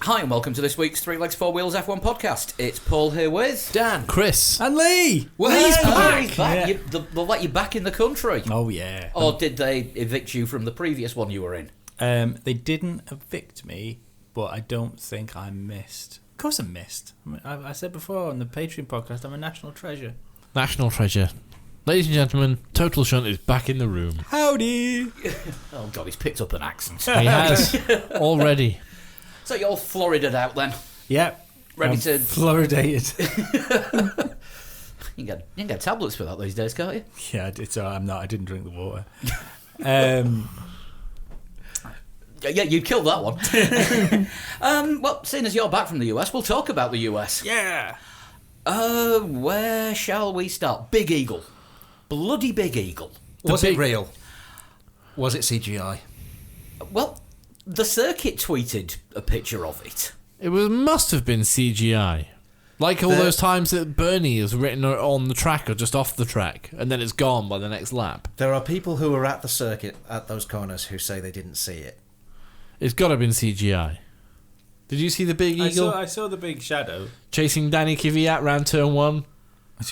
Hi and welcome to this week's Three Legs, Four Wheels F1 podcast. It's Paul here with Dan, Chris, and Lee. Well, Lee's back. he's back. Yeah. They'll let you back in the country. Oh yeah. Or did they evict you from the previous one you were in? They didn't evict me, but I don't think I missed. Of course I missed. I said before on the Patreon podcast, I'm a national treasure. national treasure. Ladies and gentlemen, Total Shunt is back in the room. Howdy. Oh God, he's picked up an accent. He has already. So you're all Floridaed out then? Yep. Ready to... Fluoridated. You can get tablets for that these days, can't you? Yeah, it's I'm not. I didn't drink the water. Yeah, you'd kill that one. Well, seeing as you're back from the US, we'll talk about the US. Yeah. Where shall we start? Big Eagle. Bloody Big Eagle. Was it real? Was it CGI? Well, the circuit tweeted a picture of it. Must have been CGI. Like all those times that Bernie is written on the track or just off the track, and then it's gone by the next lap. There are people who were at the circuit at those corners who say they didn't see it. It's got to have been CGI. Did you see the Big Eagle I saw the big shadow. chasing Danny Kvyat round turn one? It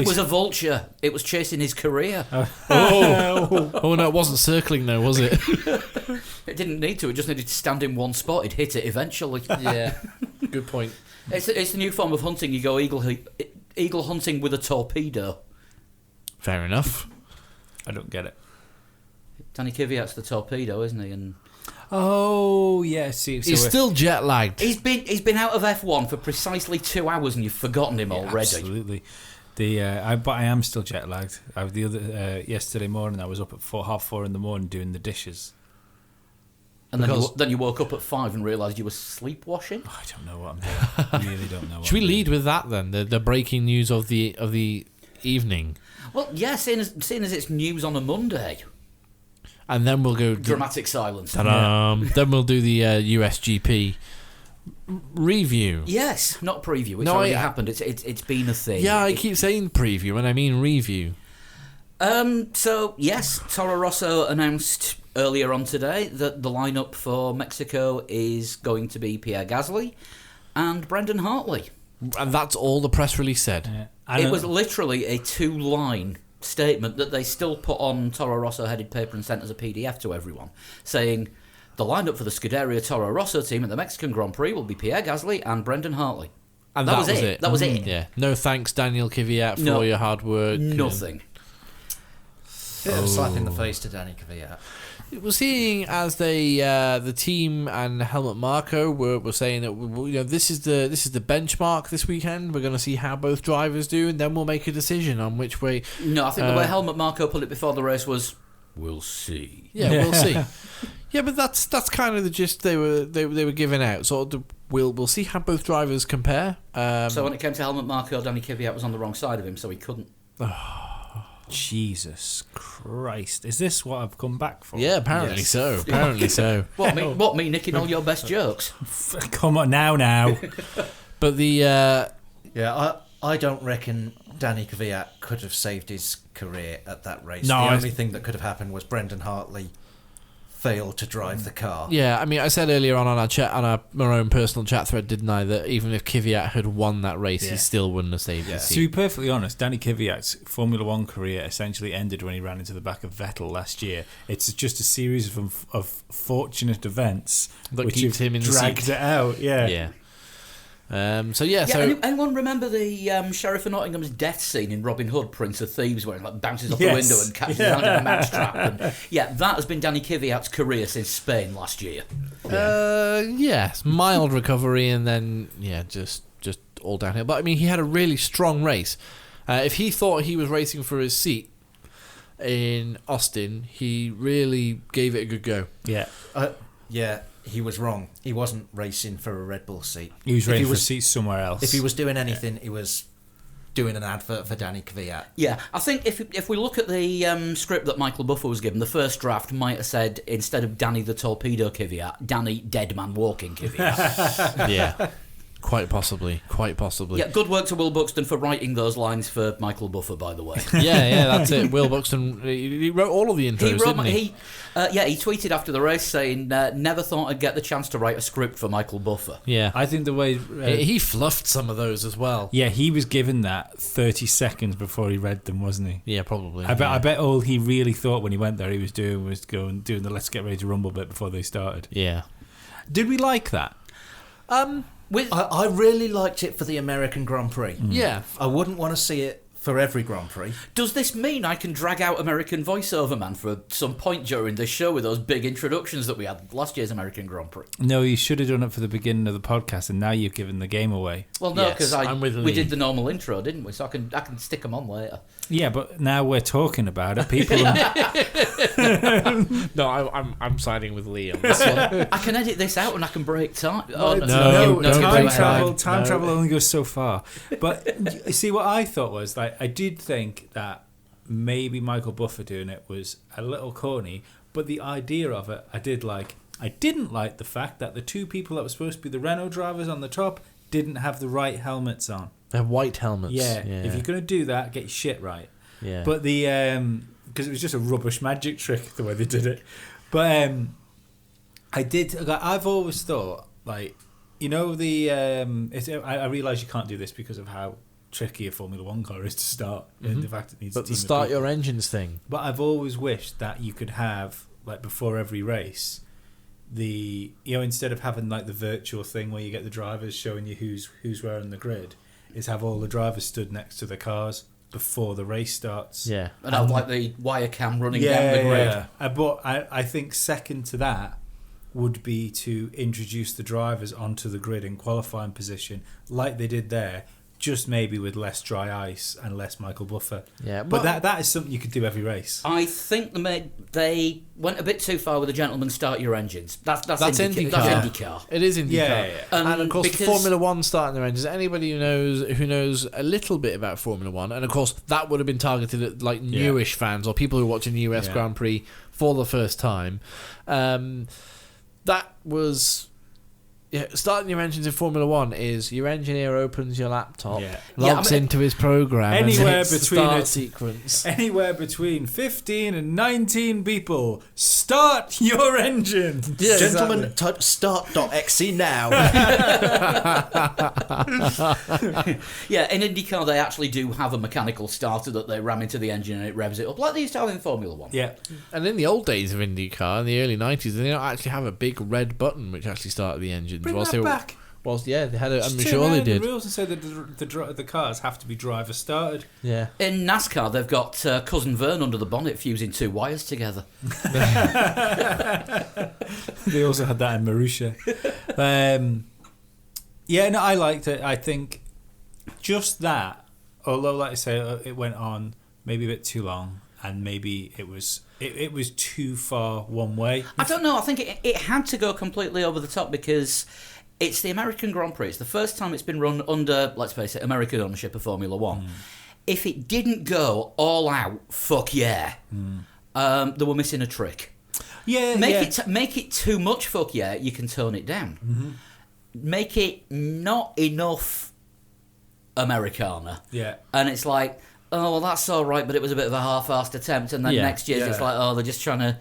was a vulture. It was chasing his career. Oh no, it wasn't circling though, was it? It didn't need to. It just needed to stand in one spot. It'd hit it eventually. Yeah, good point. It's the new form of hunting. You go eagle hunting with a torpedo. Fair enough. I don't get it. Danny Kvyat's the torpedo, isn't he? And Oh yeah. See, so He's still jet lagged. he's been out of F1 for precisely 2 hours, and you've forgotten him already. Absolutely. But I am still jet lagged. Yesterday morning I was up at 4:30 in the morning doing the dishes. And then you woke up at 5 and realised you were sleepwashing. I don't know what I'm doing. I really don't know. Should we lead with that then? The breaking news of the evening, Well, yeah, seeing as it's news on a Monday. and then we'll go. Dramatic silence. Ta-da. Then we'll do the USGP review. Yes, not preview. It's No, already I- happened. It's been a thing. Yeah, I keep saying preview and I mean review. So yes, Toro Rosso announced earlier on today that the lineup for Mexico is going to be Pierre Gasly and Brendan Hartley. And that's all the press release said. It was literally a 2-line statement that they still put on Toro Rosso headed paper and sent as a PDF to everyone, saying the lineup for the Scuderia Toro Rosso team at the Mexican Grand Prix will be Pierre Gasly and Brendan Hartley. And that was it. That was it. Yeah. No thanks, Daniel Kvyat, for all your hard work. Nothing. Bit of a slap in the face to Danny Kvyat. We're seeing as the team and Helmut Marko were saying that this is the benchmark this weekend. We're going to see how both drivers do, and then we'll make a decision on which way. No, I think the way Helmut Marko put it before the race was, "We'll see." Yeah, we'll see. Yeah, but that's kind of the gist they were giving out. So we'll see how both drivers compare. So when it came to Helmut Marko, Danny Kvyat was on the wrong side of him, so he couldn't. Jesus Christ! Is this what I've come back for? Yeah, apparently Yes. so. Apparently so. What me nicking all your best jokes? Come on now. But the Yeah, I don't reckon Danny Kvyat could have saved his career at that race. No, the only thing that could have happened was Brendan Hartley failed to drive the car. yeah, I mean, I said earlier on our chat on our own personal chat thread, didn't I, that even if Kvyat had won that race, he Yeah. still wouldn't have saved his To team. be perfectly honest, Danny Kvyat's Formula One career essentially ended when he ran into the back of Vettel last year. It's just a series of fortunate events That which keeps have him in the dragged seat. it out. Yeah. Yeah. So Anyone remember the Sheriff of Nottingham's death scene in Robin Hood, Prince of Thieves, where he bounces off the Yes. window and catches around in a mousetrap? And, that has been Danny Kvyat's career since Spain last year. yes, mild recovery and then just all downhill. But I mean, he had a really strong race. If he thought he was racing for his seat in Austin, he really gave it a good go. Yeah. Yeah, he was wrong. He wasn't racing for a Red Bull seat. He was If ready for a seat somewhere else. If he was doing anything, he was doing an advert for Danny Kvyat. Yeah, I think if we look at the script that Michael Buffer was given, the first draft might have said, instead of Danny the Torpedo Kvyat, Danny Dead Man Walking Kvyat. Yeah. Quite possibly. Yeah, good work to Will Buxton for writing those lines for Michael Buffer, by the way. yeah, that's it. Will Buxton, he wrote all of the intros, didn't he? He tweeted after the race saying, never thought I'd get the chance to write a script for Michael Buffer. Yeah. I think the way He fluffed some of those as well. yeah, he was given that 30 seconds before he read them, wasn't he? Yeah, probably. I bet all he really thought when he went there he was doing doing the Let's Get Ready to Rumble bit before they started. Yeah. Did we like that? I really liked it for the American Grand Prix. Yeah. I wouldn't want to see it for every Grand Prix. Does this mean I can drag out American Voiceover Man for some point during this show with those big introductions that we had last year's American Grand Prix? No, you should have done it for the beginning of the podcast, and now you've given the game away. Well, no, Yes, because I'm with we Lee. did the normal intro, didn't we? So I can stick them on later. Yeah, but now we're talking about it. People, No, I'm siding with Lee on this one. I can edit this out and I can break time. Oh, No, you time go travel. ahead. Time No. travel only goes so far. But you see, what I thought was like I did think that maybe Michael Buffer doing it was a little corny, but the idea of it I did like. I didn't like the fact that the two people that were supposed to be the Renault drivers on the top didn't have the right helmets on. They have white helmets. Yeah, if you're gonna do that, get your shit right. Yeah. But the because it was just a rubbish magic trick the way they did it. But I've always thought like I realise you can't do this because of how tricky a Formula One car is to start. And the fact it needs But a the team of start people. your engines thing. But I've always wished that you could have like before every race. Instead of having like the virtual thing where you get the drivers showing you who's where on the grid, is have all the drivers stood next to the cars before the race starts. Yeah. And I'd like the wire cam running down the grid. Yeah. But I think second to that would be to introduce the drivers onto the grid in qualifying position like they did there, just maybe with less dry ice and less Michael Buffer. Yeah. But that is something you could do every race. I think they went a bit too far with the gentleman start your engines. That's IndyCar. That's IndyCar. It is IndyCar. Yeah. And of course, Because- Formula One starting their engines. Anybody who knows a little bit about Formula One, and of course that would have been targeted at like newish fans or people who are watching the US Grand Prix for the first time. That was. Yeah, starting your engines in Formula One is your engineer opens your laptop, logs into his program, Anywhere and hits between the start it- sequence. Anywhere between 15 and 19 people, start your engine. Yeah, Gentlemen, type start.exe now. Yeah, in IndyCar they actually do have a mechanical starter that they ram into the engine and it revs it up, like they used to have in Formula One. Yeah. And in the old days of IndyCar, in the early 90s, they don't actually have a big red button which actually started the engines. Bring whilst that they were, back. They had it. I'm Just sure turn they around did. the rules and say that the cars have to be driver started. Yeah. In NASCAR they've got Cousin Vern under the bonnet fusing two wires together. They also had that in Marussia. I liked it. I think just that, although like I say, it went on maybe a bit too long, and maybe it was too far one way. I don't know. I think it had to go completely over the top because it's the American Grand Prix. It's the first time it's been run under, let's face it, American ownership of Formula One. If it didn't go all out, fuck yeah, they were missing a trick. Yeah, Make it too much fuck yeah, you can tone it down. Make it not enough Americana. Yeah. And it's like, oh, well, that's all right, but it was a bit of a half-assed attempt. And then next year's it's like, oh, they're just trying to...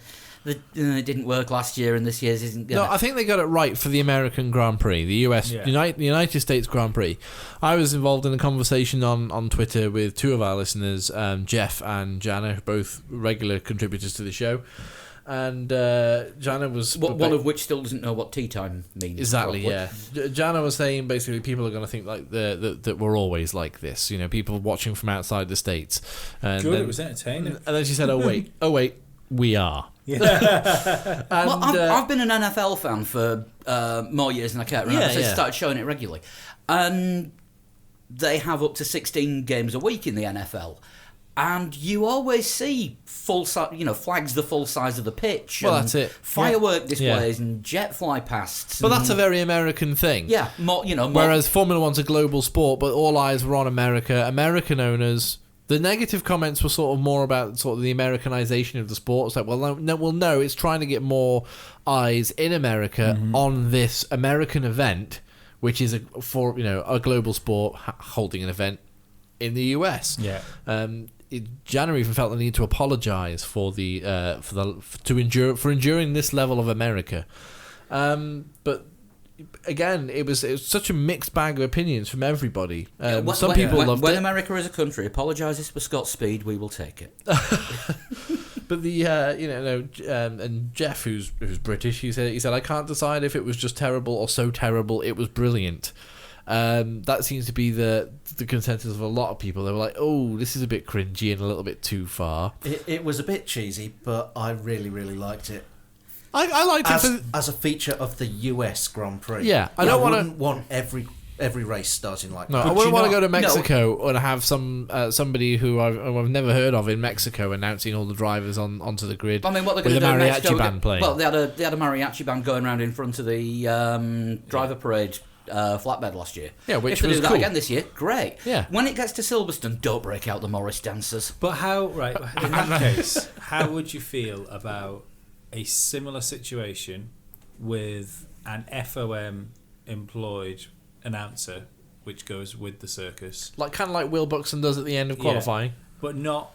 it didn't work last year, and this year's isn't going to... No, I think they got it right for the American Grand Prix, the US, United States Grand Prix. I was involved in a conversation on Twitter with two of our listeners, Jeff and Jana, both regular contributors to the show. And Jana was... One of which still doesn't know what tea time means. Exactly, probably. yeah. Jana was saying basically people are going to think like that we're always like this. You know, people watching from outside the States. And Good, then, it was entertaining. And then she said, oh wait, we are. Yeah. And, Well, I've been an NFL fan for more years than I care remember, so I started showing it regularly. And they have up to 16 games a week in the NFL. And you always see full size, flags the full size of the pitch. Well, and that's it. Firework displays and jet fly pasts. But that's a very American thing. Yeah, more. Whereas Formula One's a global sport, but all eyes were on America. American owners. The negative comments were sort of more about sort of the Americanization of the sport. It's like, no, it's trying to get more eyes in America on this American event, which is a global sport holding an event in the US. Yeah. Janner even felt the need to apologise for enduring this level of America, but again, it was such a mixed bag of opinions from everybody. Some people loved when it. America as a country apologises for Scott Speed, we will take it. But and Jeff, who's British, he said I can't decide if it was just terrible or so terrible it was brilliant. That seems to be the consensus of a lot of people. They were like, oh, this is a bit cringy and a little bit too far. It was a bit cheesy, but I really, really liked it. I liked it as a feature of the US Grand Prix. Yeah, I wouldn't want every race starting like no, that. I wouldn't want to go to Mexico and have somebody who I've never heard of in Mexico announcing all the drivers onto the grid. I mean, what they're with going to the do mariachi Mexico, band playing. Well, they had a mariachi band going around in front of the driver parade flatbed last year. Yeah, which if they was do that cool. again this year, great. Yeah. When it gets to Silverstone, don't break out the Morris dancers. But in that case, how would you feel about a similar situation with an FOM employed announcer, which goes with the circus, kind of like Will Buxton does at the end of qualifying, but not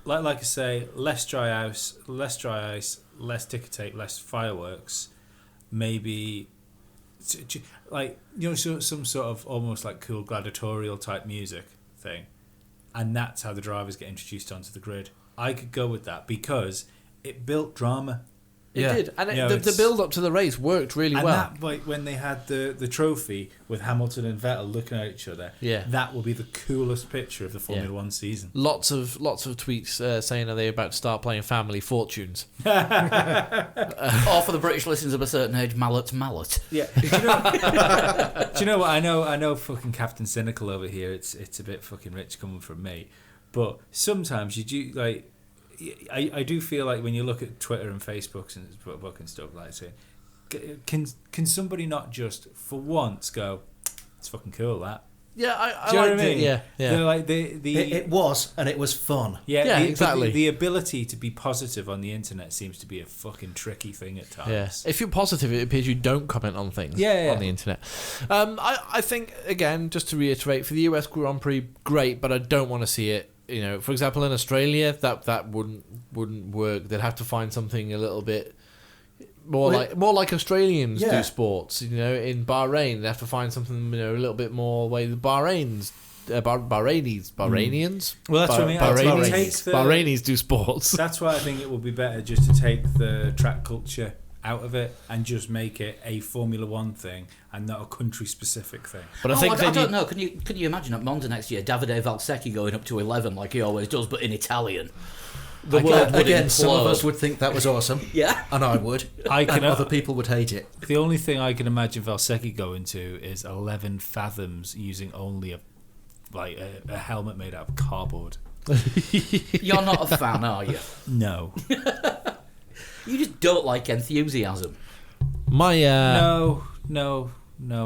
like I say, less dry ice, less ticker tape, less fireworks, maybe some sort of almost like cool gladiatorial type music thing, and that's how the drivers get introduced onto the grid. I could go with that because it built drama. It did, and the build up to the race worked really well. And that, when they had the trophy with Hamilton and Vettel looking at each other, that will be the coolest picture of the Formula One season. Lots of tweets saying, are they about to start playing Family Fortunes? Or for the British listeners of a certain age, mallet. Yeah. Do you know what? I know fucking Captain Cynical over here. It's a bit fucking rich coming from me, but sometimes you do like. I do feel like when you look at Twitter and Facebook and stuff like that, can somebody not just for once go, it's fucking cool that? Yeah, I do you know liked what I mean? it. Yeah. They're like it was, and it was fun. Yeah, exactly. The ability to be positive on the internet seems to be a fucking tricky thing at times. Yeah. If you're positive, it appears you don't comment on things on the internet. I think, again, just to reiterate, for the US Grand Prix, great, but I don't want to see it. For example, in Australia, that wouldn't work. They'd have to find something a little bit more like Australians do sports. In Bahrain, they have to find something a little bit more way the Bahrainians. Well, that's what I mean. Bahrainis do sports. That's why I think it would be better just to take the track culture out of it and just make it a Formula One thing and not a country specific thing. But I don't know. Can you imagine at Monza next year, Davide Valsecchi going up to 11 like he always does, but in Italian? The world would implode. Some of us would think that was awesome. Yeah, and I would. And other people would hate it. The only thing I can imagine Valsecchi going to is 11 fathoms using only a helmet made out of cardboard. You're not a fan, are you? No. You just don't like enthusiasm. No, I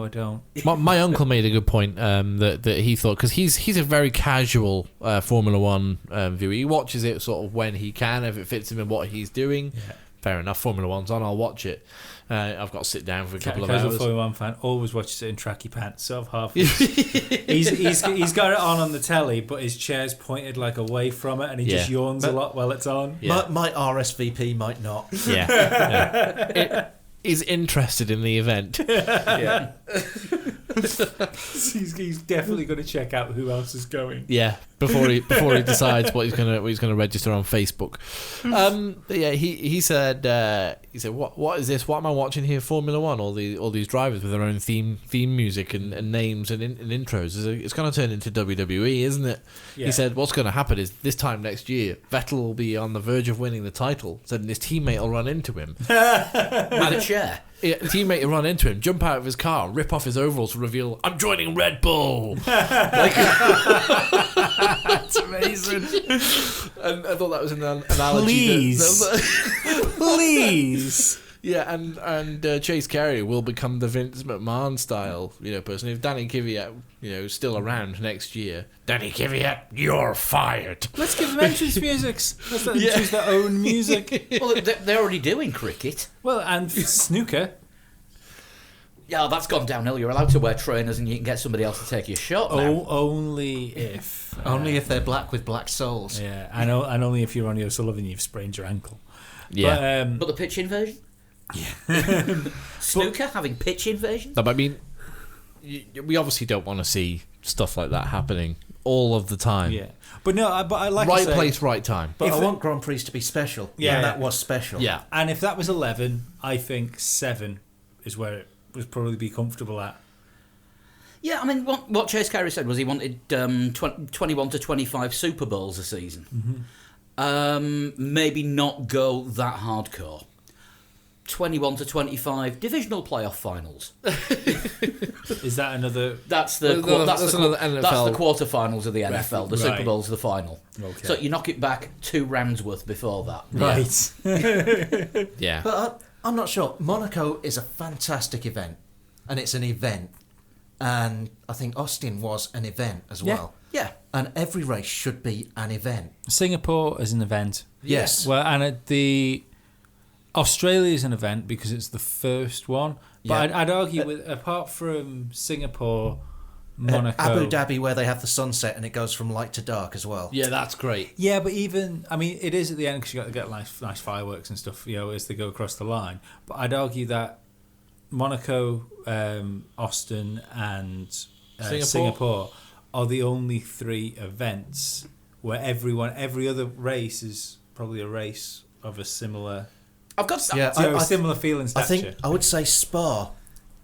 don't. My uncle made a good point that he thought, because he's a very casual Formula One viewer. He watches it sort of when he can, if it fits him in what he's doing. Yeah. Fair enough. Formula One's on, I'll watch it. I've got to sit down for a couple of hours. Casual Formula One fan always watches it in tracky pants. Sort of half. He's got it on the telly, but his chair's pointed like away from it, and he just yawns a lot while it's on. Yeah. My RSVP might not. Yeah. Is interested in the event. Yeah. he's definitely going to check out who else is going. Yeah, before he decides what he's going to register on Facebook. He said what is this? What am I watching here? Formula One. All these drivers with their own theme music and names and intros. It's going to turn into WWE, isn't it? Yeah. He said what's going to happen is this time next year, Vettel will be on the verge of winning the title. So his teammate will run into him with a chair. Yeah, teammate will run into him, jump out of his car, rip off his overalls to reveal, I'm joining Red Bull. That's amazing. And I thought that was an analogy. Please. Yeah, and Chase Carey will become the Vince McMahon style, person. If Danny Kvyat, is still around next year, Danny Kvyat, you're fired. Let's give them entrance musics. Let's let them choose their own music. Well, they're already doing cricket. Well, and snooker. Yeah, that's gone downhill. You're allowed to wear trainers and you can get somebody else to take your shot now. Oh, only if. Only if they're black with black soles. Yeah, I know, and only if you're Ronnie O'Sullivan, you've sprained your ankle. Yeah. But, But the pitch invasion? Snooker having pitch invasion? No, but I mean, we obviously don't want to see stuff like that happening all of the time. yeah. But no, I like Right I say, place, right time. But If I it- want Grand Prix to be special. Yeah. And that was special. Yeah. And if that was 11, I think 7 is where it would probably be comfortable at. Yeah, I mean, what Chase Carey said was he wanted 21 to 25 Super Bowls a season. Maybe not go that hardcore. 21 to 25 divisional playoff finals. Is that another? That's the Well, that's that's the another that's NFL the quarterfinals of the NFL. The Super Right. Bowl's the final. Okay. So you knock it back 2 rounds worth before that. Right. Yeah. But I'm not sure. Monaco is a fantastic event. And it's an event. And I think Austin was an event as Yeah. well. Yeah. And every race should be an event. Singapore is an event. Yes. Well, and Australia is an event because it's the first one. But Yeah. I'd argue with apart from Singapore, Monaco, Abu Dhabi, where they have the sunset and it goes from light to dark as well. Yeah, that's great. Yeah, but even I mean, it is at the end because you got to get nice fireworks and stuff, as they go across the line. But I'd argue that Monaco, Austin, and Singapore are the only 3 events where every other race is probably a race of a similar, I've got Yeah, similar feeling I stature. think I would say Spa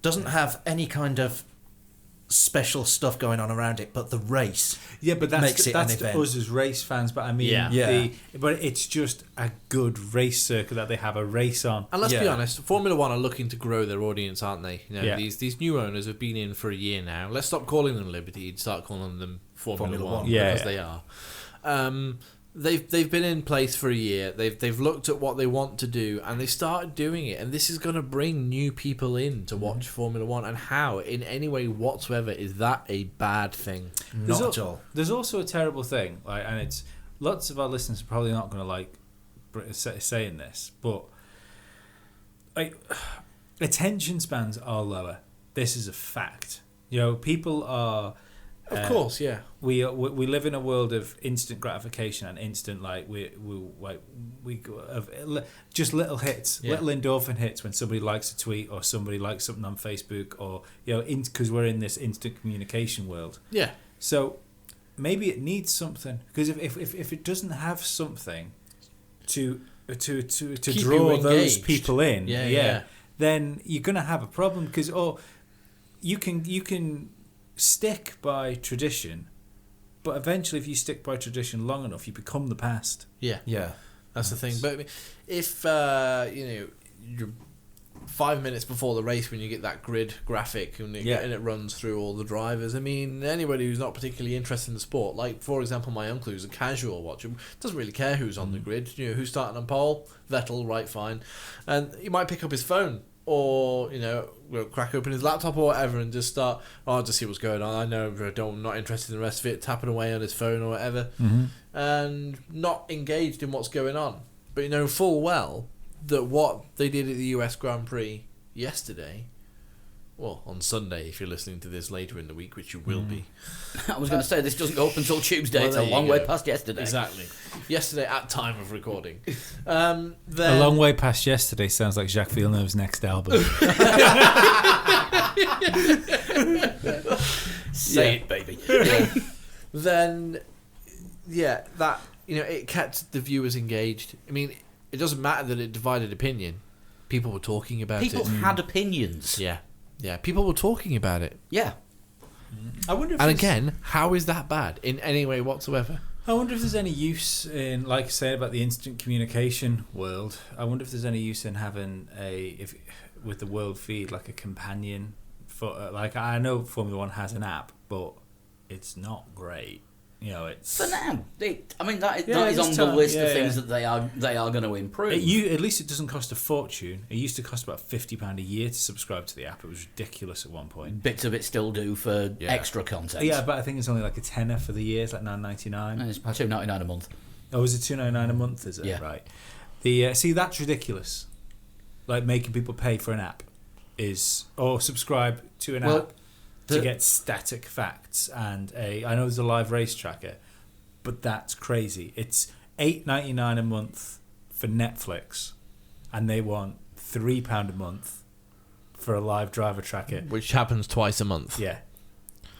doesn't have any kind of special stuff going on around it, but the race. Yeah, but makes it an that's event. us as race fans. But I mean, Yeah. but it's just a good race circuit that they have a race on. And let's be Yeah. honest, Formula One are looking to grow their audience, aren't they? Yeah. These new owners have been in for a year now. Let's stop calling them Liberty and start calling them Formula Formula One One. Yeah. because they are. They've been in place for a year. They've looked at what they want to do and they started doing it. And this is going to bring new people in to watch Formula One. And how, in any way whatsoever, is that a bad thing? Not at all. There's also a terrible thing, like, and it's lots of our listeners are probably not going to like saying this, but like attention spans are lower. This is a fact. People are. Of course, yeah. We live in a world of instant gratification and instant just little hits, Yeah. little endorphin hits when somebody likes a tweet or somebody likes something on Facebook or because we're in this instant communication world. Yeah. So maybe it needs something because if it doesn't have something to Keep draw you those engaged. people in, Yeah. then you're gonna have a problem because you can stick by tradition, but eventually if you stick by tradition long enough you become the past. Yeah. Yeah. That's the thing. But I mean, if you're 5 minutes before the race when you get that grid graphic and it runs through all the drivers. I mean, anybody who's not particularly interested in the sport, like for example my uncle who's a casual watcher, doesn't really care who's on the grid. Who's starting on pole, Vettel, right, fine, and he might pick up his phone or crack open his laptop or whatever and just start just see what's going on. I know I'm not interested in the rest of it, tapping away on his phone or whatever, and not engaged in what's going on. But full well that what they did at the US Grand Prix yesterday, well, on Sunday if you're listening to this later in the week, which you will be. I was going to say this doesn't go up until Tuesday. Well, It's a there you long way go. past yesterday. Exactly. Yesterday at time of recording. A long way past yesterday sounds like Jacques Villeneuve's next album. Say it, baby. Then that it kept the viewers engaged. I mean, it doesn't matter that it divided opinion. People were talking about People it. had opinions. Yeah. People were talking about it. Yeah. I wonder if And there's- again, how is that bad in any way whatsoever? I wonder if there's any use in, like I said about the instant communication world. I wonder if there's any use in having with the world feed like a companion for like I know Formula One has an app, but it's not great. It's For now, that Yeah, is on this the time, list of yeah, things yeah. that they are going to improve. at least it doesn't cost a fortune. It used to cost about £50 a year to subscribe to the app. It was ridiculous at one point. Bits of it still do for Yeah. extra content. Yeah, but I think it's only like a tenner for the year. It's like $9.99. And it's $2.99 a month. Oh, is it $2.99 a month? Is it? Yeah. Right. The see that's ridiculous. Like making people pay for an app or subscribe to an Well, app to get static facts and I know there's a live race tracker, but that's crazy. It's $8.99 a month for Netflix, and they want £3 a month for a live driver tracker. Which happens twice a month. Yeah,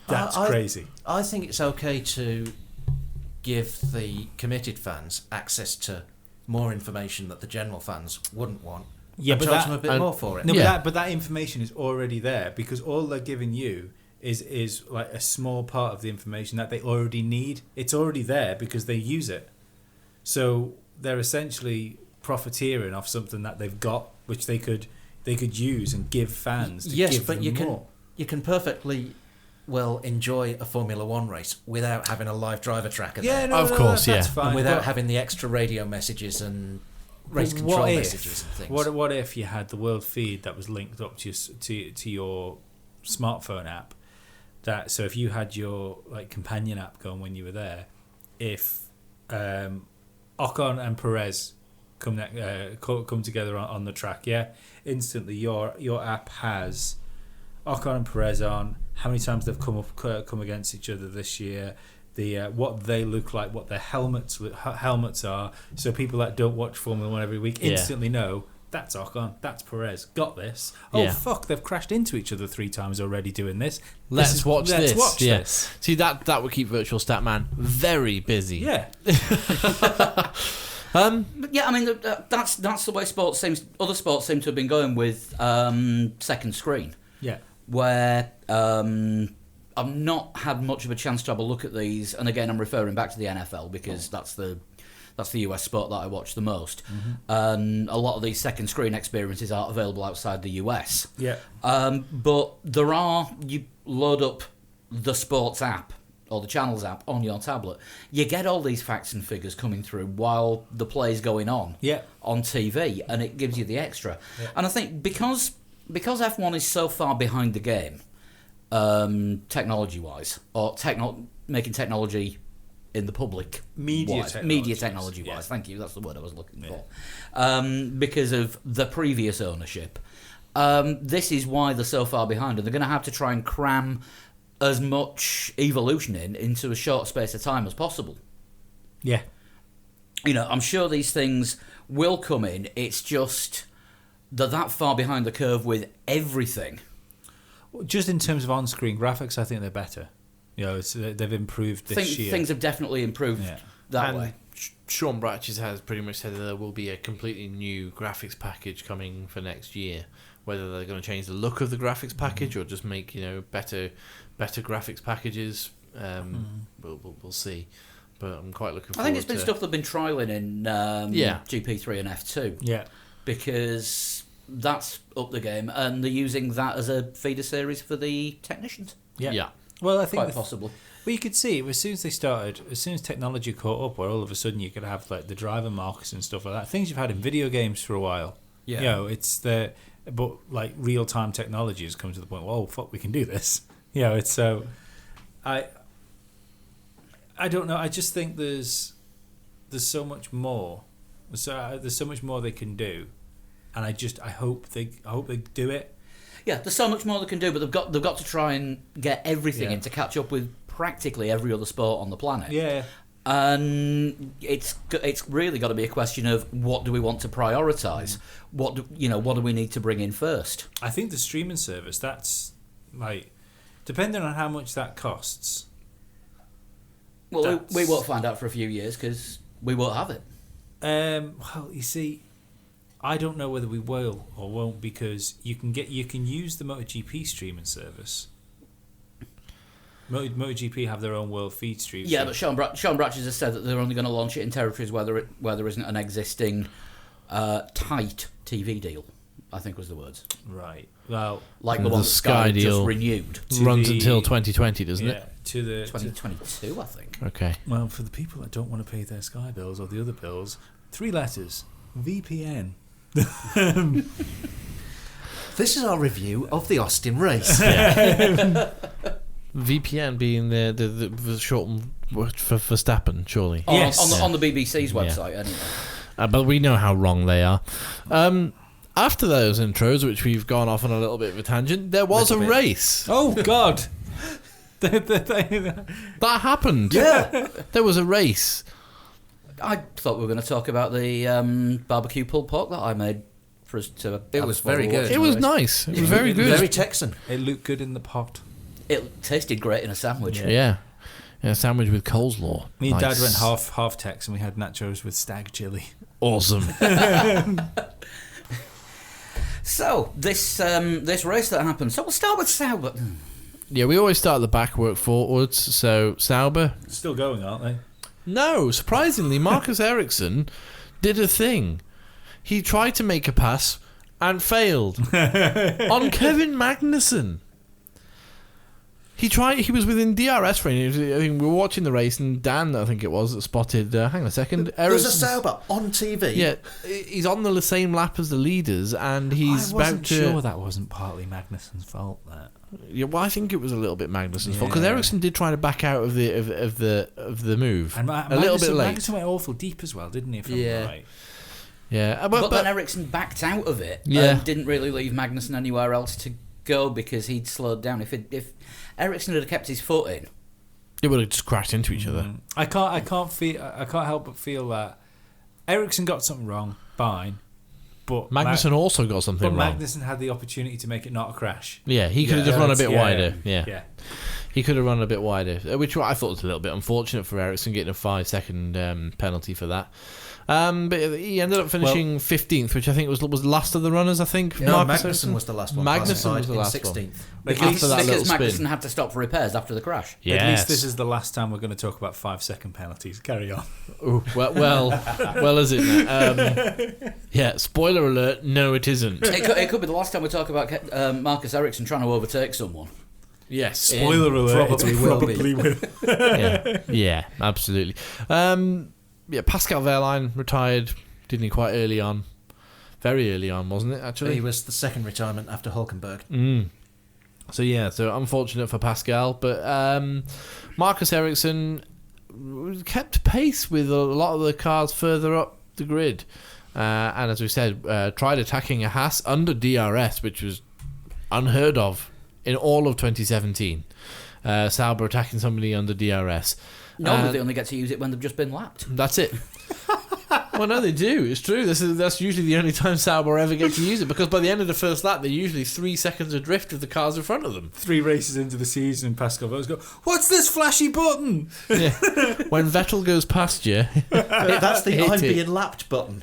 that's I- crazy. I think it's okay to give the committed fans access to more information that the general fans wouldn't want. Yeah, and but charge that- them a bit and- more for it. No, Yeah. but that information is already there, because all they're giving you is like a small part of the information that they already need. It's already there because they use it. So they're essentially profiteering off something that they've got, which they could use and give fans. To Yes, give but them more. you can perfectly well enjoy a Formula One race without having a live driver tracker Yeah, there, no, Of no, course, that's yeah. fine. and without but having the extra radio messages and race what control if- messages and things. What if you had the world feed that was linked up to your smartphone app? That so if you had your like companion app going when you were there, if Ocon and Perez come together on the track, yeah, instantly your app has Ocon and Perez on, how many times they've come against each other this year, the what they look like, what their helmets are, so people that don't watch Formula One every week Yeah. instantly know that's Ocon, that's Perez, got this. Oh Yeah. fuck, they've crashed into each other 3 times already doing this. Let's watch this. Watch Yeah. this. See, that would keep Virtual Statman very busy. Yeah. But yeah, I mean that's the way other sports seem to have been going with second screen, Yeah. where I've not had much of a chance to have a look at these, and again I'm referring back to the NFL because that's the US sport that I watch the most, and a lot of these second screen experiences aren't available outside the US. Yeah. But you load up the sports app or the channels app on your tablet, you get all these facts and figures coming through while the play's going on Yeah. on TV, and it gives you the extra. And I think because F1 is so far behind the game, technology-wise, or making technology in the public Media technology-wise. yeah. Thank you, that's the word I was looking for. Because of the previous ownership. This is why they're so far behind, and they're going to have to try and cram as much evolution into a short space of time as possible. Yeah. You know, I'm sure these things will come in. It's just they're that far behind the curve with everything. Just in terms of on-screen graphics, I think they're better. You know, they've improved this year. Things have definitely improved Yeah. that And way. Sean Bratches has pretty much said that there will be a completely new graphics package coming for next year. Whether they're going to change the look of the graphics package or just make better graphics packages, we'll see. But I'm quite looking forward. I think it's been to stuff they've been trialling in GP3 and F2 Yeah. because that's up the game, and they're using that as a feeder series for the technicians. Yeah. Well, I think Quite possibly. Well, you could see as soon as technology caught up, where all of a sudden you could have like the driver marks and stuff like that, things you've had in video games for a while. Yeah. You know, but like real time technology has come to the point. Well, oh, fuck, we can do this. You know, it's so. I don't know. I just think there's so much more. There's so much more they can do, and I hope they do it. Yeah, there's so much more they can do, but they've got to try and get everything Yeah. in to catch up with practically every other sport on the planet. Yeah. And it's really got to be a question of what do we want to prioritise? What do we need to bring in first? I think the streaming service, that's like, depending on how much that costs. Well, we won't find out for a few years because we won't have it. Well, you see, I don't know whether we will or won't, because you can use the MotoGP streaming service. MotoGP have their own world feed stream. Yeah, but Sean Bratches has said that they're only going to launch it in territories where there isn't an existing tight TV deal, I think was the words. Right. Well, Like And the the one that Sky Sky deal just renewed. runs the- until 2020, doesn't yeah, it? to the 2022, I think. Okay. well, for the people that don't want to pay their Sky bills or the other bills, 3 letters, VPN. This is our review of the Austin race. VPN being the short word for Verstappen, surely. On, Yes. on the BBC's Yeah. website, anyway. But we know how wrong they are. after those intros, which we've gone off on a little bit of a tangent, there was a Little bit. race. Oh God! That happened. Yeah. There was a race. I thought we were going to talk about the barbecue pulled pork that I made for us to. It have was while very we were good. watching It was the race. nice. It was very good. Very Texan. It looked good in the pot. It tasted great in a sandwich. Yeah. Sandwich with coleslaw. Me and Nice. Dad went half Tex, and we had nachos with stag chili. Awesome. So this race that happened. So we'll start with Sauber. Yeah, we always start the back, work forwards. So Sauber. Still going, aren't they? No, surprisingly, Marcus Ericsson did a thing. He tried to make a pass and failed on Kevin Magnussen. He tried. He was within DRS range. I think we were watching the race, and Dan, I think it was, that spotted. Hang on a second. There's a Ericsson- Sauber on TV. Yeah, he's on the same lap as the leaders, and he's I wasn't about to. sure that wasn't partly Magnussen's fault. That. Yeah, well, I think it was a little bit Magnussen's fault because Yeah. Ericsson did try to back out of the move And a little bit late. Magnussen went awful deep as well, didn't he? If I'm Yeah. right. Yeah, But then Ericsson backed out of it Yeah. and didn't really leave Magnussen anywhere else to go because he'd slowed down. If Ericsson had kept his foot in, they would have just crashed into each other. I can't help but feel that Ericsson got something wrong. Fine, but Magnussen also got something but wrong. Magnussen had the opportunity to make it not a crash. Yeah, he could have Yeah. just run a bit Yeah. wider. Yeah. Yeah. He could have run a bit wider, which I thought was a little bit unfortunate for Ericsson getting a 5-second penalty for that. But he ended up finishing 15th, which I think was last of the runners. I think No, Marcus Magnussen Ericsson was the last one. Magnussen classified was the in last 16th. one. At least- After that because little Magnussen spin. had to stop for repairs after the crash. At least this Yes. is the last time we're going to talk about 5-second penalties. Carry on. Ooh, well, is it? Yeah. Spoiler alert. No, it isn't. It could be the last time we talk about Marcus Ericsson trying to overtake someone. Yes. Spoiler alert. probably it will be. probably will. Yeah, absolutely. Pascal Wehrlein retired, didn't he, quite early on? Very early on, wasn't it, actually? He was the second retirement after Hulkenberg. So unfortunate for Pascal, but Marcus Ericsson kept pace with a lot of the cars further up the grid. And as we said, tried attacking a Haas under DRS, which was unheard of in all of 2017. Sauber attacking somebody under DRS. Normally they only get to use it when they've just been lapped. That's it. Well, no, they do. It's true. That's usually the only time Sauber ever get to use it, because by the end of the first lap, they're usually 3 seconds adrift of the cars in front of them. 3 races into the season, Pascal Voss go, "What's this flashy button?" Yeah. When Vettel goes past you, That's the Hit I'm it. being lapped button.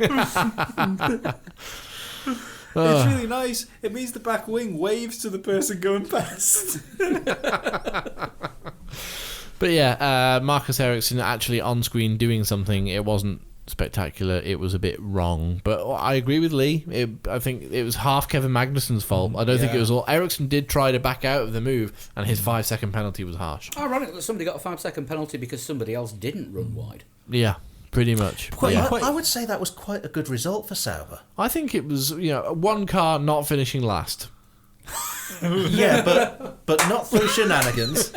It's really nice. It means the back wing waves to the person going past. But yeah, Marcus Ericsson actually on screen doing something. It wasn't spectacular. It was a bit wrong. But I agree with Lee. I think it was half Kevin Magnussen's fault. I don't think it was all. Ericsson did try to back out of the move, and his 5-second penalty was harsh. Ironic that somebody got a 5-second penalty because somebody else didn't run wide. Yeah, pretty much. Yeah. I would say that was quite a good result for Sauber. I think it was, one car not finishing last. Yeah, but not through shenanigans.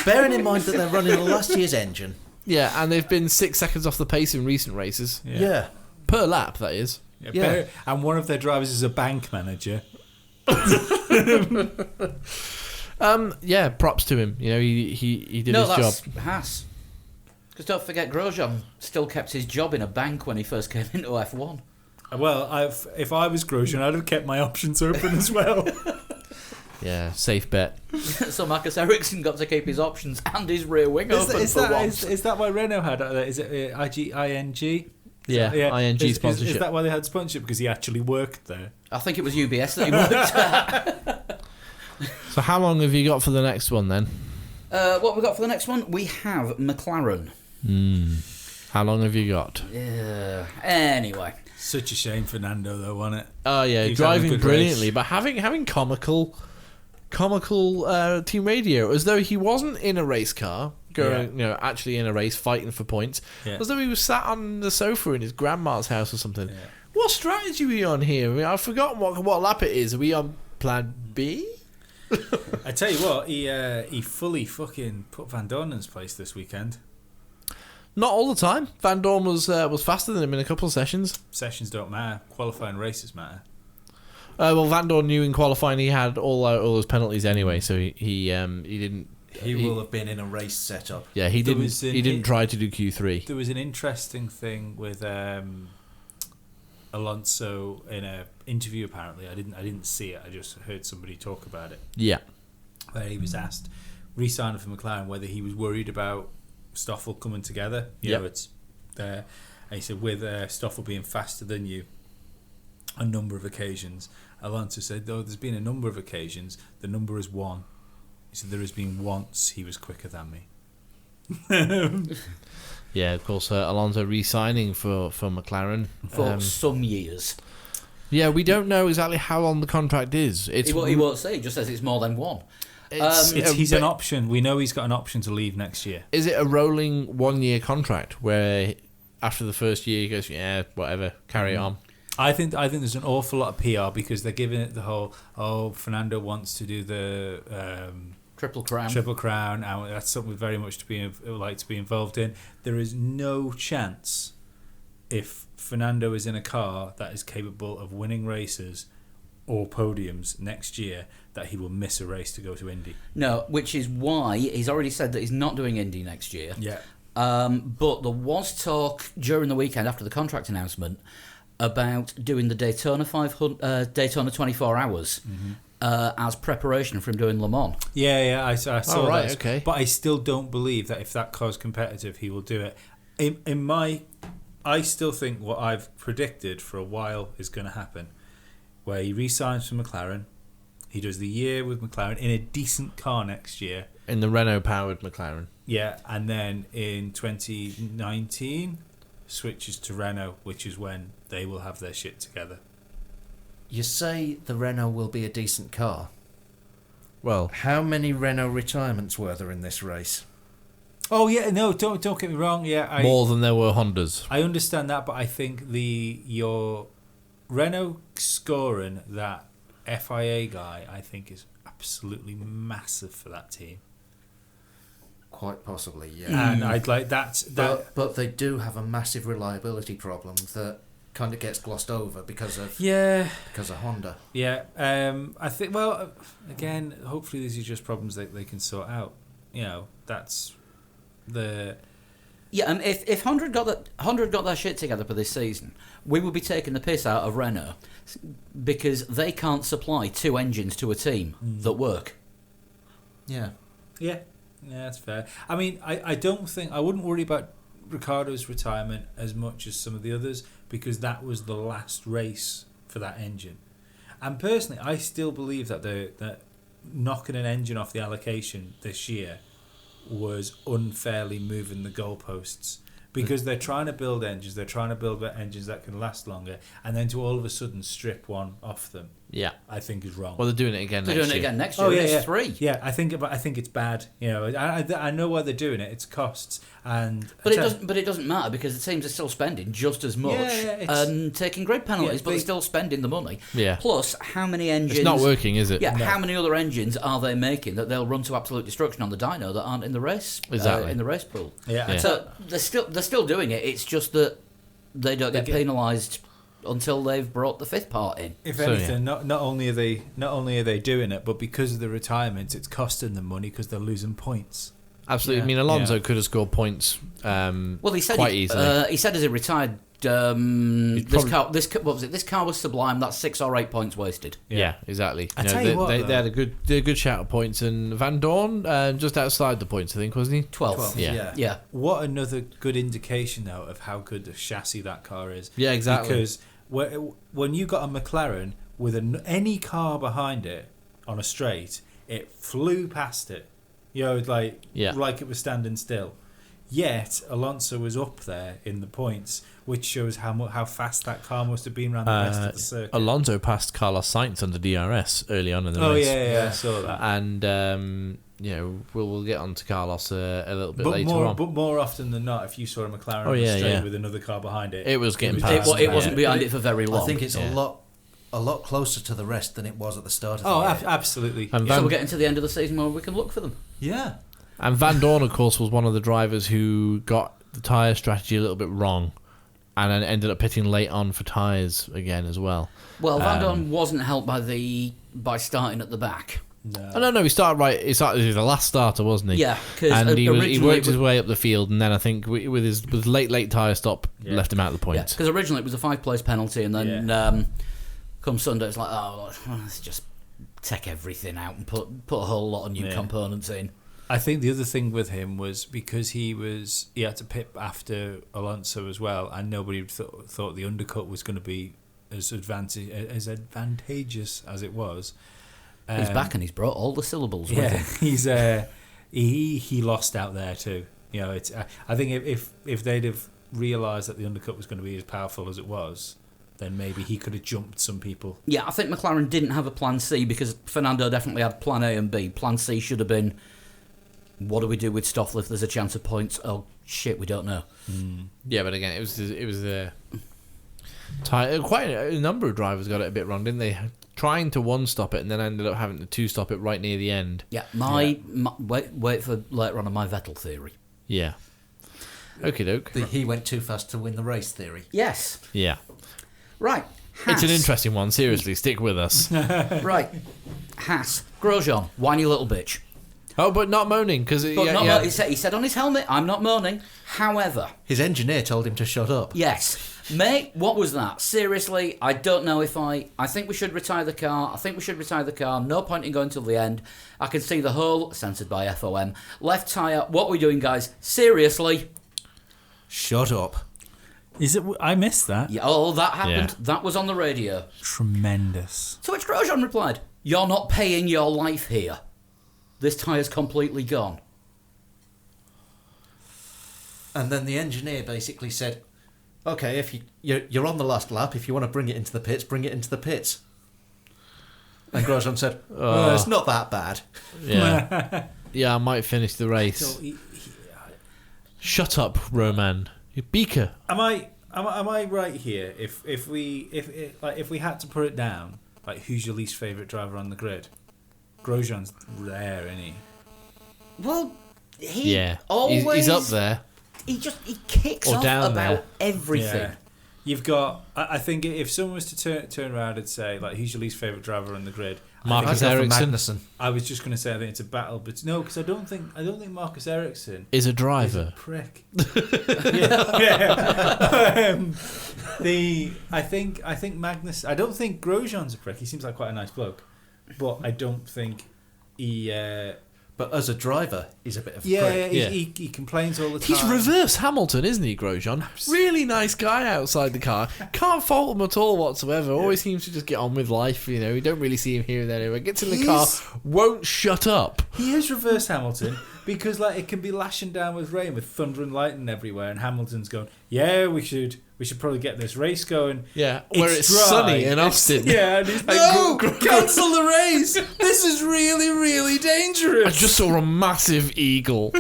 Bearing in mind that they're running last year's engine. Yeah, and they've been 6 seconds off the pace in recent races. Yeah. Per lap, that is. Yeah. And one of their drivers is a bank manager. Yeah, props to him. He did No, his that's job. Haas. Because don't forget, Grosjean still kept his job in a bank when he first came into F1. Well, if I was Grosjean, I'd have kept my options open as well. Yeah, safe bet. So Marcus Ericsson got to keep his options and his rear wing open for once. Is that why Renault had? Is it ING? Yeah, ING sponsorship. Is that why they had sponsorship? Because he actually worked there. I think it was UBS that he worked at. So how long have you got for the next one then? What we got for the next one? We have McLaren. How long have you got? Yeah. Anyway. Such a shame for Nando, though, wasn't it? Oh yeah, He's having a driving good brilliantly, race. but having comical team radio, as though he wasn't in a race car, actually in a race fighting for points, Yeah. as though he was sat on the sofa in his grandma's house or something. Yeah. What strategy are we on here? I mean, I've forgotten what lap it is. Are we on plan B? I tell you what, he fully fucking put Van Dornen's place this weekend. Not all the time. Van Dorn was faster than him in a couple of sessions. Sessions don't matter. Qualifying races matter. Well, Van Dorn knew in qualifying he had all those penalties anyway, so he didn't. He will have been in a race setup. Yeah, he didn't try to do Q3. There was an interesting thing with Alonso in an interview. Apparently, I didn't see it. I just heard somebody talk about it. Yeah. Where he was asked, re-signing for McLaren, whether he was worried about Stoffel coming together. You know, it's and he said with Stoffel being faster than you, a number of occasions. Alonso said, though there's been a number of occasions, the number is 1. He said there has been once he was quicker than me. Yeah, of course, Alonso re-signing for McLaren. For some years. Yeah, we don't know exactly how long the contract is. He won't say, he just says it's more than 1. He's an option. We know he's got an option to leave next year. Is it a rolling 1-year contract where after the first year he goes, yeah, whatever, carry it on? I think there's an awful lot of PR because they're giving it the whole, Fernando wants to do the Triple Crown. And that's something very much to be involved in. There is no chance if Fernando is in a car that is capable of winning races or podiums next year that he will miss a race to go to Indy. No, which is why he's already said that he's not doing Indy next year. Yeah. But there was talk during the weekend after the contract announcement about doing the Daytona 24 Hours as preparation for him doing Le Mans. Yeah, I saw that. Okay. But I still don't believe that if that car's competitive, he will do it. I still think what I've predicted for a while is going to happen, where he re-signs for McLaren, he does the year with McLaren in a decent car next year. In the Renault-powered McLaren. Yeah, and then in 2019 switches to Renault, which is when they will have their shit together. You say the Renault will be a decent car. Well, How many Renault retirements were there in this race? Oh yeah, no, don't get me wrong. Yeah, more than there were Hondas. I understand that, but I think your Renault scoring that FIA guy, I think, is absolutely massive for that team. Quite possibly, yeah. And I'd like that. But they do have a massive reliability problem that kind of gets glossed over because of Honda. Yeah. I think. Well, again, hopefully these are just problems that they can sort out. You know, that's the. Yeah, and if Honda got their shit together for this season, we would be taking the piss out of Renault because they can't supply 2 engines to a team that work. Yeah. Yeah, that's fair. I mean, I wouldn't worry about Ricciardo's retirement as much as some of the others because that was the last race for that engine. And personally, I still believe that knocking an engine off the allocation this year was unfairly moving the goalposts because they're trying to build engines that can last longer, and then to all of a sudden strip one off them. Yeah, I think is wrong. well, they're doing it again. They're next doing it year. again next year. It's 3. Yeah, I think it's bad. You know, I know why they're doing it. It's costs, But it doesn't matter because the teams are still spending just as much and taking grid penalties, but they're still spending the money. Yeah. Plus, how many engines? It's not working, is it? Yeah. No. How many other engines are they making that they'll run to absolute destruction on the dyno that aren't in the race? Exactly. In the race pool. Yeah. So they're still doing it. It's just that they don't get penalised until they've brought the 5th part in. If anything, not only are they doing it, but because of the retirements, it's costing them money because they're losing points. Absolutely. Yeah. I mean, Alonso could have scored points Well, he said quite easily. He said as he retired, this car was sublime. That's 6 or 8 points wasted. Yeah, exactly. I tell you what, they had a good shout of points, and Van Dorn just outside the points, I think, wasn't he? 12. Yeah. What another good indication, though, of how good the chassis that car is. Yeah, exactly. Because when you got a McLaren with any car behind it on a straight, it flew past it. You know, like it was standing still. Yet Alonso was up there in the points, which shows how fast that car must have been around the rest of the circuit. Alonso passed Carlos Sainz under DRS early on in the race. Yeah, I saw that. And we'll get on to Carlos a little bit later on. But more often than not, if you saw a McLaren on the straight with another car behind it, it was getting past. It wasn't behind it for very long. I think it's a lot closer to the rest than it was at the start of the year. Absolutely. And so we're getting to the end of the season where we can look for them. Yeah. And Van Dorn, of course, was one of the drivers who got the tyre strategy a little bit wrong, and then ended up pitting late on for tyres again as well. Well, Van Dorn wasn't helped by starting at the back. Oh, no, he started right. He was the last starter, wasn't he? Yeah, because and he worked his way up the field, and then I think with his late tyre stop left him out of the Yeah, points. because originally it was a 5-place penalty, and then come Sunday it's like, let's just take everything out and put a whole lot of new components in. I think the other thing with him was because he had to pit after Alonso as well, and nobody thought the undercut was going to be as advantageous as it was. He's back and he's brought all the syllables with him. He lost out there too. It's I think if they'd have realised that the undercut was going to be as powerful as it was, then maybe he could have jumped some people. Yeah, I think McLaren didn't have a plan C because Fernando definitely had plan A and B. Plan C should have been, what do we do with Stoffel if there's a chance of points? Oh shit, we don't know. Yeah, but again, it was quite a number of drivers got it a bit wrong, didn't they? Trying to one-stop it and then ended up having to two-stop it right near the end. Yeah, wait for later on my Vettel theory. Yeah. Okie doke. He went too fast to win the race theory. Yes. Yeah. Right. It's an Haas. interesting one. Seriously, stick with us. Right. Haas. Grosjean, whiny little bitch. Oh, but not moaning because But he said on his helmet, I'm not moaning. However, His engineer told him to shut up. yes. Mate, what was that? Seriously, I don't know if I think we should retire the car. No point in going till the end. I can see the whole, censored by FOM, left tyre. What are we doing, guys? Seriously? Shut up. Is it? I missed that. Yeah, that happened. Yeah. That was on the radio. Tremendous. To which Grosjean replied, "You're not paying your life here. This tyre's completely gone." And then the engineer basically said, "Okay, if you're on the last lap, if you want to bring it into the pits, bring it into the pits." And Grosjean said, "It's not that bad." Yeah. Yeah, I might finish the race. So Shut up, Roman. You beaker. am I right here? If we had to put it down, like who's your least favourite driver on the grid? Grosjean's rare, isn't he? Well, he Yeah. always... He's up there. He kicks Or off down about there. everything. Yeah. You've got. I think if someone was to turn around and say like, "Who's your least favourite driver on the grid?" Marcus I'd go for Ericsson Magnussen. I was just going to say I think it's a battle, but no, because I don't think Marcus Ericsson is a is a driver. prick. yeah. I think Magnus. I don't think Grosjean's a prick. He seems like quite a nice bloke, but I don't think he. But as a driver, he's a bit of a Yeah, prick. he complains all the time. He's reverse Hamilton, isn't he, Grosjean? Really nice guy outside the car. Can't fault him at all whatsoever. Always seems to just get on with life, you know. You don't really see him here and there anyway. Gets in the car, won't shut up. He is reverse Hamilton because like it can be lashing down with rain with thunder and lightning everywhere, and Hamilton's going, "Yeah, we should probably get this race going." Yeah, where it's dry. sunny in Austin. Yeah, and he's like, No, cancel the race. This is really, really I dangerous. just saw a massive eagle.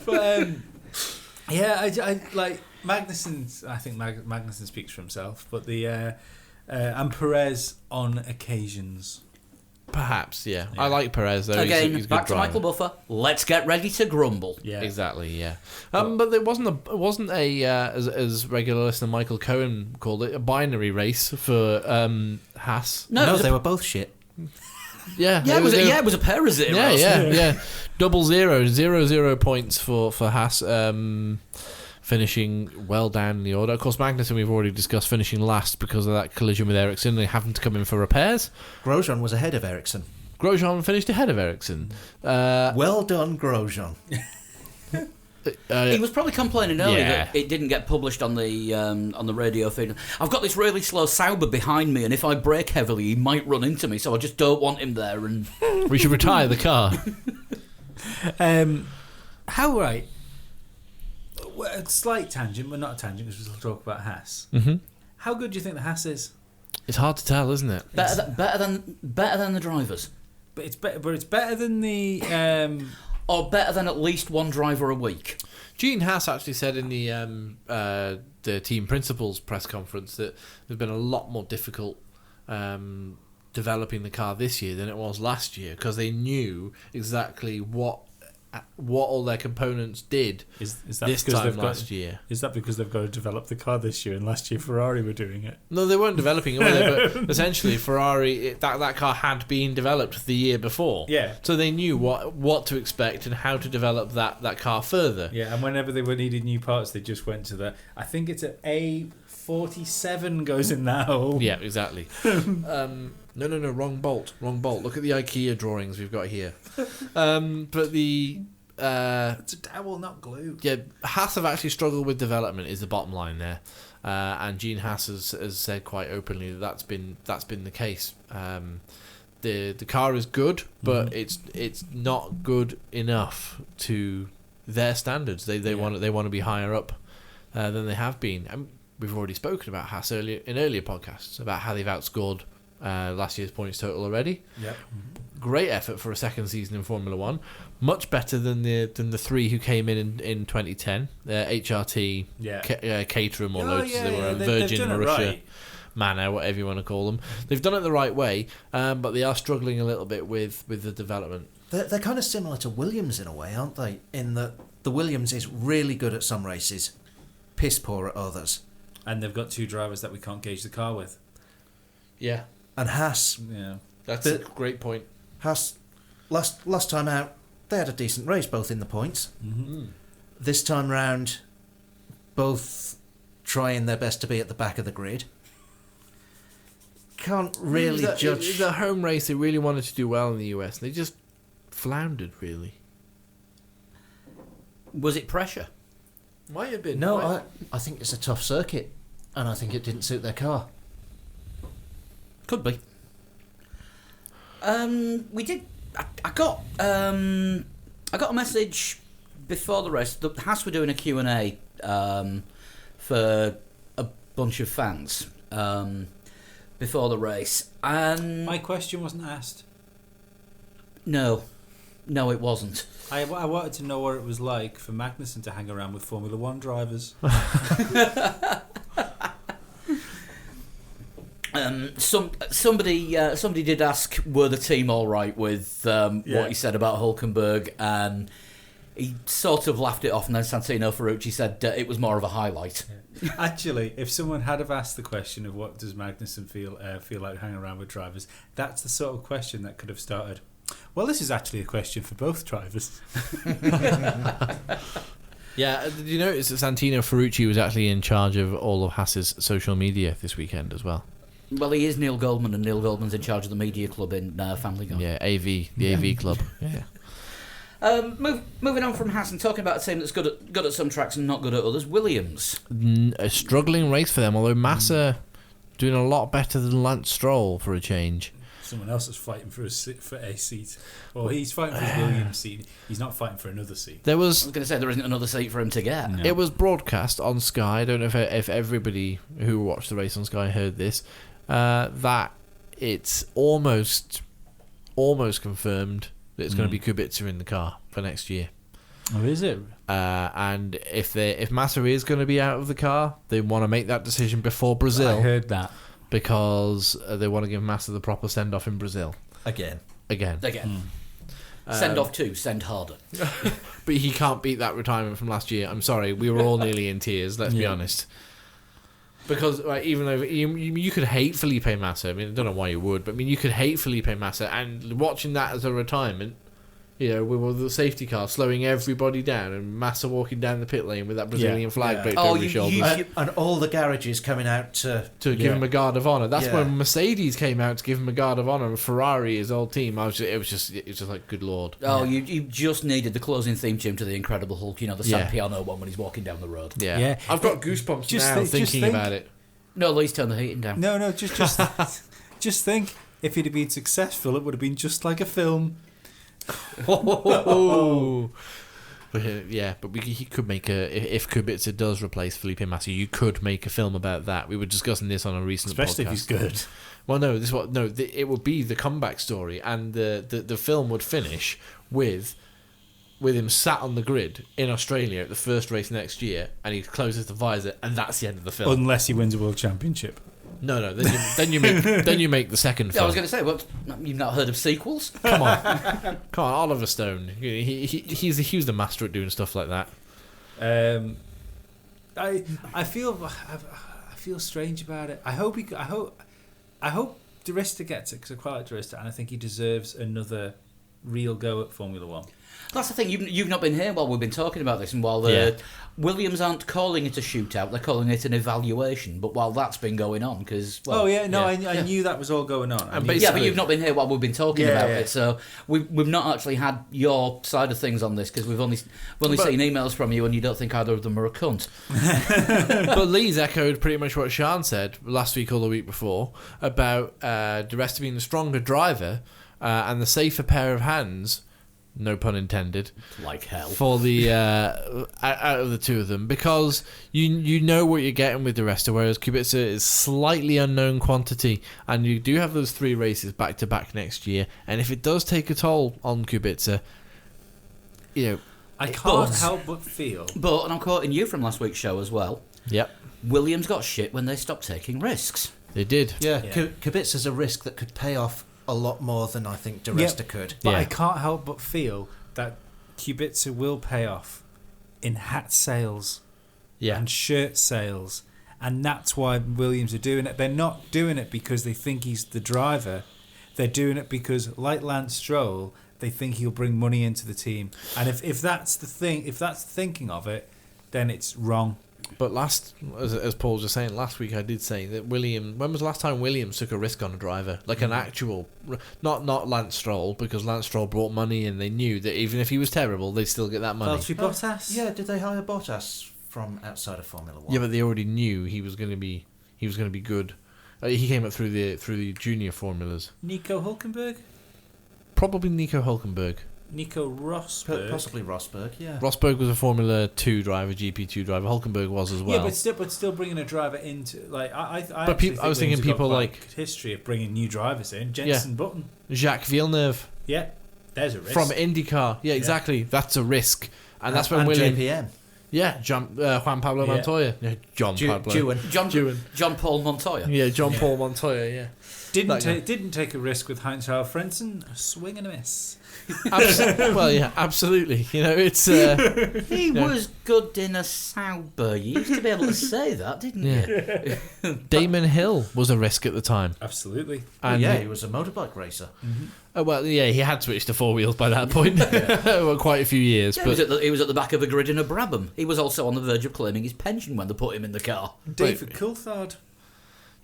But, yeah, I like Magnussen's. I think Magnussen speaks for himself, but the and Perez on occasions. Perhaps, yeah. I like Perez though. Again, he's a good back to driver. Michael Buffer. Let's get ready to grumble. Yeah, Exactly, yeah. But there wasn't a as regular listener Michael Cohen called it, a binary race for Haas. No, it was they were both shit. Yeah, it was a pair of zeros. Yeah. 0-0 points for Haas, finishing well down in the order. Of course, Magnussen we've already discussed finishing last because of that collision with Ericsson. They having to come in for repairs. Grosjean was ahead of Ericsson. Grosjean finished ahead of Ericsson. Well done, Grosjean. He was probably complaining earlier Yeah. that it didn't get published on the radio feed. I've got this really slow Sauber behind me, and if I brake heavily, he might run into me. So I just don't want him there. And We should retire the car. How right? Well, a slight tangent, but not a tangent because we'll talk about Haas. Mhm. How good do you think the Haas is? It's hard to tell, isn't it? better than the drivers, But it's better. But it's better than the. or better than at least one driver a week. Gene Haas actually said in the team principals press conference that there's been a lot more difficult developing the car this year than it was last year because they knew exactly what all their components did Is that this because time last year. Is that because they've got to develop the car this year, and last year Ferrari were doing it? No, they weren't developing it, were they? But essentially, Ferrari, that car had been developed the year before. Yeah. So they knew what to expect and how to develop that car further. Yeah, and whenever they were needed new parts, they just went to I think it's an A47 goes in that hole. Yeah, exactly. No, wrong bolt. Look at the IKEA drawings we've got here. But the... It's a dowel, not glue. Yeah, Haas have actually struggled with development is the bottom line there. And Gene Haas has said quite openly that's been the case. The car is good, but it's not good enough to their standards. They want to be higher up than they have been. And we've already spoken about Haas in earlier podcasts about how they've outscored last year's points total already. Yep. Great effort for a second season in Formula One. Much better than the three who came in 2010. HRT, Caterham or Lotus, they were Virgin, Marussia, right. Manor, whatever you want to call them. They've done it the right way, but they are struggling a little bit with the development. They're kind of similar to Williams in a way, aren't they? In that the Williams is really good at some races, piss poor at others. And they've got two drivers that we can't gauge the car with. Yeah, And Haas, Yeah. that's a great point. Haas, last time out, they had a decent race, both in the points. Mm-hmm. This time round, both trying their best to be at the back of the grid. Can't really It judge. was a home race. They really wanted to do well in the US. They just floundered, really. Was it pressure? Might have been. No, I think it's a tough circuit, and I think it didn't suit their car. Could be. We did. I got a message before the race. The Haas were doing a Q&A for a bunch of fans before the race, and My question wasn't asked. no, it wasn't. I wanted to know what it was like for Magnussen to hang around with Formula One drivers. Somebody did ask, were the team all right with what he said about Hulkenberg, and he sort of laughed it off, and then Santino Ferrucci said it was more of a highlight. Actually, if someone had have asked the question of what does Magnussen feel like hanging around with drivers, that's the sort of question that could have started. Well, this is actually a question for both drivers. Yeah, did you notice that Santino Ferrucci was actually in charge of all of Haas's social media this weekend as well? Well, he is Neil Goldman, and Neil Goldman's in charge of the media club in Family Guy. Yeah, AV club. Yeah. Moving on from Haas and talking about a team that's good at some tracks and not good at others, Williams. A struggling race for them, although Massa doing a lot better than Lance Stroll for a change. Someone else is fighting for a seat. Well, he's fighting for his Williams seat. He's not fighting for another seat. There I was was going to say there isn't another seat for him to get. No. It was broadcast on Sky. I don't know if everybody who watched the race on Sky heard this. That it's almost confirmed that it's going to be Kubica in the car for next year. Oh, is it? And if Massa is going to be out of the car, they want to make that decision before Brazil. I heard that. Because they want to give Massa the proper send-off in Brazil. Again. Send off too, send harder. But he can't beat that retirement from last year. I'm sorry, we were all nearly in tears, let's be honest. Because even though you could hate Felipe Massa, I mean, I don't know why you would, but I mean, you could hate Felipe Massa, and watching that as a retirement, you know, with the safety car slowing everybody down and Massa walking down the pit lane with that Brazilian flag draped over his shoulders. And all the garages coming out to To give him a guard of honour. That's when Mercedes came out to give him a guard of honour, and Ferrari, his old team. It was just like, good lord. Oh, you just needed the closing theme tune to the Incredible Hulk, you know, the sad piano one when he's walking down the road. Yeah. I've got goosebumps now thinking about it. No, Lee's turn the heating down. No, just think. If he'd have been successful, it would have been just like a film. Oh. But he could make if Kubica does replace Felipe Massa, you could make a film about that. We were discussing this on a recent Especially podcast. if he's good. Well, no, it would be the comeback story, and the film would finish with him sat on the grid in Australia at the first race next year, and he closes the visor, and that's the end of the film. Unless he wins a world championship. No. Then you make the second Yeah, I film. was going to say, well, you've not heard of sequels? Come on, Oliver Stone. He's the master at doing stuff like that. I feel strange about it. I hope Di Resta gets it because I quite like Di Resta, and I think he deserves another real go at Formula One. That's the thing. You've not been here while we've been talking about this, and while Williams aren't calling it a shootout, they're calling it an evaluation. But while that's been going on, because I knew that was all going on. And but you've not been here while we've been talking about it, so we've not actually had your side of things on this because we've only seen emails from you, and you don't think either of them are a cunt. But Lee's echoed pretty much what Sean said last week or the week before about Di Resta being the stronger driver and the safer pair of hands. No pun intended. Like hell. For the out of the two of them, because you know what you're getting with Di Resta, whereas Kubica is slightly unknown quantity, and you do have those 3 races back to back next year. And if it does take a toll on Kubica, I can't help but feel. But, and I'm quoting you from last week's show as well. Yep, Williams got shit when they stopped taking risks. they did. Yeah, Kubica's a risk that could pay off a lot more than I think Di Resta could. But Yeah. I can't help but feel that Kubica will pay off in hat sales and shirt sales, and that's why Williams are doing it. They're not doing it because they think he's the driver. They're doing it because, like Lance Stroll, they think he'll bring money into the team. And if that's the thing, if that's the thinking of it, then it's wrong. But as Paul was just saying, last week I did say that when was the last time Williams took a risk on a driver? Like an actual, not Lance Stroll, because Lance Stroll brought money and they knew that even if he was terrible, they'd still get that money. Valtteri Bottas? Yeah, did they hire Bottas from outside of Formula One? Yeah, but they already knew he was going to be good. He came up through the junior formulas. Nico Hulkenberg? Probably Nico Hulkenberg. Nico Rosberg? Possibly Rosberg, yeah. Rosberg was a Formula 2 driver, GP2 driver. Hulkenberg was as well. Yeah, but still bringing a driver into I was thinking people like history of bringing new drivers in. Jenson Button. Jacques Villeneuve Yeah, there's a risk from IndyCar. Yeah, exactly. That's a risk, and that's when and Williams. JPM. Yeah, Juan Pablo Montoya. Yeah, John John Paul Montoya. Yeah, John Paul Montoya. Yeah. Didn't take a risk with Heinz-Harald Frentzen. A swing and a miss. Well, yeah, absolutely. It's He was good in a Sauber. You used to be able to say that, didn't you? Damon Hill was a risk at the time. Absolutely. And he was a motorbike racer. He had switched to 4 wheels by that point. Well, quite a few years. Yeah, but he was at the back of a grid in a Brabham. He was also on the verge of claiming his pension when they put him in the car. David Coulthard.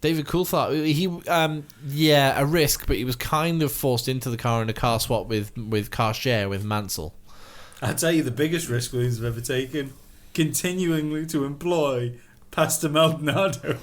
David Coulthard, a risk, but he was kind of forced into the car in a car swap with car share with Mansell. I'll tell you the biggest risk Williams have ever taken: continuing to employ Pastor Maldonado.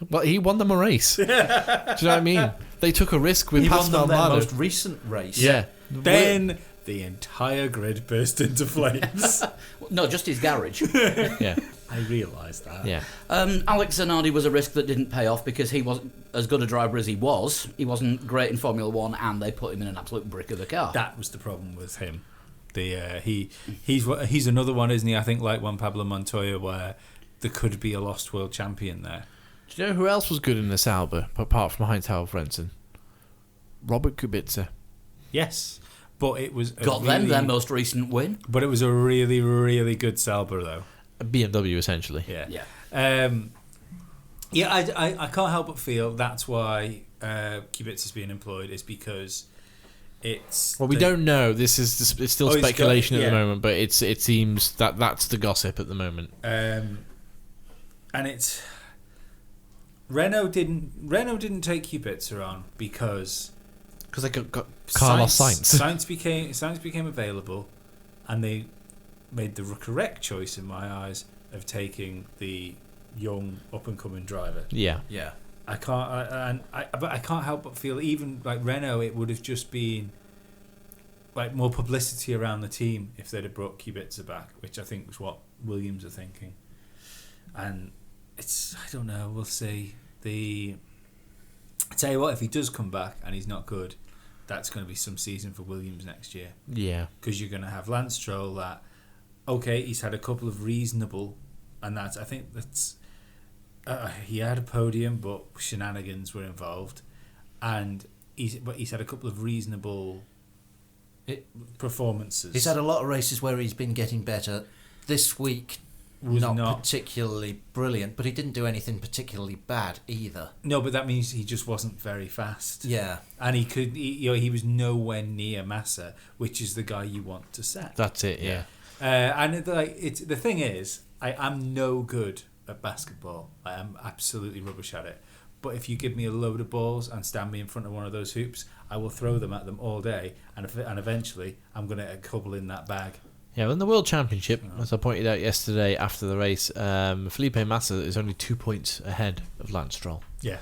Well, he won them a race. Do you know what I mean? They took a risk with He Pastor won them their Maldonado. most recent race. Yeah. Then the entire grid burst into flames. No, just his garage. Yeah. I realised that. Yeah. Alex Zanardi was a risk that didn't pay off because he wasn't as good a driver as he was. He wasn't great in Formula One, and they put him in an absolute brick of a car. That was the problem with him. He's another one, isn't he? I think like Juan Pablo Montoya, where there could be a lost world champion there. Do you know who else was good in the Sauber, apart from Heinz-Harald Frentzen? Robert Kubica. Yes, but it was Got them their most recent win. But it was a really, really good Sauber, though. A BMW, essentially. Yeah. Yeah. I can't help but feel that's why Kubica's being employed, is because it's... Well, we don't know. It's still speculation at the moment, but it seems that's the gossip at the moment. And it's... Renault didn't take Kubica on because they got Carlos Sainz. Sainz became available, and they made the correct choice in my eyes of taking the young up and coming driver. Yeah. I can't help but feel, even like Renault, it would have just been like more publicity around the team if they'd have brought Kubica back, which I think was what Williams are thinking. And it's, I don't know, we'll see. I tell you what, if he does come back and he's not good, that's going to be some season for Williams next year. Yeah. Because you're going to have Lance Stroll that, okay, he's had a couple of reasonable, and I think that's he had a podium, but shenanigans were involved, and he's had a couple of reasonable performances. He's had a lot of races where he's been getting better. This week, Was not not- particularly brilliant, but he didn't do anything particularly bad either. No, but that means he just wasn't very fast. Yeah. And he was nowhere near Massa, which is the guy you want to set. That's it. Yeah. The thing is, I'm no good at basketball. I am absolutely rubbish at it. But if you give me a load of balls and stand me in front of one of those hoops, I will throw them at them all day, and eventually I'm going to get a couple in that bag. Yeah, well, in the World Championship, as I pointed out yesterday after the race, Felipe Massa is only 2 points ahead of Lance Stroll. Yeah.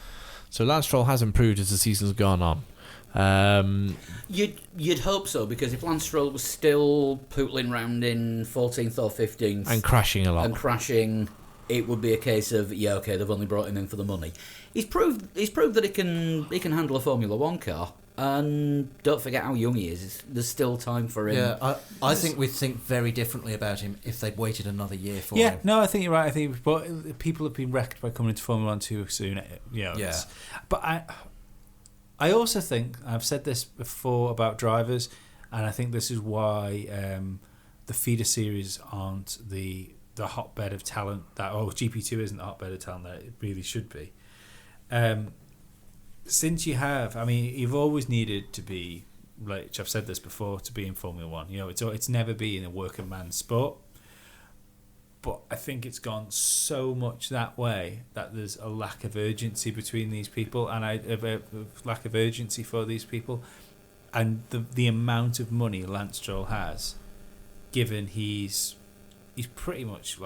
So Lance Stroll has improved as the season's gone on. You'd hope so, because if Lance Stroll was still pootling round in 14th or 15th And crashing a lot. and crashing, it would be a case of they've only brought him in for the money. He's proved that he can handle a Formula One car, and don't forget how young he is. There's still time for him. Yeah, I think we'd think very differently about him if they'd waited another year for Yeah, him. no, I think you're right. I think but people have been wrecked by coming into Formula One too soon. Yeah. But I also think, I've said this before about drivers, and I think this is why the feeder series aren't the hotbed of talent that GP2 isn't the hotbed of talent that it really should be. Since you've always needed to be, like I've said this before, to be in Formula One. It's never been a working man's sport. But I think it's gone so much that way that there's a lack of urgency between these people, and a lack of urgency for these people, and the amount of money Lance Stroll has, given he's pretty much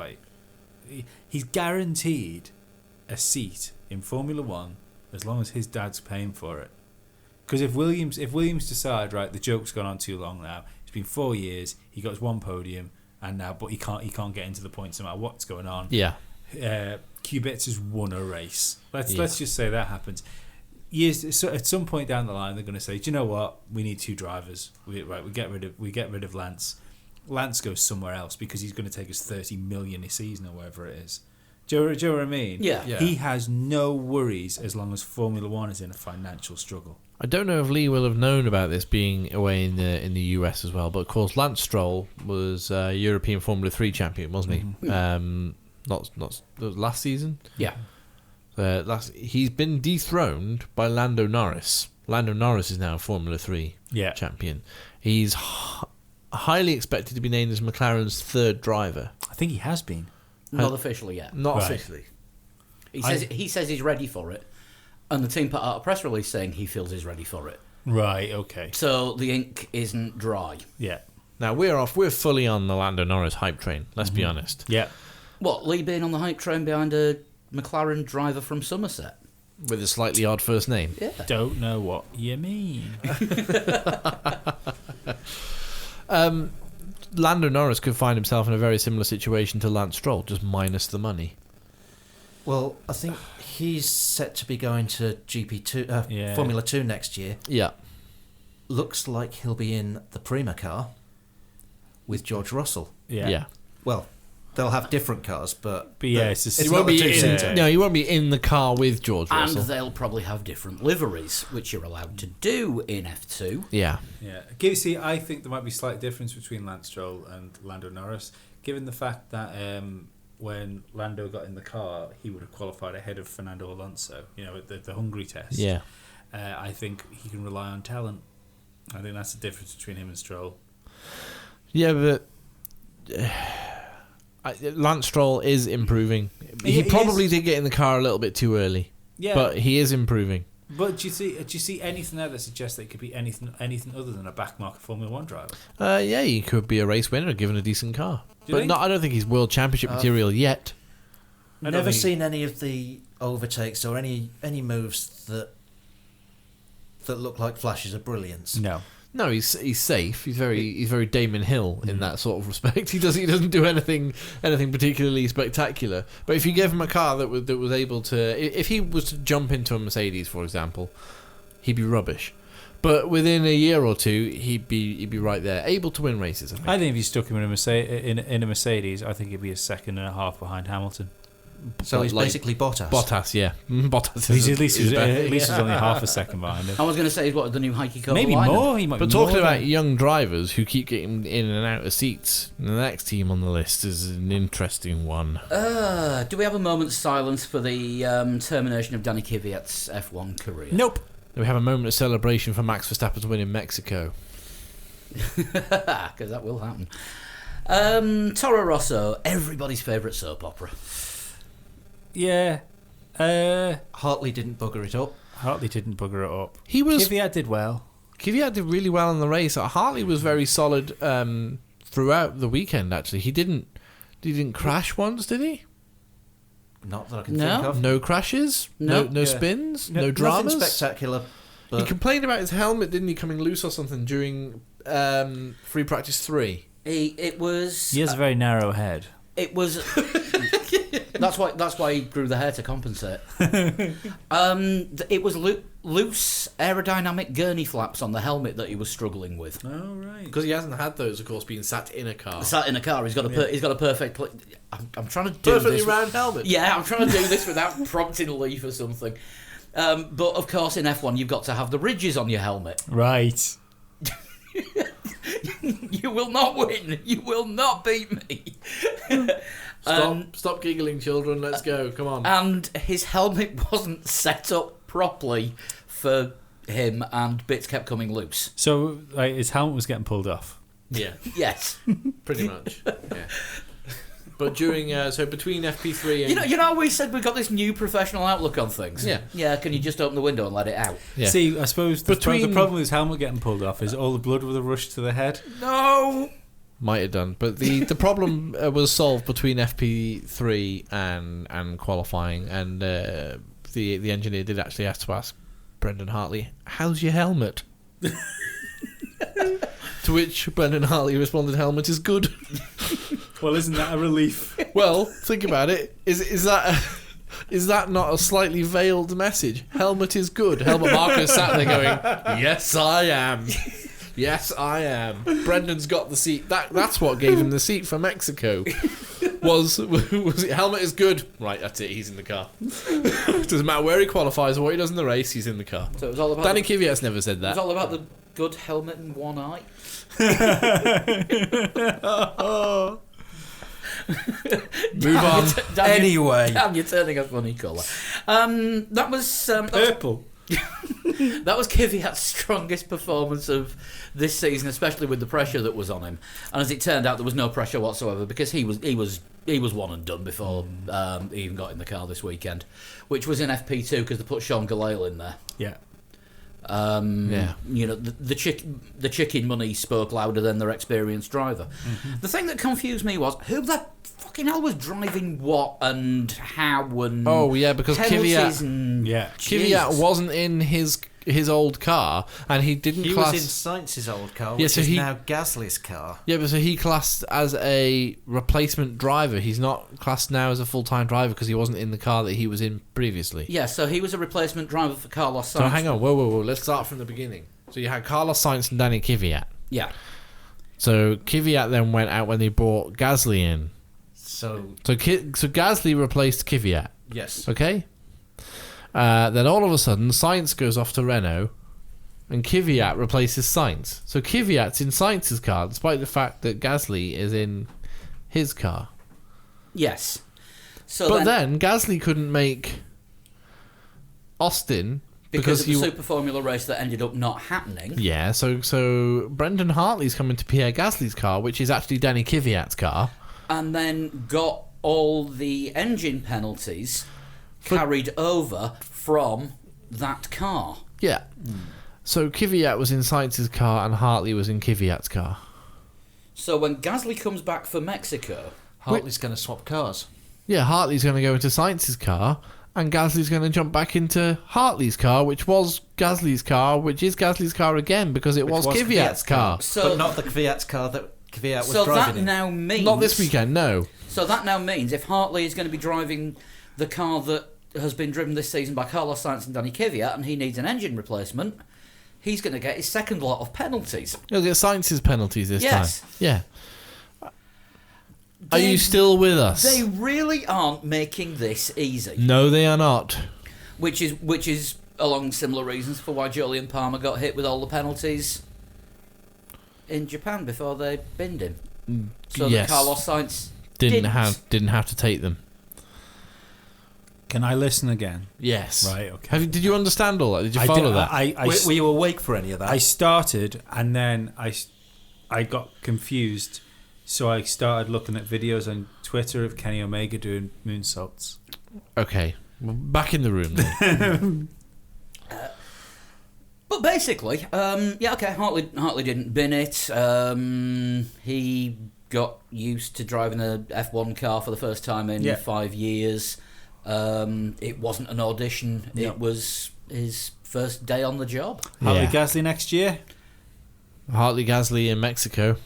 he's guaranteed a seat in Formula One as long as his dad's paying for it. Because if Williams decide, right, the joke's gone on too long now, it's been 4 years, he got his one podium, and now but he can't get into the points no matter what's going on. Yeah. Kubica has won a race. Let's just say that happens. So at some point down the line, they're going to say, do you know what? We need two drivers. We get rid of Lance. Lance goes somewhere else because he's going to take us 30 million a season or whatever it is. Do you know what I mean? Yeah. He has no worries as long as Formula One is in a financial struggle. I don't know if Lee will have known about this being away in the US as well, but of course Lance Stroll was European Formula 3 champion, wasn't he? Mm-hmm. Not last season. Yeah. He's been dethroned by Lando Norris. Lando Norris is now Formula 3 champion. He's highly expected to be named as McLaren's third driver. I think he has been. Not officially yet. Not Right. officially. He says he's ready for it, and the team put out a press release saying he feels he's ready for it. Right, okay. So the ink isn't dry. Yeah. Now we're fully on the Lando Norris hype train, let's be honest. Yeah. What, Lee being on the hype train behind a McLaren driver from Somerset? With a slightly odd first name. Yeah. Don't know what you mean. Lando Norris could find himself in a very similar situation to Lance Stroll, just minus the money. Well, I think he's set to be going to GP2, Formula 2 next year. Yeah. Looks like he'll be in the Prima car with George Russell. Yeah. Well, they'll have different cars, but yeah, it's just- it's He won't not the be two-seater. in, no, he won't be in the car with George And Russell. they'll probably have different liveries, which you're allowed to do in F2. Yeah. Yeah. See, I think there might be a slight difference between Lance Stroll and Lando Norris, given the fact that when Lando got in the car, he would have qualified ahead of Fernando Alonso, at the Hungary test. Yeah. I think he can rely on talent. I think that's the difference between him and Stroll. Yeah, but Lance Stroll is improving. He He probably is. did get in the car a little bit too early. Yeah. But he is improving. But do you see anything there that suggests that it could be anything other than a backmarker Formula One driver? Yeah, he could be a race winner given a decent car. Do you But think? no, I don't think he's world championship material yet. I don't Never think- seen any of the overtakes or any moves that look like flashes of brilliance. No. No, he's safe. He's very Damon Hill in that sort of respect. He doesn't do anything particularly spectacular. But if you gave him a car that was able to, if he was to jump into a Mercedes, for example, he'd be rubbish. But within a year or two, he'd be right there, able to win races. I think. I think if you stuck him in a Mercedes, I think he'd be a second and a half behind Hamilton. So he's like basically Bottas. Bottas, yeah. Bottas He's is, at least is he's better. only half a second behind him. I was going to say, what, the new Heikki Kovalainen? Maybe more. He might But be talking more about than- young drivers who keep getting in and out of seats, the next team on the list is an interesting one. Do we have a moment's silence for the termination of Danny Kvyat's F1 career? Nope. We have a moment of celebration for Max Verstappen's win in Mexico. Because that will happen. Toro Rosso, everybody's favourite soap opera. Yeah. Hartley didn't bugger it up. Hartley didn't bugger it up. Kvyat Kvyat did well. did really well in the race. Hartley was very solid throughout the weekend. Actually, he didn't crash once, did he? Not that I can No. think of. No crashes, no No. Yeah. spins, No- no dramas. Nothing spectacular. He But complained about his helmet, didn't he, coming loose or something during free practice 3? It was. He has a very narrow head. It was. That's why he grew the hair to compensate. It was loose aerodynamic gurney flaps on the helmet that he was struggling with. Oh, right. Because he hasn't had those, of course, being sat in a car. Sat in a car, he's got a perfect. I'm trying to do Perfectly this. round helmet. Yeah, I'm trying to do this without prompting Leaf or something. But of course, in F1, you've got to have the ridges on your helmet. Right. You will not win. You will not beat me. Stop giggling, children. Let's go. Come on. And his helmet wasn't set up properly for him, and bits kept coming loose. So his helmet was getting pulled off. Yeah, Yes. pretty much. Yeah. But during between FP3 and You know, we said we've got this new professional outlook on things. Yeah. Yeah. Can you just open the window and let it out? yeah. See, I suppose the Between- problem with his helmet getting pulled off is all the blood would have rushed to the head. No. Might have done, but the problem was solved between FP3 and qualifying, and the engineer did actually have to ask Brendan Hartley, "How's your helmet?" To which Brendan Hartley responded, "Helmet is good." Well, isn't that a relief? Well, think about it. Is that not a slightly veiled message? Helmet is good. Helmut Marko sat there going, "Yes, I am. Yes, I am." Brendan's got the seat. That's what gave him the seat for Mexico. Was it helmet is good? Right, that's it. He's in the car. Doesn't matter where he qualifies or what he does in the race. He's in the car. So it was all about. Danny Kvyat's never said It was that. all about the good helmet and one eye. Move on. Anyway. Damn, you're turning a funny colour. That was Purple. that was Kvyat's strongest performance of this season, especially with the pressure that was on him. And as it turned out, there was no pressure whatsoever because he was one and done before he even got in the car this weekend, which was in FP2 because they put Sean Galale in there. Yeah. Yeah. You know, the chicken money spoke louder than their experienced driver. The thing that confused me was who the fucking hell was driving what and how and Oh yeah, because penalties Kvyat and Yeah. Kvyat Jesus. wasn't in his old car, and he didn't He class. was in Sainz's old car, Yeah, which so is he- now Gasly's car. Yeah, but so he classed as a replacement driver. He's not classed now as a full-time driver because he wasn't in the car that he was in previously. Yeah, so he was a replacement driver for Carlos Sainz. So hang on, whoa. Let's start from the beginning. So you had Carlos Sainz and Danny Kvyat. Yeah. So Kvyat then went out when they brought Gasly in. So, So Gasly replaced Kvyat. yes. Okay. Then all of a sudden, Sainz goes off to Renault, and Kvyat replaces Sainz. So Kvyat's in Sainz's car, despite the fact that Gasly is in his car. Yes. So But then Gasly couldn't make Austin because of the he Super Formula race that ended up not happening. yeah. So Brendan Hartley's coming to Pierre Gasly's car, which is actually Danny Kvyat's car. And then got all the engine penalties carried over from that car. Yeah. So Kvyat was in Sainz's car and Hartley was in Kvyat's car. So when Gasly comes back for Mexico, Hartley's going to swap cars. Yeah, Hartley's going to go into Sainz's car, and Gasly's going to jump back into Hartley's car, which was Gasly's car, which is Gasly's car again because it was was Kvyat's car. so But not the Kvyat's car that Kvyat was so that driving in. now means Not this weekend, no. So that now means if Hartley is going to be driving the car that has been driven this season by Carlos Sainz and Danny Kvyat, and he needs an engine replacement, he's going to get his second lot of penalties. He'll get Sainz's penalties this Yes. time. Yeah. Are you still with us? They really aren't making this easy. No, they are not. Which is along similar reasons for why Jolyon Palmer got hit with all the penalties in Japan before they binned him. So Yes. that Carlos Sainz Didn't have to take them. Can I listen again? Yes. Right, okay. Did you understand all that? Did you follow that? Were you awake for any of that? I started and then I got confused, so I started looking at videos on Twitter of Kenny Omega doing moonsaults. Okay. Well, back in the room then. But basically, Hartley didn't bin it. He got used to driving a F1 car for the first time in 5 years. It wasn't an audition. No. It was his first day on the job. Hartley Yeah. Gasly next year? Hartley Gasly in Mexico.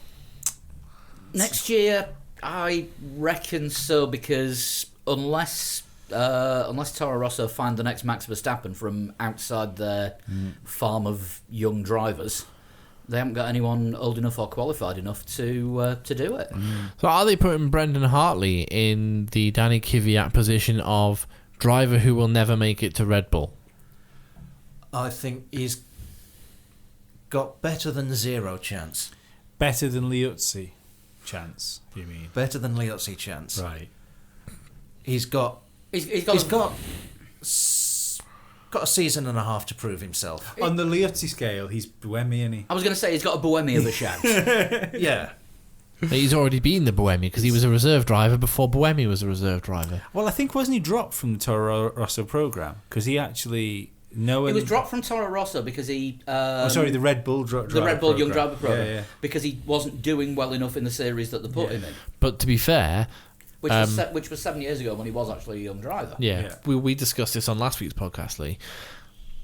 Next year, I reckon so, because unless Toro Rosso find the next Max Verstappen from outside their farm of young drivers, they haven't got anyone old enough or qualified enough to do it. So are they putting Brendan Hartley in the Danny Kvyat position of driver who will never make it to Red Bull? I think he's got better than zero chance. Better than Liuzzi chance, you mean? Better than Liuzzi chance. Right. He's got got a season and a half to prove himself. On the Liuzzi scale, he's Buemi, isn't he? I was going to say he's got a Buemi of a shout. Yeah. He's already been the Buemi because he was a reserve driver before Buemi was a reserve driver. Well, I think wasn't he dropped from the Toro Rosso program because he actually He was dropped from Toro Rosso because he. the Red Bull the Red Bull Young Driver program. Yeah. Because he wasn't doing well enough in the series that they put him in. But to be fair, Which was 7 years ago when he was actually a young driver. yeah. We discussed this on last week's podcast, Lee.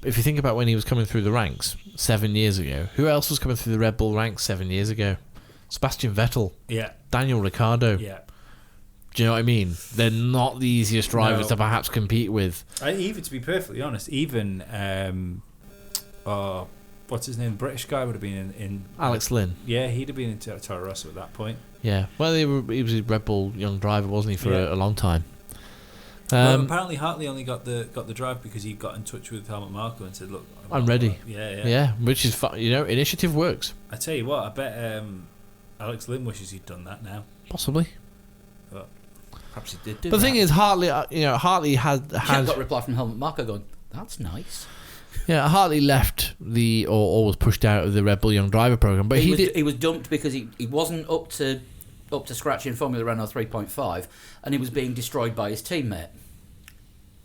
If you think about when he was coming through the ranks 7 years ago, who else was coming through the Red Bull ranks 7 years ago? Sebastian Vettel, Yeah. Daniel Ricciardo. Yeah. Do you know what I mean? They're not the easiest drivers No. to perhaps compete with. Even to be perfectly honest, even what's his name? The British guy would have been in Alex Lynn. Yeah, he'd have been in Toro Rosso at that point. Yeah. Well, he was a Red Bull young driver, wasn't he, for Yeah. a long time? Well, apparently Hartley only got the drive because he got in touch with Helmut Marko and said, "Look, I'm ready." Yeah. Yeah, which is initiative works. I tell you what, I bet Alex Lynn wishes he'd done that now. Possibly. But Perhaps he did do But the that. thing is, Hartley had got a reply from Helmut Marko going, "That's nice." yeah, Hartley left or was pushed out of the Red Bull Young Driver program, but He was dumped because he wasn't up to scratch in Formula Renault 3.5, and he was being destroyed by his teammate,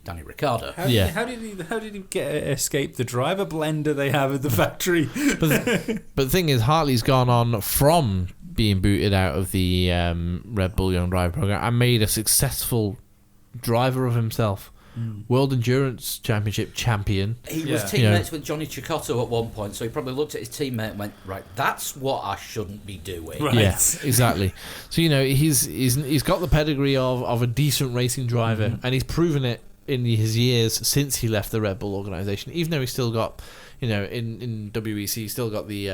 Danny Ricciardo. how did he escape the driver blender they have at the factory? But the thing is, Hartley's gone on from being booted out of the Red Bull Young Driver program and made a successful driver of himself. World Endurance Championship champion. He was teammates with Johnny Cicotto at one point, so he probably looked at his teammate and went, "Right, that's what I shouldn't be doing." Right. Yeah, exactly. So he's got the pedigree of a decent racing driver, and he's proven it in his years since he left the Red Bull organisation. Even though he's still got, in WEC, he's still got the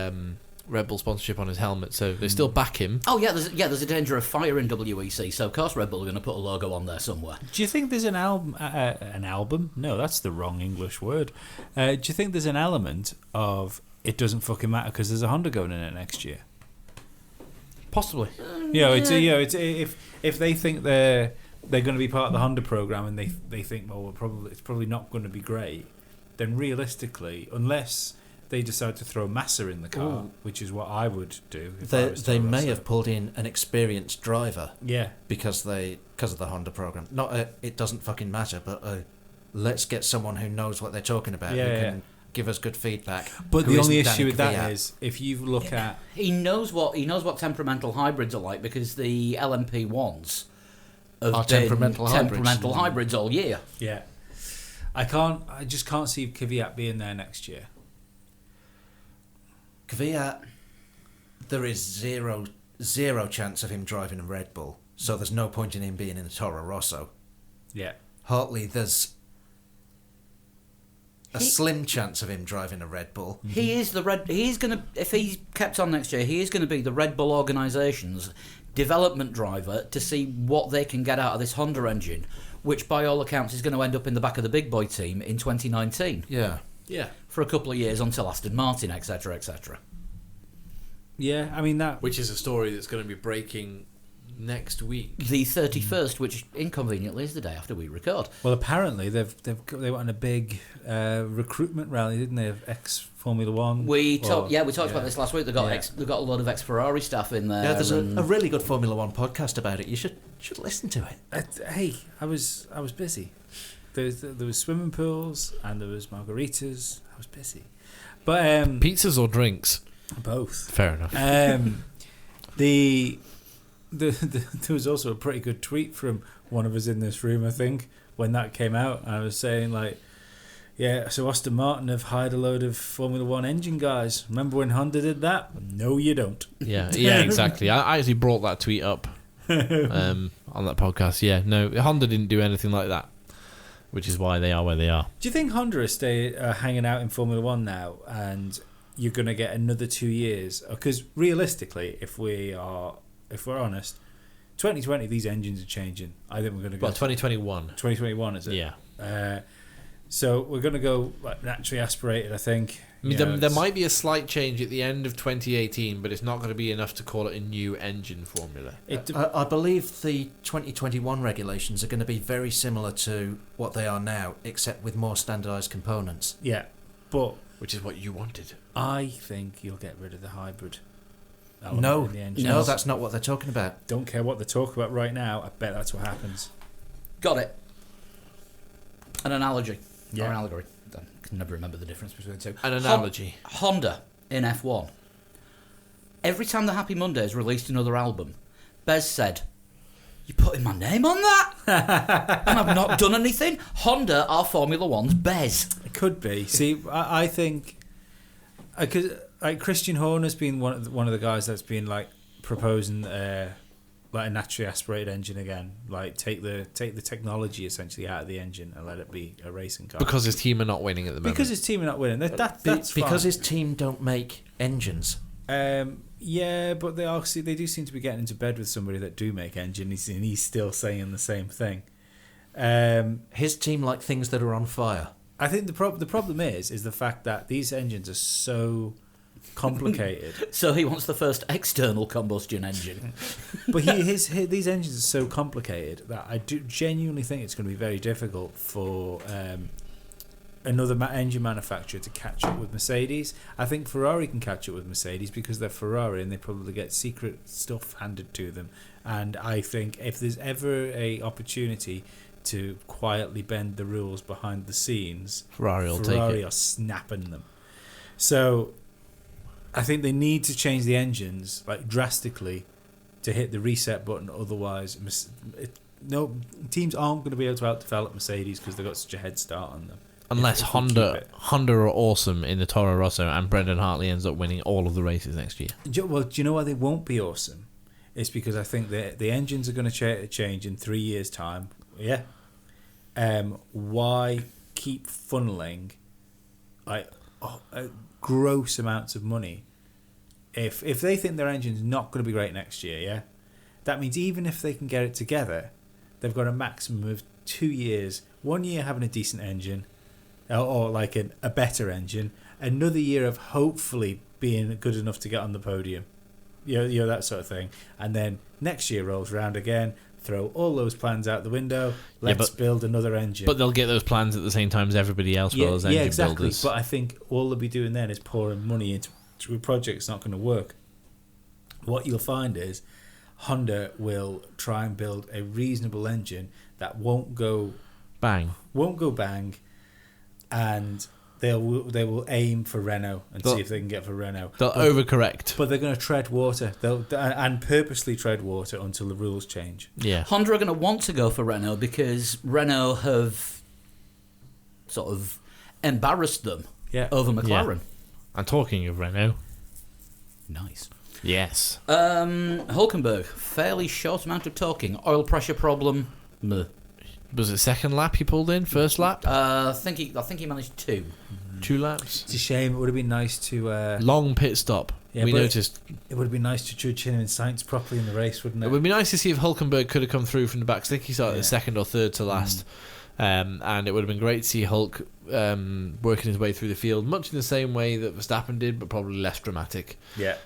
Red Bull sponsorship on his helmet, so they still back him. Oh yeah, there's a danger of fire in WEC, so of course Red Bull are going to put a logo on there somewhere. Do you think there's an album? No, that's the wrong English word. Do you think there's an element of it doesn't fucking matter because there's a Honda going in it next year? Possibly. It's if they think they're going to be part of the Honda program and they think it's probably not going to be great, then realistically, unless they decide to throw Massa in the car, which is what I would do. If I was They Toro may Rosso. have pulled in an experienced driver Yeah. because of the Honda program. Not it doesn't fucking matter, but let's get someone who knows what they're talking about, who can give us good feedback. But who the only isn't issue Danny with that Kvyat. is if you look at He knows what temperamental hybrids are like because the LMP ones have Are been temperamental hybrids all year. I just can't see Kvyat being there next year. Kvyat, there is zero chance of him driving a Red Bull, so there's no point in him being in a Toro Rosso. Yeah. Hartley, there's a slim chance of him driving a Red Bull. He is if he's kept on next year, he is gonna be the Red Bull organisation's development driver to see what they can get out of this Honda engine, which by all accounts is going to end up in the back of the big boy team in 2019 Yeah. Yeah. for a couple of years until Aston Martin, etc., etc. Yeah, I mean that. Which is a story that's going to be breaking next week. The 31st, which inconveniently is the day after we record. Well, apparently they went on a big recruitment rally, didn't they? Of ex Formula One. We talked about this last week. They've got they've got a lot of ex Ferrari staff in there. Yeah, there's a really good Formula One podcast about it. You should listen to it. Hey, I was busy. There was swimming pools and there was margaritas. I was busy, but Pizzas or drinks? both. Fair enough. There was also a pretty good tweet from one of us in this room, I think, when that came out. I was saying, like, yeah, so Aston Martin have hired a load of Formula One engine guys. Remember when Honda did that? No, you don't. Yeah, exactly. I actually brought that tweet up on that podcast. Yeah, no, Honda didn't do anything like that, which is why they are where they are. Do you think Honda are hanging out in Formula One now, and you're going to get another 2 years? Because realistically, if we're honest, 2020 these engines are changing. I think we're going to go. Well, 2021. 2021 is it? Yeah. So we're going to go like naturally aspirated, I think. I mean, there might be a slight change at the end of 2018, but it's not going to be enough to call it a new engine formula. I believe the 2021 regulations are going to be very similar to what they are now, except with more standardised components. Yeah, but Which is what you wanted. I think you'll get rid of the hybrid. No, in the engine. no, that's not what they're talking about. Don't care what they talk about right now. I bet that's what happens. Got it. An analogy. Yeah. Or an allegory. I can never remember the difference between the two. An analogy. Honda in F1. Every time the Happy Mondays released another album, Bez said, "You're putting my name on that? And I've not done anything? Honda are Formula One's Bez." It could be. See, I think because like Christian Horner's been one of the guys that's been like proposing like a naturally aspirated engine again. Like take the technology essentially out of the engine and let it be a racing car. Because his team are not winning at the moment. Because his team are not winning. That's Because fine. his team don't make engines. Yeah, but they do seem to be getting into bed with somebody that do make engines, and he's still saying the same thing. His team like things that are on fire. I think the problem is the fact that these engines are so complicated. So he wants the first external combustion engine. But these engines are so complicated that I do genuinely think it's going to be very difficult for another engine manufacturer to catch up with Mercedes. I think Ferrari can catch up with Mercedes because they're Ferrari and they probably get secret stuff handed to them. And I think if there's ever a opportunity to quietly bend the rules behind the scenes, Ferrari are snapping them. So I think they need to change the engines like drastically to hit the reset button. Otherwise, teams aren't going to be able to out-develop Mercedes because they've got such a head start on them. Unless If we keep it. Honda are awesome in the Toro Rosso and Brendan Hartley ends up winning all of the races next year. Well, do you know why they won't be awesome? It's because I think the engines are going to change in 3 years' time. Yeah. Why keep funneling like gross amounts of money if they think their engine's not going to be great next year? Yeah, that means even if they can get it together, they've got a maximum of 2 years. 1 year having a decent engine, or like a better engine. Another year of hopefully being good enough to get on the podium. You know that sort of thing. And then next year rolls around again. Throw all those plans out the window. Let's build another engine. But they'll get those plans at the same time as everybody else will as engine exactly. builders. But I think all they'll be doing then is pouring money into a project that's not going to work. What you'll find is Honda will try and build a reasonable engine that won't go bang, and they will aim for Renault and see if they can get for Renault. They'll overcorrect. But they're going to tread water. And purposely tread water until the rules change. Yeah. Honda are going to want to go for Renault because Renault have sort of embarrassed them over McLaren. And talking of Renault. Nice. Yes. Hulkenberg, fairly short amount of talking. Oil pressure problem. Meh. Was it second lap he pulled in? First lap? I think he managed 2. 2 laps? It's a shame. It would have been nice to... Long pit stop. Yeah, we but noticed. It would have been nice to judge him and Sainz properly in the race, wouldn't it? It would be nice to see if Hulkenberg could have come through from the back. 'Cause I think he started second or third to last. And it would have been great to see Hulk working his way through the field, much in the same way that Verstappen did, but probably less dramatic. Yeah.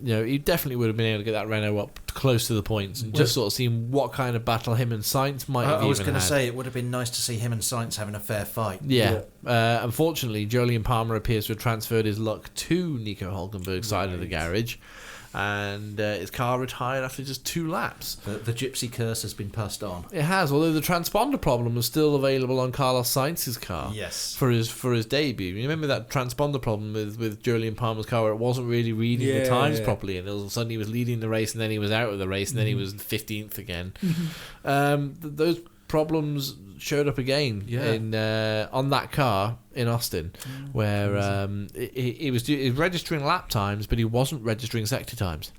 He definitely would have been able to get that Renault up close to the points and just sort of seeing what kind of battle him and Sainz might have I was even going to had. say it would have been nice to see him and Sainz having a fair fight. Yeah. Unfortunately, Jolyon Palmer appears to have transferred his luck to Nico Hulkenberg's side of the garage, and his car retired after just 2 laps. The gypsy curse has been passed on. It has, although the transponder problem was still available on Carlos Sainz's car. Yes. For his debut. You remember that transponder problem with Jolyon Palmer's car where it wasn't really reading the times properly, and all of a sudden he was leading the race, and then he was out of the race, and then he was 15th again. Those problems showed up again in on that car in Austin, where he was registering lap times, but he wasn't registering sector times.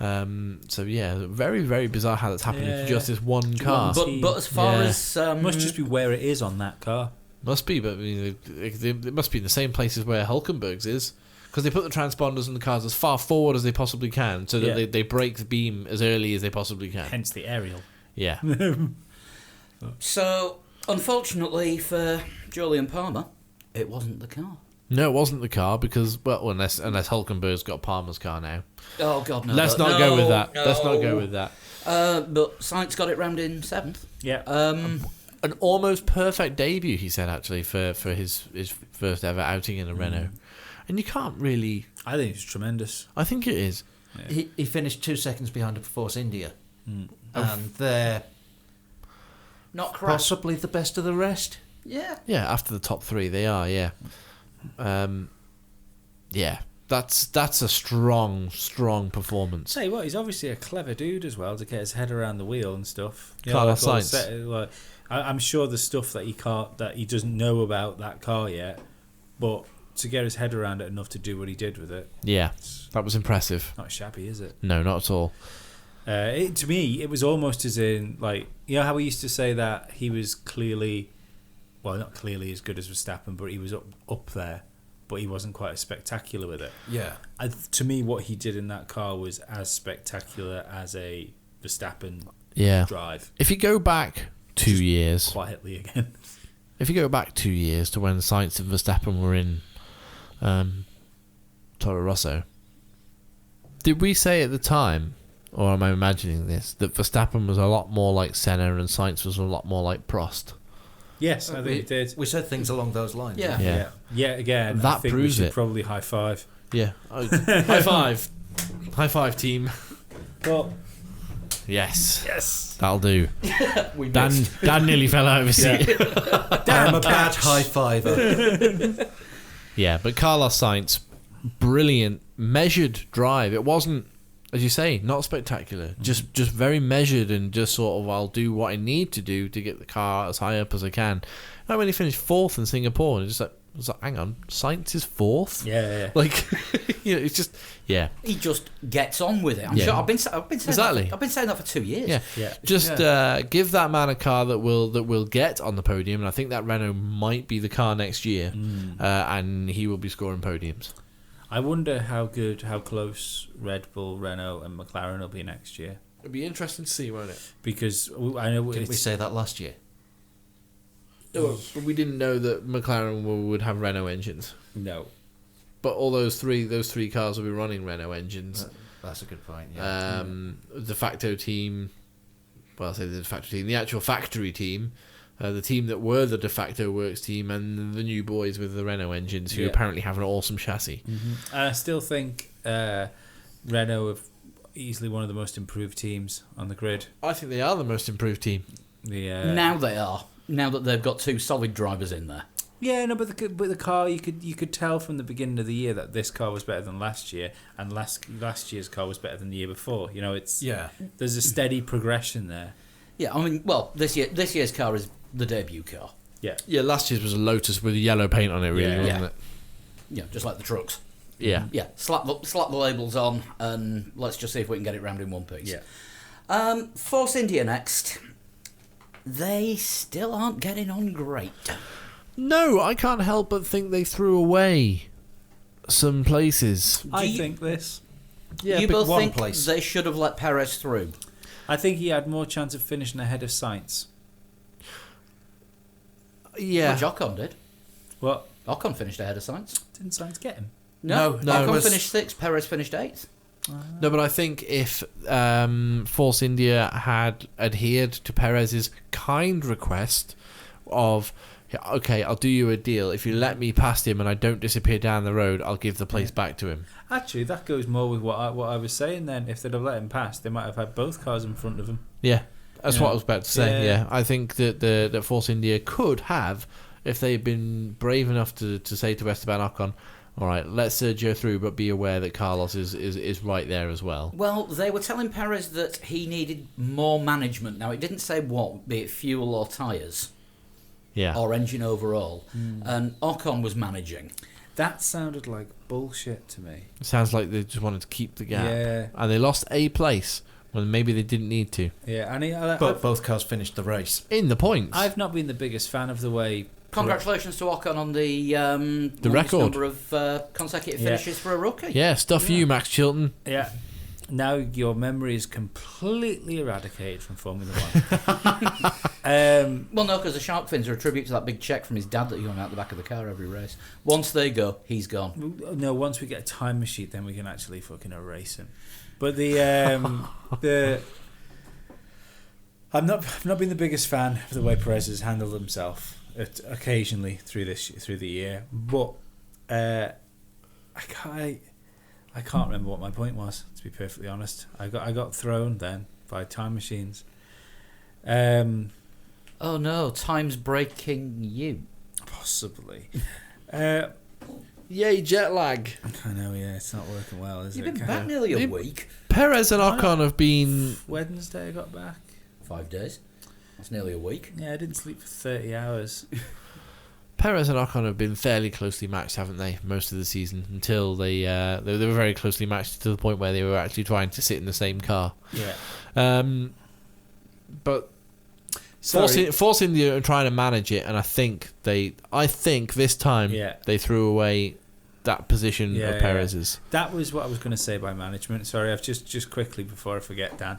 Very, very bizarre how that's happening to just this one car. But as far as must just be where it is on that car. Must be, but I mean, it must be in the same places where Hulkenberg's is, because they put the transponders in the cars as far forward as they possibly can, so that they break the beam as early as they possibly can. Hence the aerial. Yeah. So, unfortunately for Jolyon Palmer, it wasn't the car. No, it wasn't the car because, well, unless Hulkenberg's got Palmer's car now. Oh God, no! Let's not go with that. Let's not go with that. But Sainz got it round in 7th. Yeah. An almost perfect debut, he said, actually, for his first ever outing in a Renault. And you can't really. I think it's tremendous. I think it is. He finished 2 seconds behind Force India, and they're Not crap. possibly the best of the rest. Yeah. Yeah, after the top 3, they are. Yeah. That's a strong performance. Say what, he's obviously a clever dude as well to get his head around the wheel and stuff. Carlos all Sainz. I'm sure there's stuff that he doesn't know about that car yet, but to get his head around it enough to do what he did with it, Yeah, that was impressive. not shabby, is it? No, not at all. To me, it was almost as in, like, you know how we used to say that he was clearly, well, not clearly as good as Verstappen, but he was up there, but he wasn't quite as spectacular with it. Yeah. To me, what he did in that car was as spectacular as a Verstappen Yeah. drive. If you go back 2 years, Quietly again. if you go back 2 years to when Sainz and Verstappen were in Toro Rosso, did we say at the time, or am I imagining this, that Verstappen was a lot more like Senna and Sainz was a lot more like Prost? Yes, I think it did. We said things along those lines. Yeah. Yeah. Yeah, again, That I think proves we should it. probably high five. Yeah. High five. High five, team. Well, Yes. yes. That'll do. We Dan nearly fell out of his seat. I'm a bad high fiver. Yeah, but Carlos Sainz, brilliant, measured drive. It wasn't, as you say, not spectacular. Just very measured and just sort of, I'll do what I need to do to get the car as high up as I can. And when he finished 4th in Singapore, and it's like, I was like, hang on, Sainz is 4th? Yeah. Like, it's just, yeah. He just gets on with it. I'm Yeah. sure. I've been saying Exactly. That, I've been saying that for 2 years. Yeah, Yeah. Just give that man a car that will get on the podium, and I think that Renault might be the car next year, and he will be scoring podiums. I wonder how close Red Bull, Renault, and McLaren will be next year. It'll be interesting to see, won't it? Because I know Didn't we say that last year? But we didn't know that McLaren would have Renault engines. No. But all those three cars will be running Renault engines. That's a good point. Yeah. The de facto team, well, I say the de facto team, the actual factory team, the team that were the de facto works team, and the new boys with the Renault engines, who apparently have an awesome chassis. I still think Renault are easily one of the most improved teams on the grid. I think they are the most improved team. Now they are. Now that they've got 2 solid drivers in there. Yeah, no, but the car, you could tell from the beginning of the year that this car was better than last year, and last year's car was better than the year before. You know, there's a steady progression there. Yeah, I mean, well, this year's car is the debut car. Yeah. Yeah, last year's was a Lotus with yellow paint on it, really, Yeah. wasn't Yeah. it? Yeah, just like the trucks. Yeah. Yeah, slap the labels on, and let's just see if we can get it round in one piece. Yeah. Force India next. They still aren't getting on great. No, I can't help but think they threw away some places. I you- think this. Yeah, you pick both one think place. they should have let Perez through? I think he had more chance of finishing ahead of Sainz. Yeah. Which Ocon did. What? Ocon finished ahead of Sainz. Didn't Sainz get him? No, No, Ocon it was- finished 6th, Perez finished 8th. No, but I think if Force India had adhered to Perez's kind request of, okay, I'll do you a deal. If you let me past him and I don't disappear down the road, I'll give the place back to him. Actually, that goes more with what I was saying then. If they'd have let him pass, they might have had both cars in front of him. Yeah, that's Yeah. what I was about to say. Yeah. Yeah, I think that that Force India could have, if they'd been brave enough to say to Esteban Ocon, all right, let Sergio through, but be aware that Carlos is right there as well. Well, they were telling Perez that he needed more management. Now, it didn't say what, be it fuel or tyres Yeah. or engine overall. And Ocon was managing. That sounded like bullshit to me. It sounds like they just wanted to keep the gap. Yeah. And they lost a place when maybe they didn't need to. Yeah, and But both cars finished the race. In the points. I've not been the biggest fan of the way. Congratulations to Ocon on the longest record. number of consecutive Yeah. finishes for a rookie. Yeah, stuff you, Max Chilton. Yeah. Now your memory is completely eradicated from Formula One. Well, no, because the shark fins are a tribute to that big check from his dad that he hung out the back of the car every race. Once they go, he's gone. No, once we get a time machine, then we can actually fucking erase him. But the I've not been the biggest fan of the way Perez has handled himself occasionally through the year. But I can't remember what my point was, to be perfectly honest. I got thrown then by time machines. Oh no, time's breaking you. Possibly. Yay, jet lag. I know, yeah, it's not working well, is You've it? been back nearly a You- week. Perez and Ocon have been... Wednesday I got back. 5 days. That's nearly a week. Yeah, I didn't sleep for 30 hours. Perez and Ocon have been fairly closely matched, haven't they, most of the season, until they were very closely matched to the point where they were actually trying to sit in the same car. Yeah. But Sorry. Force India are trying to manage it, and I think this time Yeah. they threw away that position Yeah, of yeah. Perez's. That was what I was going to say by management. Sorry, I've just quickly before I forget, Dan.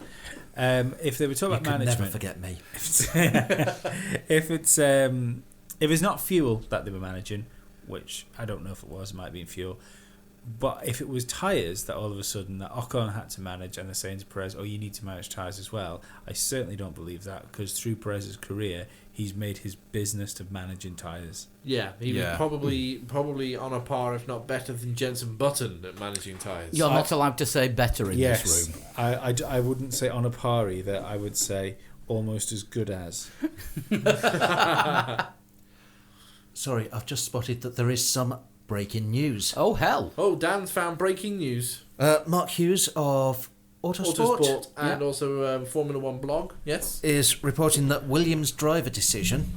If they were talking You about could never management, forget me. if it's not fuel that they were managing, which I don't know if it was, it might be fuel. But if it was tyres that all of a sudden that Ocon had to manage and they're saying to Perez, oh, you need to manage tyres as well, I certainly don't believe that, because through Perez's career, he's made his business to managing tyres. Yeah, he Yeah. was probably on a par, if not better, than Jenson Button at managing tyres. You're not allowed to say better in this room. I wouldn't say on a par either. I would say almost as good as. Sorry, I've just spotted that there is some breaking news. Oh hell! Oh, Dan's found breaking news. Mark Hughes of Autosport, and also Formula One blog. Yes. is reporting that Williams' driver decision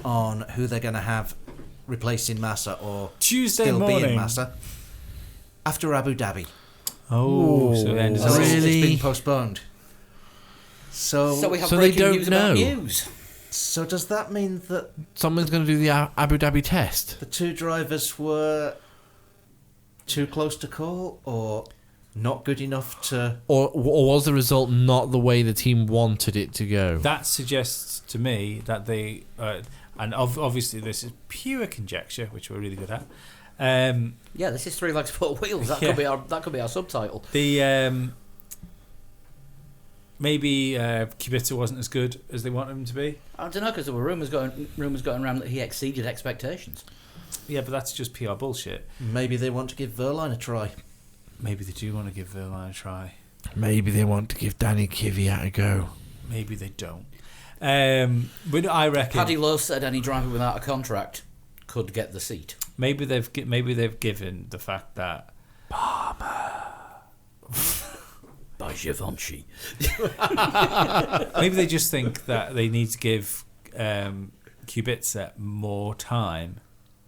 on who they're going to have replacing Massa or Tuesday still morning. being Massa after Abu Dhabi. Oh, so then So it's Really? been postponed. So we have So they breaking don't news about know. news. So does that mean that Someone's going to do the Abu Dhabi test. the two drivers were too close to call or not good enough to... Or was the result not the way the team wanted it to go? That suggests to me that they, and obviously this is pure conjecture, which we're really good at. Yeah, this is 3 legs, 4 wheels. That Yeah. could be our subtitle. The maybe Kubica wasn't as good as they wanted him to be. I don't know, because there were rumours going around that he exceeded expectations. Yeah, but that's just PR bullshit. Maybe they want to give Verline a try. Maybe they do want to give Verline a try. Maybe they want to give Danny Kvyat a go. Maybe they don't. But I reckon Paddy Lowe said any driver without a contract could get the seat. maybe they've given the fact that By Givenchy. maybe they just think that they need to give Kubica more time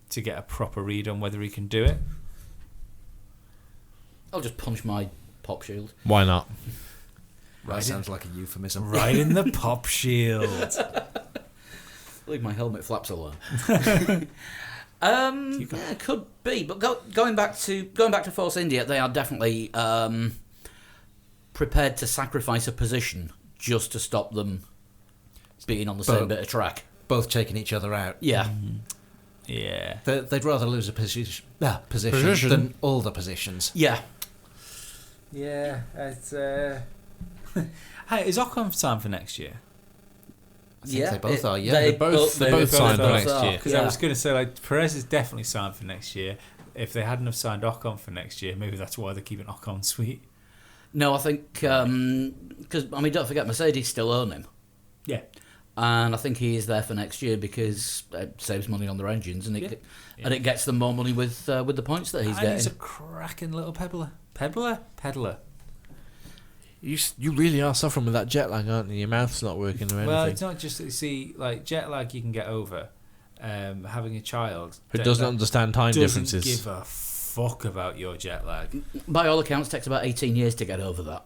to get a proper read on whether he can do it. I'll just punch my pop shield. Why not? That sounds like a euphemism. Right in the pop shield. Leave my helmet flaps alone. Yeah, it could be. But going back to Force India, they are definitely prepared to sacrifice a position just to stop them being on the same bit of track. Both taking each other out. Yeah. Yeah. They'd rather lose a position Position. than all the positions. Yeah. Yeah. It's. Hey, is Ocon signed for next year? I think they both are, yeah. They're both signed for next year. Because I was going to say, like, Perez is definitely signed for next year. If they hadn't have signed Ocon for next year, maybe that's why they're keeping Ocon sweet. No, I think because don't forget Mercedes still own him, Yeah. and I think he is there for next year because it saves money on their engines and it gets them more money with the points that he's And getting. he's a cracking little peddler. You really are suffering with that jet lag, aren't you? Your mouth's not working or anything. Well, it's not just, you see, like, jet lag you can get over. Having a child Who doesn't understand time doesn't differences. give a fuck about your jet lag. By all accounts, it takes about 18 years to get over that.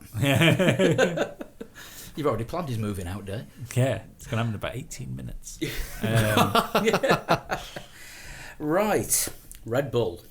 You've already planned his moving out day. Yeah, it's going to happen in about 18 minutes. Right, Red Bull.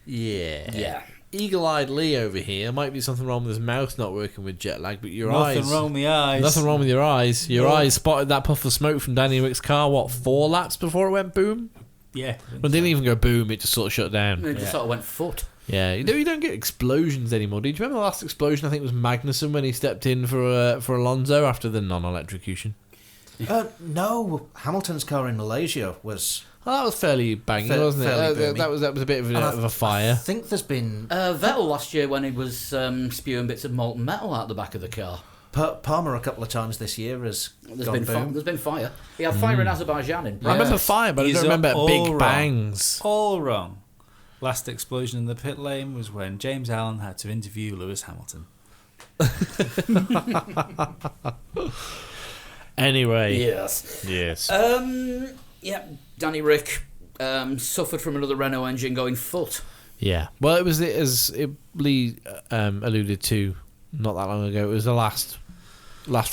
Yeah. Eagle-eyed Lee over here. Might be something wrong with his mouth not working with jet lag, but your eyes. Nothing wrong with the eyes. Nothing wrong with your eyes. Your eyes spotted that puff of smoke from Danny Rick's car, 4 laps before it went boom? Yeah. Well, it didn't even go boom, it just sort of shut down. It just sort of went foot. Yeah, you don't get explosions anymore. Did you remember the last explosion? I think it was Magnussen when he stepped in for Alonso after the non-electrocution. No, Hamilton's car in Malaysia was... Oh, that was fairly banging, wasn't it? fairly boomy. That was a bit of a I fire. think there's been... Vettel last year when he was spewing bits of molten metal out the back of the car. Palmer a couple of times this year has gone boom. There's been fire. He had fire in Azerbaijan. I remember fire, but I don't remember big wrong. bangs. All wrong. Last explosion in the pit lane was when James Allen had to interview Lewis Hamilton. Anyway. Yes. Yes. Danny Rick suffered from another Renault engine going foot. Yeah. Well, it was as Lee alluded to not that long ago. It was the last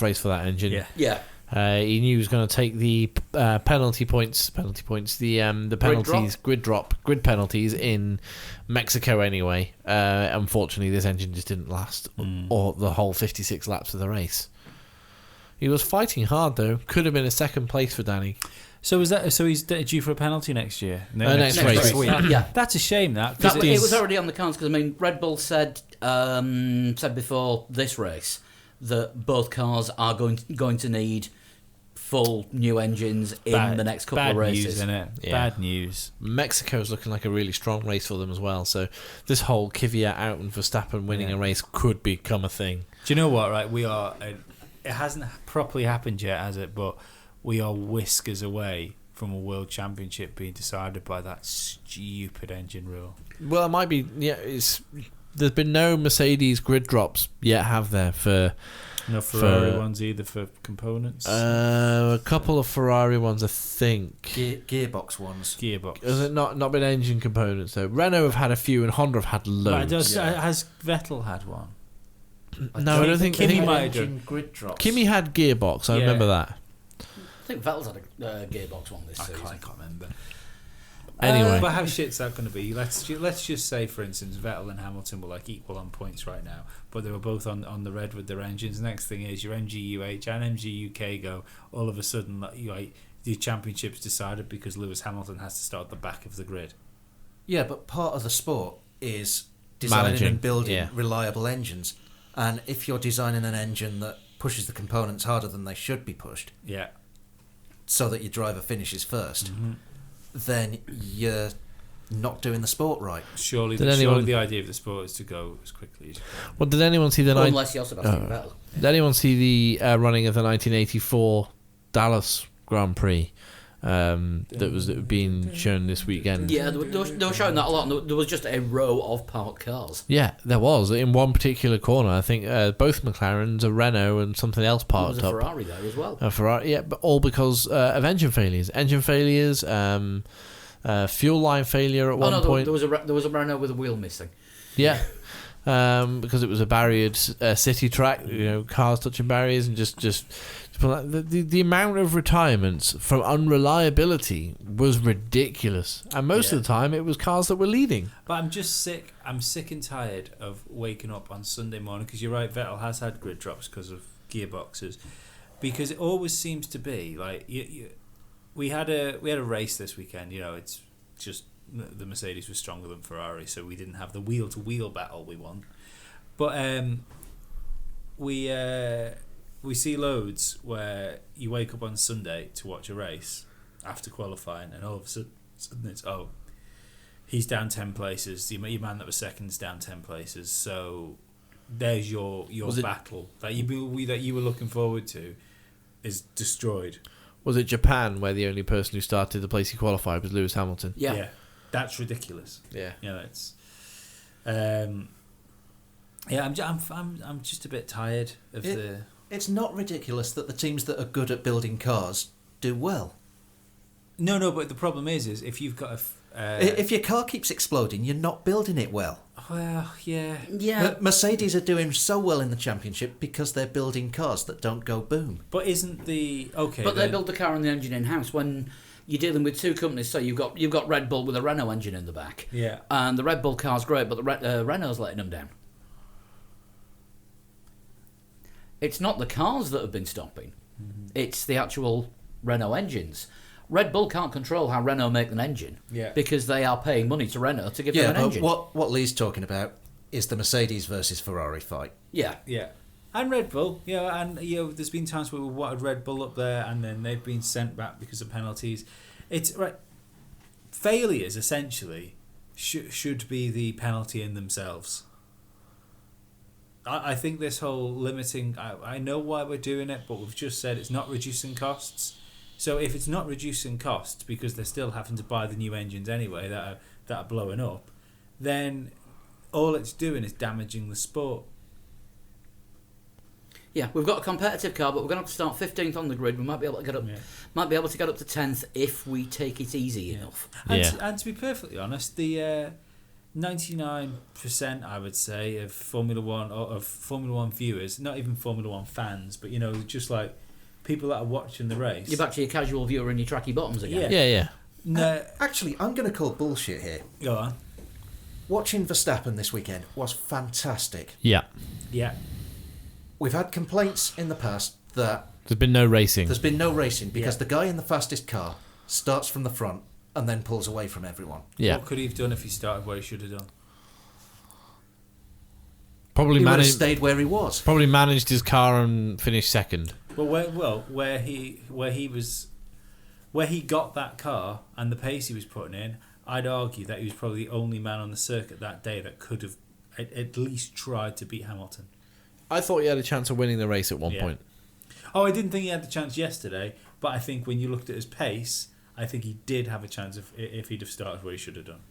race for that engine. Yeah. Yeah. He knew he was going to take the penalty points, the penalties, grid penalties in Mexico anyway. Unfortunately, this engine just didn't last or the whole 56 laps of the race. He was fighting hard though. Could have been a second place for Danny. So he's due for a penalty next year? Next race. week. Yeah. That's a shame, that. It was already on the cards because Red Bull said before this race that both cars are going to need full new engines in the next couple of races. Bad news, isn't it? Yeah. Bad news. Mexico's looking like a really strong race for them as well. So this whole Kvyat out and Verstappen winning a race could become a thing. Do you know what? Right, we are. It hasn't properly happened yet, has it? But we are whiskers away from a world championship being decided by that stupid engine rule. Well, it might be. Yeah, there's been no Mercedes grid drops yet, have there? No Ferrari ones either for components. A couple of Ferrari ones, I think. Gearbox ones. Gearbox. Has it not been engine components though? Renault have had a few, and Honda have had loads. Has Vettel had one? No, I don't think. Kimi I might think have Engine grid drops. Kimi had gearbox. I remember that. I think Vettel's had a gearbox one this season. I can't remember. Anyway, but how shit's that going to be? Let's just say, for instance, Vettel and Hamilton were like equal on points right now, but they were both on the red with their engines. Next thing is your MGUH and MGUK go all of a sudden like the championship's decided because Lewis Hamilton has to start at the back of the grid. Yeah, but part of the sport is designing and building reliable engines. And if you're designing an engine that pushes the components harder than they should be pushed, so that your driver finishes first, then you're not doing the sport right. Surely the idea of the sport is to go as quickly as you can. Well, did anyone see the unless you're Sebastian Vettel. Did anyone see the running of the 1984 Dallas Grand Prix that was being shown this weekend? Yeah, they were showing that a lot, and there was just a row of parked cars. Yeah, there was. In one particular corner, I think both McLarens, a Renault, and something else parked up. There was a Ferrari there as well. A Ferrari, yeah, but all because of engine failures. Fuel line failure at one point. There was a Renault with a wheel missing. Yeah. Because it was a barriered city track, cars touching barriers and just but the amount of retirements from unreliability was ridiculous, and most of the time it was cars that were leading. But I'm just sick. I'm sick and tired of waking up on Sunday morning, because you're right, Vettel has had grid drops because of gearboxes, because it always seems to be like we had a race this weekend. It's just the Mercedes was stronger than Ferrari, so we didn't have the wheel to wheel battle we won. But we see loads where you wake up on Sunday to watch a race after qualifying, and all of a sudden it's, he's down 10 places. Your man that was second's down 10 places. So there's your battle that you were looking forward to is destroyed. Was it Japan where the only person who started the place he qualified was Lewis Hamilton? Yeah, that's ridiculous. Yeah, it's. I'm just a bit tired of the. It's not ridiculous that the teams that are good at building cars do well. No, but the problem is if you've got if your car keeps exploding, you're not building it well. Well, yeah. Mercedes are doing so well in the championship because they're building cars that don't go boom. But isn't the okay? But they build the car and the engine in house. When you're dealing with two companies, so you've got Red Bull with a Renault engine in the back. Yeah. And the Red Bull car's great, but the Renault's letting them down. It's not the cars that have been stopping. Mm-hmm. It's the actual Renault engines. Red Bull can't control how Renault make an engine because they are paying money to Renault to give them an engine. What Lee's talking about is the Mercedes versus Ferrari fight. Yeah. And Red Bull, and there's been times where we wanted Red Bull up there and then they've been sent back because of penalties. It's right. Failures essentially should be the penalty in themselves. I think this whole limiting, I know why we're doing it, but we've just said it's not reducing costs. So if it's not reducing costs because they're still having to buy the new engines anyway that are blowing up, then all it's doing is damaging the sport. Yeah, we've got a competitive car, but we're going to have to start 15th on the grid. We might be able to get up, might be able to get up to 10th if we take it easy enough. And to be perfectly honest, the 99%, I would say, of Formula One viewers, not even Formula One fans, but just like people that are watching the race. You're back to your casual viewer and your tracky bottoms again. Yeah. No, actually, I'm going to call bullshit here. Go on. Watching Verstappen this weekend was fantastic. Yeah. We've had complaints in the past that there's been no racing. Because the guy in the fastest car starts from the front and then pulls away from everyone. Yeah. What could he have done if he started where he should have done? He would have stayed where he was. Probably managed his car and finished second. Where he got that car and the pace he was putting in, I'd argue that he was probably the only man on the circuit that day that could have at least tried to beat Hamilton. I thought he had a chance of winning the race at one point. Oh, I didn't think he had the chance yesterday, but I think when you looked at his pace, I think he did have a chance if he'd have started where he should have done.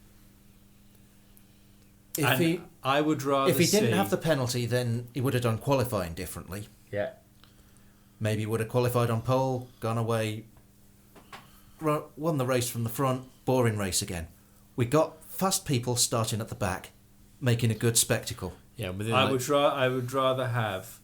I would rather. If he didn't have the penalty, then he would have done qualifying differently. Yeah. Maybe he would have qualified on pole, gone away, won the race from the front, boring race again. We got fast people starting at the back, making a good spectacle. Yeah, I would rather have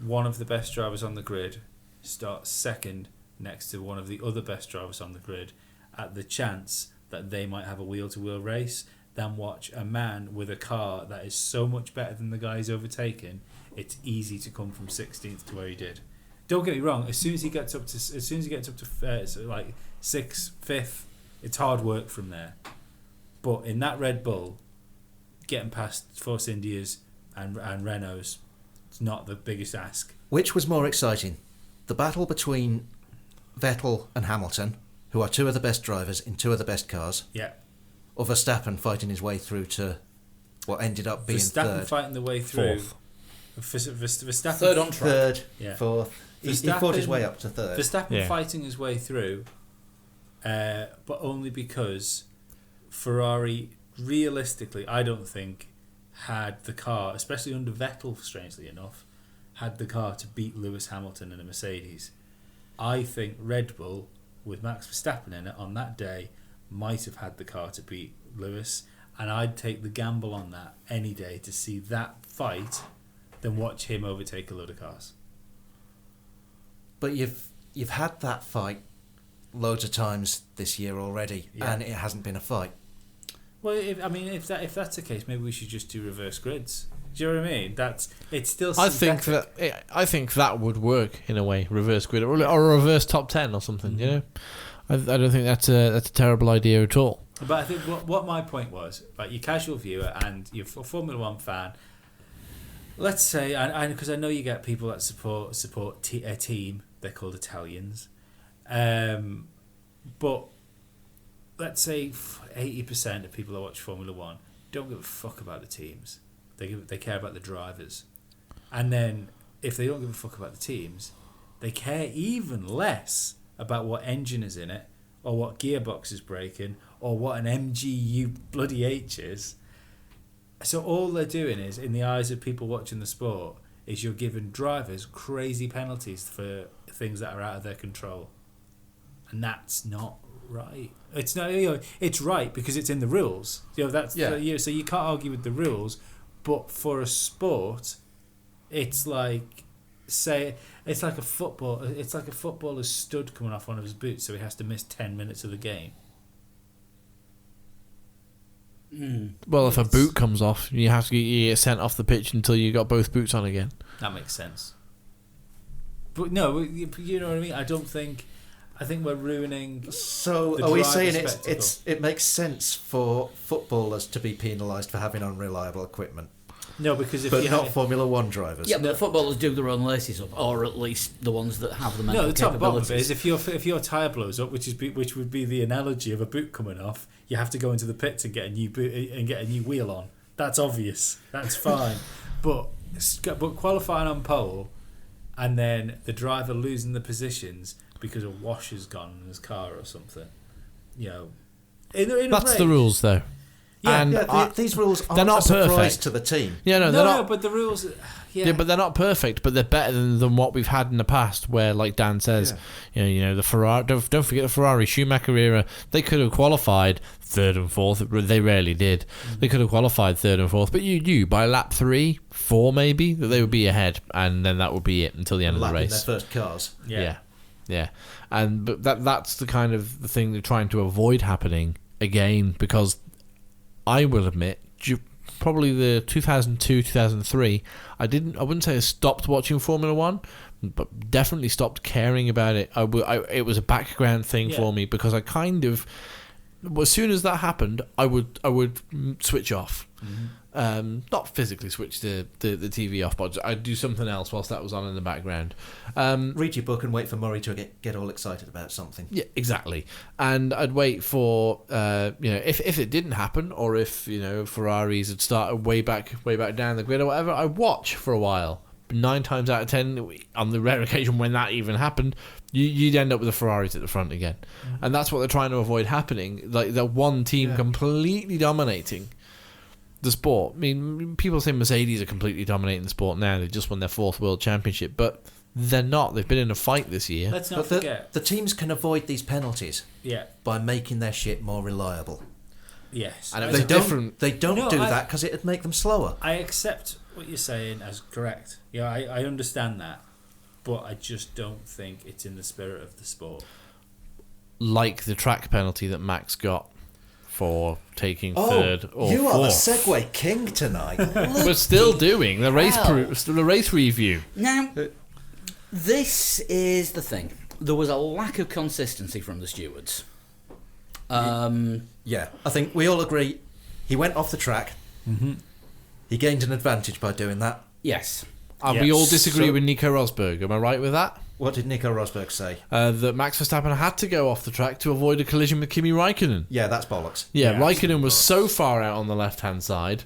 one of the best drivers on the grid start second next to one of the other best drivers on the grid at the chance that they might have a wheel-to-wheel race than watch a man with a car that is so much better than the guy he's overtaken. It's easy to come from 16th to where he did. Don't get me wrong. As soon as he gets up to like 6th, 5th, it's hard work from there. But in that Red Bull, getting past Force Indias and Renaults, it's not the biggest ask. Which was more exciting? The battle between Vettel and Hamilton, who are two of the best drivers in two of the best cars. Yeah. Or Verstappen fighting his way through to what ended up being third. Verstappen fighting the way through. Verstappen third on track. Third, fourth. He fought his way up to third. Verstappen fighting his way through, but only because Ferrari, realistically, I don't think, had the car, especially under Vettel, strangely enough, had the car to beat Lewis Hamilton in a Mercedes. I think Red Bull, with Max Verstappen in it on that day, might have had the car to beat Lewis, and I'd take the gamble on that any day to see that fight than watch him overtake a load of cars. But you've had that fight loads of times this year already, and it hasn't been a fight. Well, if that's the case, maybe we should just do reverse grids. Do you know what I mean? It's still synthetic. I think that would work in a way, reverse grid or a reverse top 10 or something. Mm-hmm. You know, I don't think that's a terrible idea at all. But I think what my point was, like, your casual viewer and your Formula One fan. Let's say, and because I know you get people that support a team, they're called Italians, but let's say 80% of people that watch Formula One don't give a fuck about the teams. They care about the drivers. And then if they don't give a fuck about the teams, they care even less about what engine is in it, or what gearbox is breaking, or what an MGU bloody H is. So all they're doing is, in the eyes of people watching the sport, is you're giving drivers crazy penalties for things that are out of their control. And that's not right. It's not. It's right because it's in the rules. So you can't argue with the rules. But for a sport, it's like a football. It's like a footballer's stud coming off one of his boots, so he has to miss 10 minutes of the game. Well, if a boot comes off, you have to get sent off the pitch until you got both boots on again. That makes sense. But no, you know what I mean. I think we're ruining. So are we saying it makes sense for footballers to be penalised for having unreliable equipment? No, because not Formula One drivers. Yeah, but footballers do their own laces up, or at least the ones that have the mental capabilities. No, the top bottom of it is if your tyre blows up, which would be the analogy of a boot coming off, you have to go into the pits and get a new boot and get a new wheel on. That's obvious. That's fine. but qualifying on pole, and then the driver losing the positions because a washer's gone in his car or something. You know, that's the rules, though. Yeah, and these rules aren't a surprise to the team. Yeah, they're not. But the rules, yeah, but they're not perfect. But they're better than what we've had in the past, where, like Dan says, you know, the Ferrari. Don't forget the Ferrari Schumacher era. They could have qualified third and fourth. They rarely did. They could have qualified third and fourth, but you knew by lap 3, 4 maybe that they would be ahead, and then that would be it until the end of the race. Their first cars. Yeah. But that's the kind of the thing they're trying to avoid happening again, because I will admit, probably the 2002, 2003, I wouldn't say I stopped watching Formula One, but definitely stopped caring about it. It was a background thing for me, because I kind of, as soon as that happened, I would switch off. Mm-hmm. Not physically switch the TV off, but I'd do something else whilst that was on in the background. Read your book and wait for Murray to get all excited about something. Yeah, exactly. And I'd wait for if it didn't happen, or if Ferraris had started way back down the grid or whatever, I'd watch for a while. 9 times out of 10, on the rare occasion when that even happened, you'd end up with the Ferraris at the front again. Mm-hmm. And that's what they're trying to avoid happening, like the one team completely dominating the sport. I mean, people say Mercedes are completely dominating the sport now. They just won their 4th World Championship, but they're not. They've been in a fight this year. Let's not forget. The teams can avoid these penalties by making their shit more reliable. Yes. And they don't do that because it'd make them slower. I accept what you're saying as correct. Yeah, I understand that. But I just don't think it's in the spirit of the sport. Like the track penalty that Max got for taking third or you fourth. Are the Segway king tonight. We're still doing the race review. Now, this is the thing. There was a lack of consistency from the stewards. Yeah, I think we all agree he went off the track. Mm-hmm. He gained an advantage by doing that. Yes. And we all disagree with Nico Rosberg. Am I right with that? What did Nico Rosberg say? That Max Verstappen had to go off the track to avoid a collision with Kimi Räikkönen. Yeah, that's bollocks. Yeah, Räikkönen was so far out on the left-hand side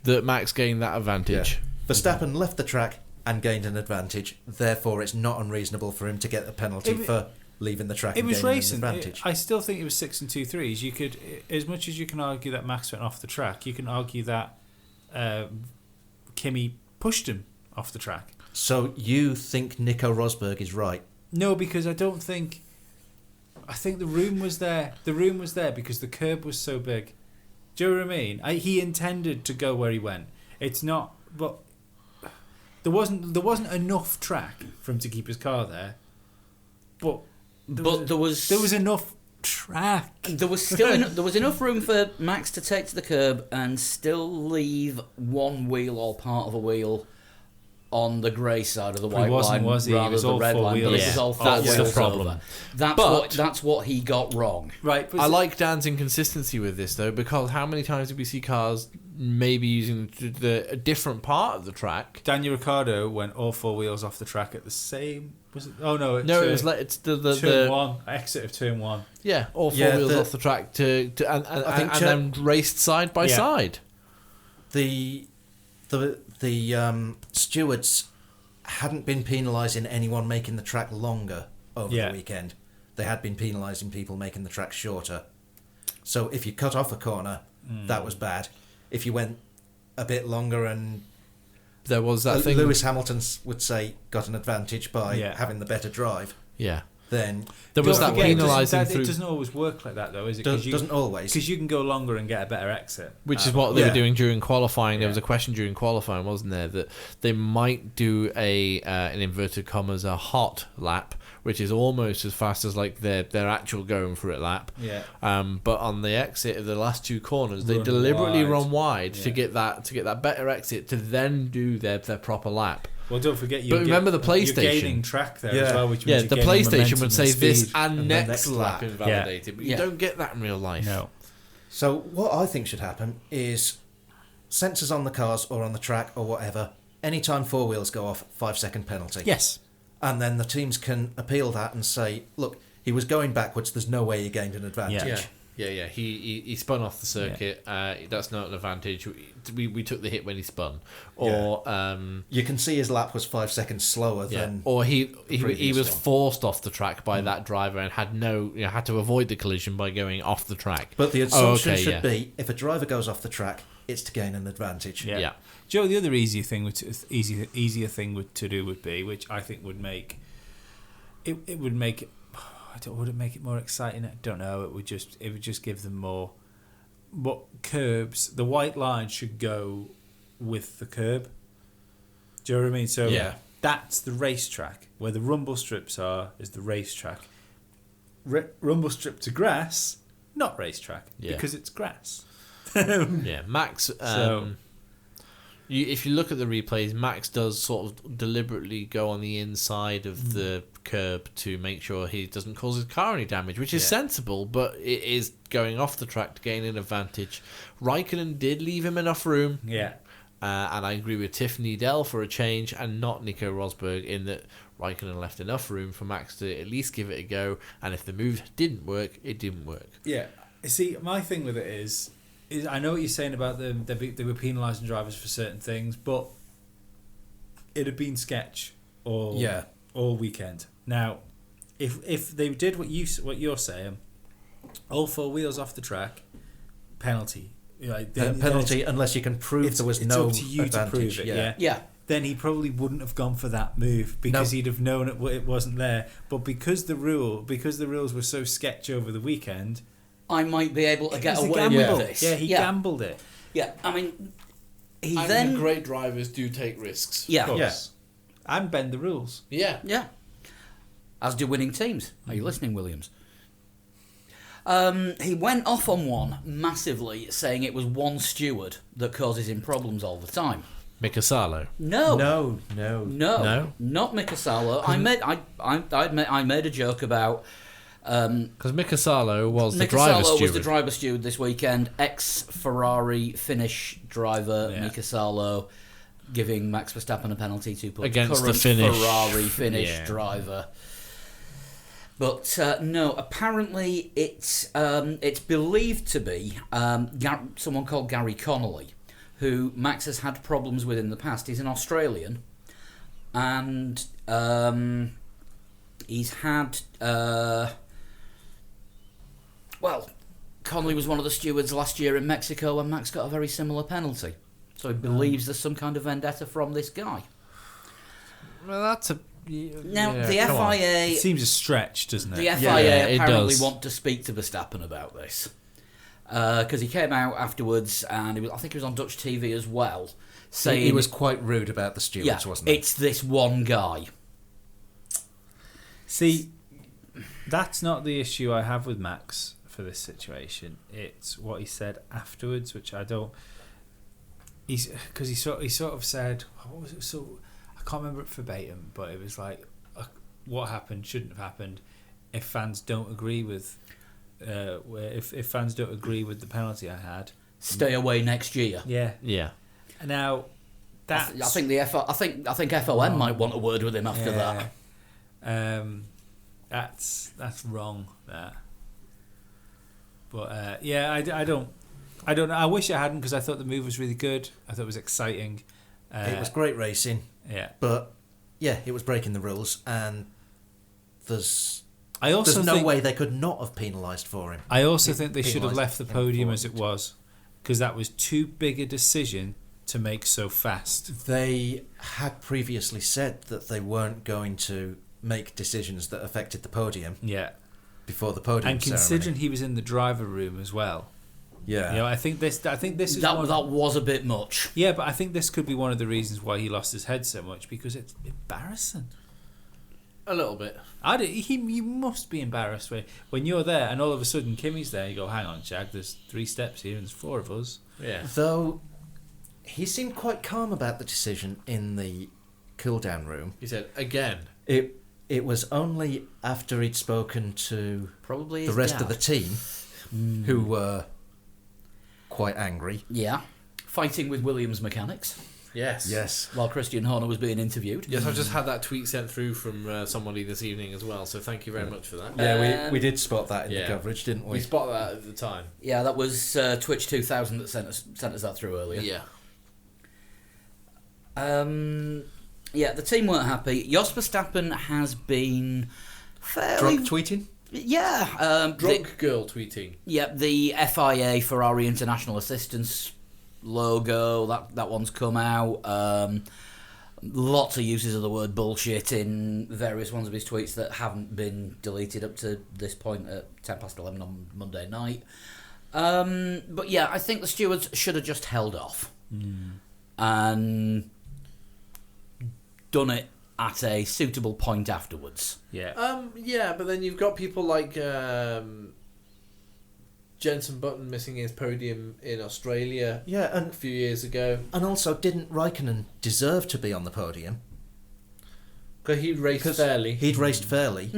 that Max gained that advantage. Yeah. Verstappen left the track and gained an advantage. Therefore, it's not unreasonable for him to get a penalty for leaving the track and gaining an advantage. I still think it was 6 and 2/3s. You could, as much as you can argue that Max went off the track, you can argue that Kimi pushed him off the track. So you think Nico Rosberg is right? No, because I think the room was there. The room was there because the curb was so big. Do you know what I mean? He intended to go where he went. It's not, but There wasn't enough track for him to keep his car there, but there was enough track. There was still there was enough room for Max to take to the curb and still leave one wheel or part of a wheel on the grey side of the white line rather than the red line. But it was all four wheels. That's the problem. That's what he got wrong. Right. I like Dan's inconsistency with this though, because how many times did we see cars maybe using a different part of the track? Daniel Ricciardo went all four wheels off the track at the same. Was it? Oh no! It was like it's the turn one exit of turn one. Yeah, all four wheels off the track and then raced side by side. The stewards hadn't been penalising anyone making the track longer over the weekend. They had been penalising people making the track shorter. So if you cut off a corner, that was bad. If you went a bit longer and there was that thing Lewis Hamilton would say got an advantage by having the better drive. Yeah. Then there was that penalising through. It doesn't always work like that though, is it? Doesn't always, because you can go longer and get a better exit, which is what they were doing during qualifying. There was a question during qualifying, wasn't there, that they might do an inverted commas a hot lap, which is almost as fast as like their actual going for it lap. Yeah. But on the exit of the last two corners, they deliberately run wide to get that better exit to then do their proper lap. Well, don't forget but remember the PlayStation. You're gaining track there as well, which means the PlayStation would say this and next lap invalidated, but you don't get that in real life. No. So what I think should happen is sensors on the cars or on the track or whatever. Anytime four wheels go off, 5-second penalty. Yes. And then the teams can appeal that and say, look, he was going backwards. There's no way he gained an advantage. Yeah. He spun off the circuit. That's not an advantage. We took the hit when he spun. Or you can see his lap was 5 seconds slower than. Or he was forced off the track by that driver and had had to avoid the collision by going off the track. But the assumption should be if a driver goes off the track, it's to gain an advantage. Yeah. Joe, the other easier thing to do would be, which I think would make it would make it. Would it make it more exciting? I don't know. It would just give them more. But curbs, the white line should go with the curb. Do you know what I mean? So that's the racetrack. Where the rumble strips are is the racetrack. Rumble strip to grass, not racetrack, because it's grass. Max. If you look at the replays, Max does sort of deliberately go on the inside of the curb to make sure he doesn't cause his car any damage, which is sensible, but it is going off the track to gain an advantage. Raikkonen did leave him enough room. Yeah. And I agree with Tiffany Dell for a change and not Nico Rosberg in that Raikkonen left enough room for Max to at least give it a go, and if the move didn't work, it didn't work. Yeah. See, my thing with it is I know what you're saying about them. They were penalising drivers for certain things, but it had been sketch all weekend. Now, if they did what you're saying, all four wheels off the track, penalty. Penalty unless you can prove there was no advantage. It's up to you advantage. to prove it. Yeah. Then he probably wouldn't have gone for that move because he'd have known it wasn't there. But because the rules were so sketch over the weekend, I might be able to get away with this. Yeah, he gambled it. Yeah, I mean, great drivers do take risks. Yeah, of course. And bend the rules. Yeah. As do winning teams. Are you listening, Williams? He went off on one massively, saying it was one steward that causes him problems all the time. Mika Salo. No, not Mika Salo. I made a joke about. Because Mika Salo was the driver steward. was the driver steward this weekend. Ex-Ferrari Finnish driver Mika Salo giving Max Verstappen a penalty to put against current the Finnish Ferrari Finnish driver. But no, apparently it's believed to be someone called Gary Connolly, who Max has had problems with in the past. He's an Australian, and he's had. Connolly was one of the stewards last year in Mexico when Max got a very similar penalty. So he believes there's some kind of vendetta from this guy. Well, that's a... Now, the FIA... It seems a stretch, doesn't it? The FIA apparently want to speak to Verstappen about this. Because he came out afterwards, and I think he was on Dutch TV as well, saying he was quite rude about the stewards, wasn't he? It's this one guy. See, that's not the issue I have with Max for this situation. It's what he said afterwards, which I don't. Because he sort of said, what was it? So I can't remember it verbatim, but it was like, what happened shouldn't have happened. If fans don't agree with, if fans don't agree with the penalty I had, stay away next year. Yeah. Now, that I think the I think FOM might want a word with him after that. That's wrong. That. But I don't know. I wish I hadn't, because I thought the move was really good. I thought it was exciting. It was great racing. Yeah. But yeah, it was breaking the rules, and there's I also There's no think, way they could not have penalised for him. I also think they should have left the podium as it was, because that was too big a decision to make so fast. They had previously said that they weren't going to make decisions that affected the podium. Yeah. Before the podium and considering ceremony. He was in the driver room as well. Yeah. You know, I think this is that was a bit much. Yeah, but I think this could be one of the reasons why he lost his head so much, because it's embarrassing. A little bit. You must be embarrassed when you're there and all of a sudden Kimmy's there. You go, hang on, Shag, there's 3 steps here and there's 4 of us. Yeah. Though he seemed quite calm about the decision in the cool-down room. He said, again. It was only after he'd spoken to probably the rest of the team who were quite angry. Yeah. Fighting with Williams mechanics. Yes. While Christian Horner was being interviewed. Yes, I've just had that tweet sent through from somebody this evening as well, so thank you very much for that. Yeah, we did spot that in the coverage, didn't we? We spotted that at the time. Yeah, that was Twitch 2000 that sent us that through earlier. Yeah. Yeah, the team weren't happy. Jos Verstappen has been fairly... Drunk tweeting? Yeah. Drunk girl tweeting. Yeah, the FIA, Ferrari International Assistance logo, that one's come out. Lots of uses of the word bullshit in various ones of his tweets that haven't been deleted up to this point at 11:10 on Monday night. But yeah, I think the stewards should have just held off and done it at a suitable point afterwards. Yeah. Yeah, but then you've got people like Jenson Button missing his podium in Australia a few years ago. And also, didn't Raikkonen deserve to be on the podium? Because he'd raced fairly. He'd raced fairly.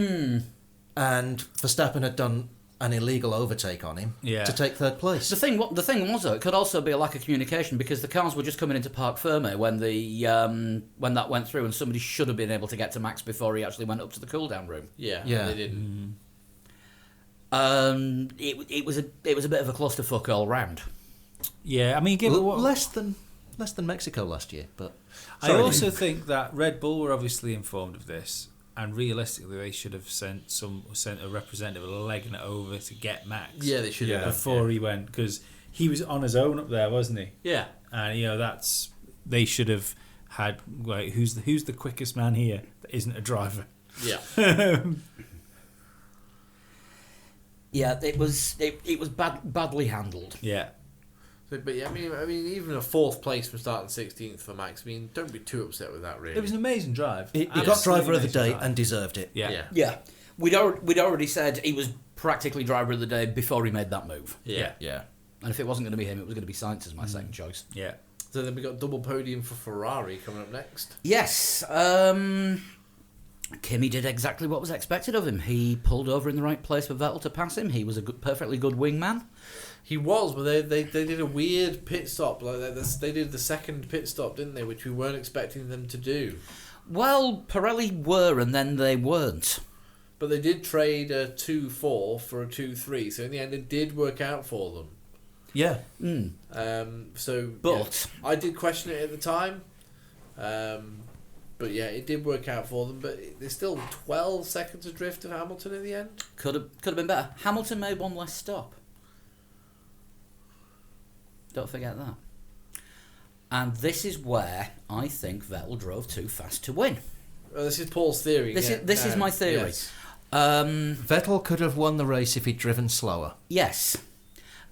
And Verstappen had done an illegal overtake on him to take third place. The thing was, though, it could also be a lack of communication, because the cars were just coming into Parc Fermé when when that went through, and somebody should have been able to get to Max before he actually went up to the cool-down room. Yeah, they didn't. It was a bit of a clusterfuck all round. Yeah, I mean, less than Mexico last year, but I also think that Red Bull were obviously informed of this, and realistically, they should have sent a representative legging it over to get Max. Yeah, they should have before he went, because he was on his own up there, wasn't he? Yeah, and they should have had who's the quickest man here that isn't a driver. Yeah. Yeah, it was badly handled. Yeah. But yeah, I mean, even a 4th place from starting 16th for Max. I mean, don't be too upset with that. Really, it was an amazing drive. He got driver of the day and deserved it. Yeah. We'd already said he was practically driver of the day before he made that move. Yeah. And if it wasn't going to be him, it was going to be Sainz as my second choice. Yeah. So then we got double podium for Ferrari coming up next. Yes. Kimi did exactly what was expected of him. He pulled over in the right place for Vettel to pass him. He was a perfectly good wingman. He was, but they did a weird pit stop. They did the second pit stop, didn't they? Which we weren't expecting them to do. Well, Pirelli were, and then they weren't. But they did trade a 2-4 for a 2-3, so in the end it did work out for them. Yeah. I did question it at the time. But yeah, it did work out for them. But there's still 12 seconds adrift of Hamilton in the end. Could have been better. Hamilton made one less stop. Don't forget that. And this is where I think Vettel drove too fast to win. This is Paul's theory. This is my theory. Yes. Vettel could have won the race if he'd driven slower. Yes,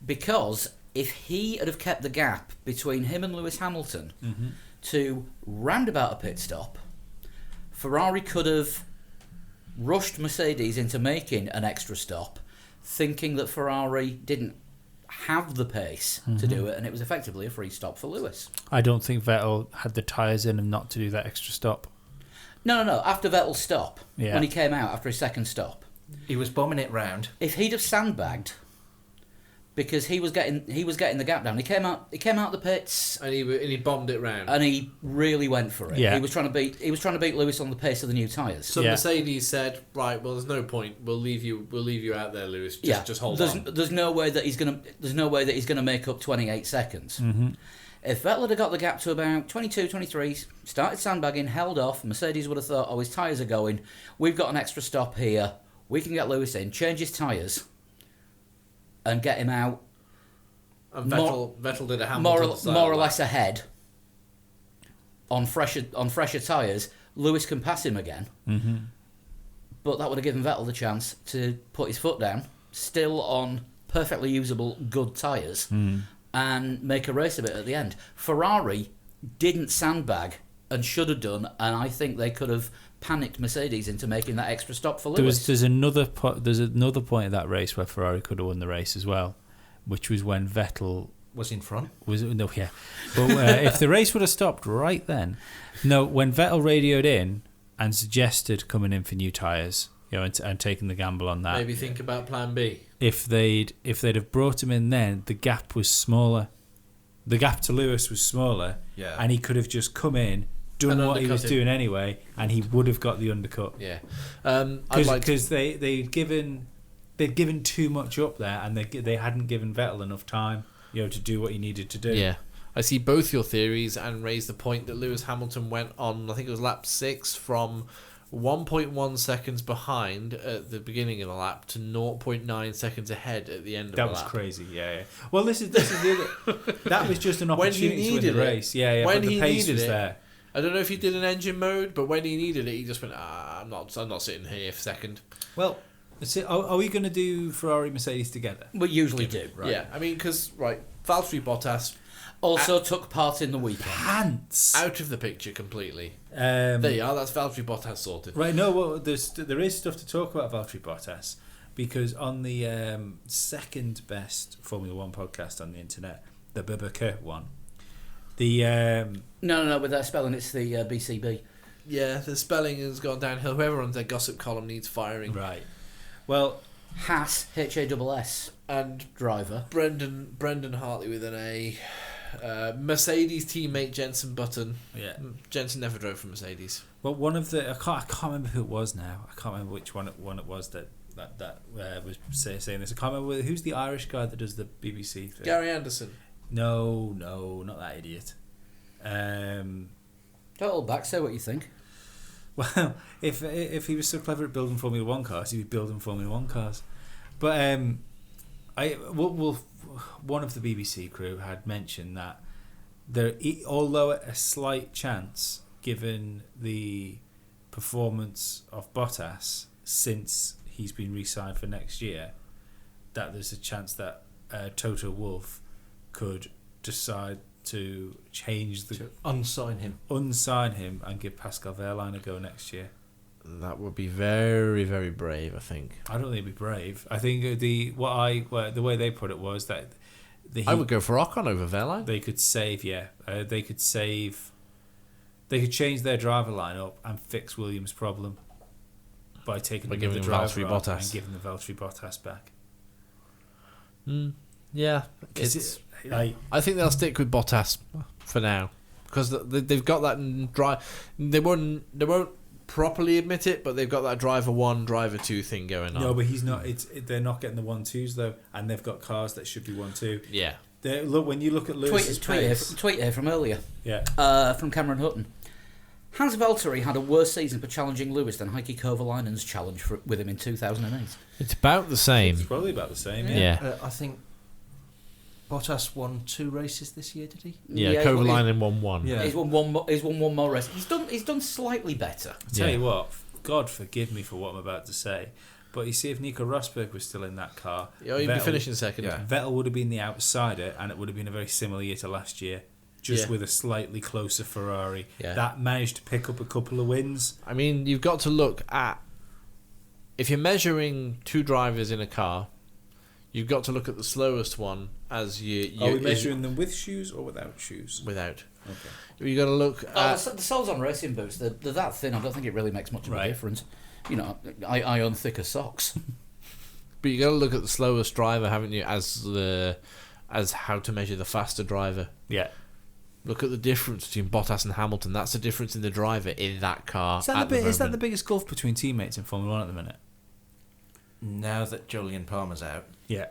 because if he had have kept the gap between him and Lewis Hamilton to round about a pit stop, Ferrari could have rushed Mercedes into making an extra stop, thinking that Ferrari didn't have the pace to do it, and it was effectively a free stop for Lewis. I don't think Vettel had the tyres in him not to do that extra stop. No. After Vettel's stop, when he came out after his second stop, he was bombing it round. If he'd have sandbagged, because he was getting the gap down. He came out the pits and he bombed it round. And he really went for it. Yeah. He was trying to beat Lewis on the pace of the new tyres. So Mercedes said, right, well, there's no point. We'll leave you out there, Lewis. Just hold on. There's no way that he's gonna make up 28 seconds. If Vettel had got the gap to about 22, 23, started sandbagging, held off, Mercedes would have thought, his tyres are going. We've got an extra stop here. We can get Lewis in, change his tyres, and get him out. And Vettel did a Hamilton more or less ahead. On fresher tyres, Lewis can pass him again. But that would have given Vettel the chance to put his foot down, still on perfectly usable good tyres, and make a race of it at the end. Ferrari didn't sandbag and should have done, and I think they could have panicked Mercedes into making that extra stop for Lewis. There's another point of that race where Ferrari could have won the race as well, which was when Vettel was in front. But if the race would have stopped right then, when Vettel radioed in and suggested coming in for new tyres, and taking the gamble on that. Maybe think about Plan B. If they'd have brought him in then, the gap was smaller. The gap to Lewis was smaller, and he could have just come in, done what he was doing anyway, and he would have got the undercut. Yeah, because they'd given too much up there, and they hadn't given Vettel enough time, to do what he needed to do. Yeah, I see both your theories and raise the point that Lewis Hamilton went on. I think it was lap 6 from 1.1 seconds behind at the beginning of the lap to 0.9 seconds ahead at the end of the lap. That was crazy, yeah. Well, this is the other... That was just an opportunity to win the race. Yeah, when but the pace was it, there. I don't know if he did an engine mode, but when he needed it, he just went, I'm not sitting here for second. Well, are we going to do Ferrari Mercedes together? We usually do, right? Yeah, I mean, because, Valtteri Bottas also took part in the weekend. Pants! Out of the picture completely. There you are, that's Valtteri Bottas sorted. Right, no, well, there is stuff to talk about Valtteri Bottas, because on the second best Formula 1 podcast on the internet, the BBK one, No, with their spelling, it's the BCB. Yeah, the spelling has gone downhill. Whoever runs their gossip column needs firing. Right. Well, Haas, HASS, and driver. Brendan Hartley with an A. Mercedes teammate Jenson Button. Yeah. Jenson never drove for Mercedes. Well, one of the... I can't remember who it was now. I can't remember which one it was that was saying this. I can't remember who's the Irish guy that does the BBC thing. Gary Anderson. No, not that idiot. Don't hold back, say what you think. Well, if he was so clever at building Formula 1 cars, he'd be building Formula 1 cars. But one of the BBC crew had mentioned that although a slight chance, given the performance of Bottas since he's been re-signed for next year, that there's a chance that Toto Wolff could decide to unsign him and give Pascal Wehrlein a go next year. That would be very, very brave, I think. I don't think it'd be brave. I think the way they put it was that I would go for Ocon over Wehrlein. They could save, they could change their driver lineup and fix Williams' problem by giving the driver Bottas and giving the Valtteri Bottas back. Yeah, I think they'll stick with Bottas for now because they've got that drive. They won't properly admit it, but they've got that driver 1, driver 2 thing going on. No, but he's not. They're not getting the 1-2s though, and they've got cars that should be 1-2. Yeah. Look, when you look at Lewis's tweet here from earlier. Yeah. From Cameron Hutton. Has Valtteri had a worse season for challenging Lewis than Heikki Kovalainen's challenge with him in 2008? It's about the same. It's probably about the same. Yeah. I think Bottas won 2 races this year, did he? Yeah, Kovalainen won 1. Yeah. He's won one more race. He's done slightly better. I'll tell you what, God forgive me for what I'm about to say, But you see, if Nico Rosberg was still in that car, he'd be finishing second. Yeah. Vettel would have been the outsider, and it would have been a very similar year to last year, just Yeah. with a slightly closer Ferrari Yeah. that managed to pick up a couple of wins. I mean, you've got to look at, if you're measuring two drivers in a car, you've got to look at the slowest one as you. Are we measuring them with shoes or without shoes? Without. Okay. You got to look at. The soles on racing boots, they're that thin. I don't think it really makes much of a difference. You know, I own thicker socks. But you got to look at the slowest driver, haven't you, as how to measure the faster driver. Yeah. Look at the difference between Bottas and Hamilton. That's the difference in the driver in that car. Is that the biggest gulf between teammates in Formula 1 at the minute? Now that Julian Palmer's out. Yeah.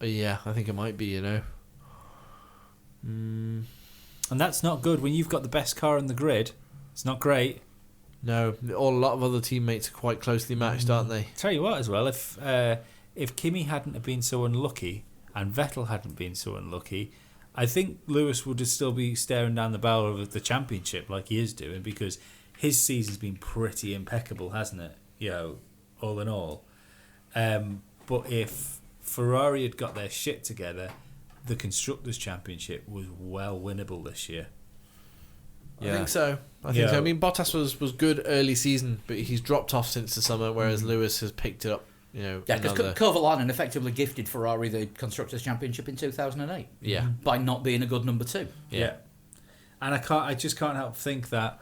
Yeah, I think it might be, you know. And that's not good when you've got the best car in the grid. It's not great. No, a lot of other teammates are quite closely matched, aren't they? Tell you what, as well, if Kimi hadn't have been so unlucky and Vettel hadn't been so unlucky, I think Lewis would still be staring down the barrel of the championship like he is doing, because his season's been pretty impeccable, hasn't it? You know, all in all. But if Ferrari had got their shit together, the Constructors' Championship was well winnable this year. Yeah. I think so. I mean, Bottas was good early season, but he's dropped off since the summer, whereas Lewis has picked it up. You know, yeah, because Kovalainen effectively gifted Ferrari the Constructors' Championship in 2008. Yeah, by not being a good number two. Yeah, and I just can't help think that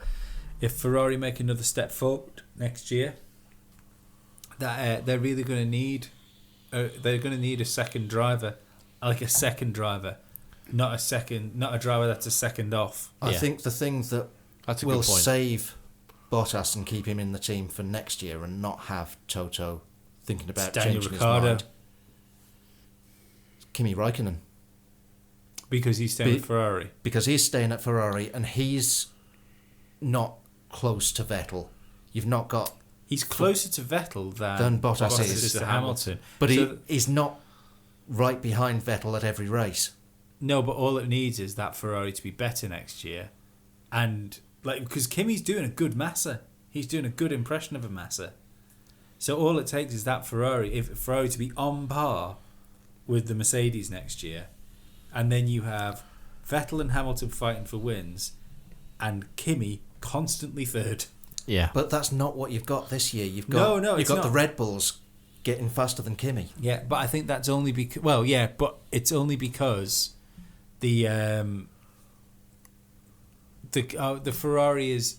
if Ferrari make another step forward next year, that they're really going to need a second driver, not a driver that's a second off. I think the thing that will save Bottas and keep him in the team for next year and not have Toto thinking about changing his mind, Kimi Räikkönen. Because he's staying at Ferrari. Because he's staying at Ferrari and he's not close to Vettel. You've not got... He's closer to Vettel than Bottas is to Hamilton. But he's not right behind Vettel at every race. No, but all it needs is that Ferrari to be better next year. And because Kimi's doing a good Massa. He's doing a good impression of a Massa. So all it takes is that Ferrari to be on par with the Mercedes next year. And then you have Vettel and Hamilton fighting for wins and Kimi constantly third. Yeah. But that's not what you've got this year. You've got the Red Bulls getting faster than Kimi. Yeah, but I think that's only because... Well, yeah, but it's only because the Ferrari is...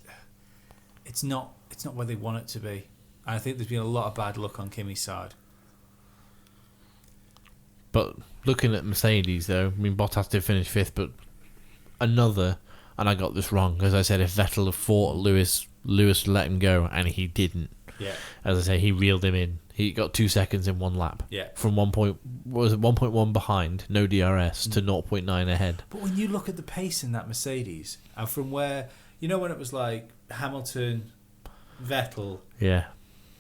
It's not where they want it to be. And I think there's been a lot of bad luck on Kimi's side. But looking at Mercedes, though, I mean, Bottas did finish fifth, but and I got this wrong, as I said, if Vettel had fought Lewis let him go, and he didn't. Yeah. As I say, he reeled him in. He got 2 seconds in one lap. Yeah. From 1.1 behind, no DRS, to 0.9 ahead. But when you look at the pace in that Mercedes, and from where, when it was like Hamilton, Vettel,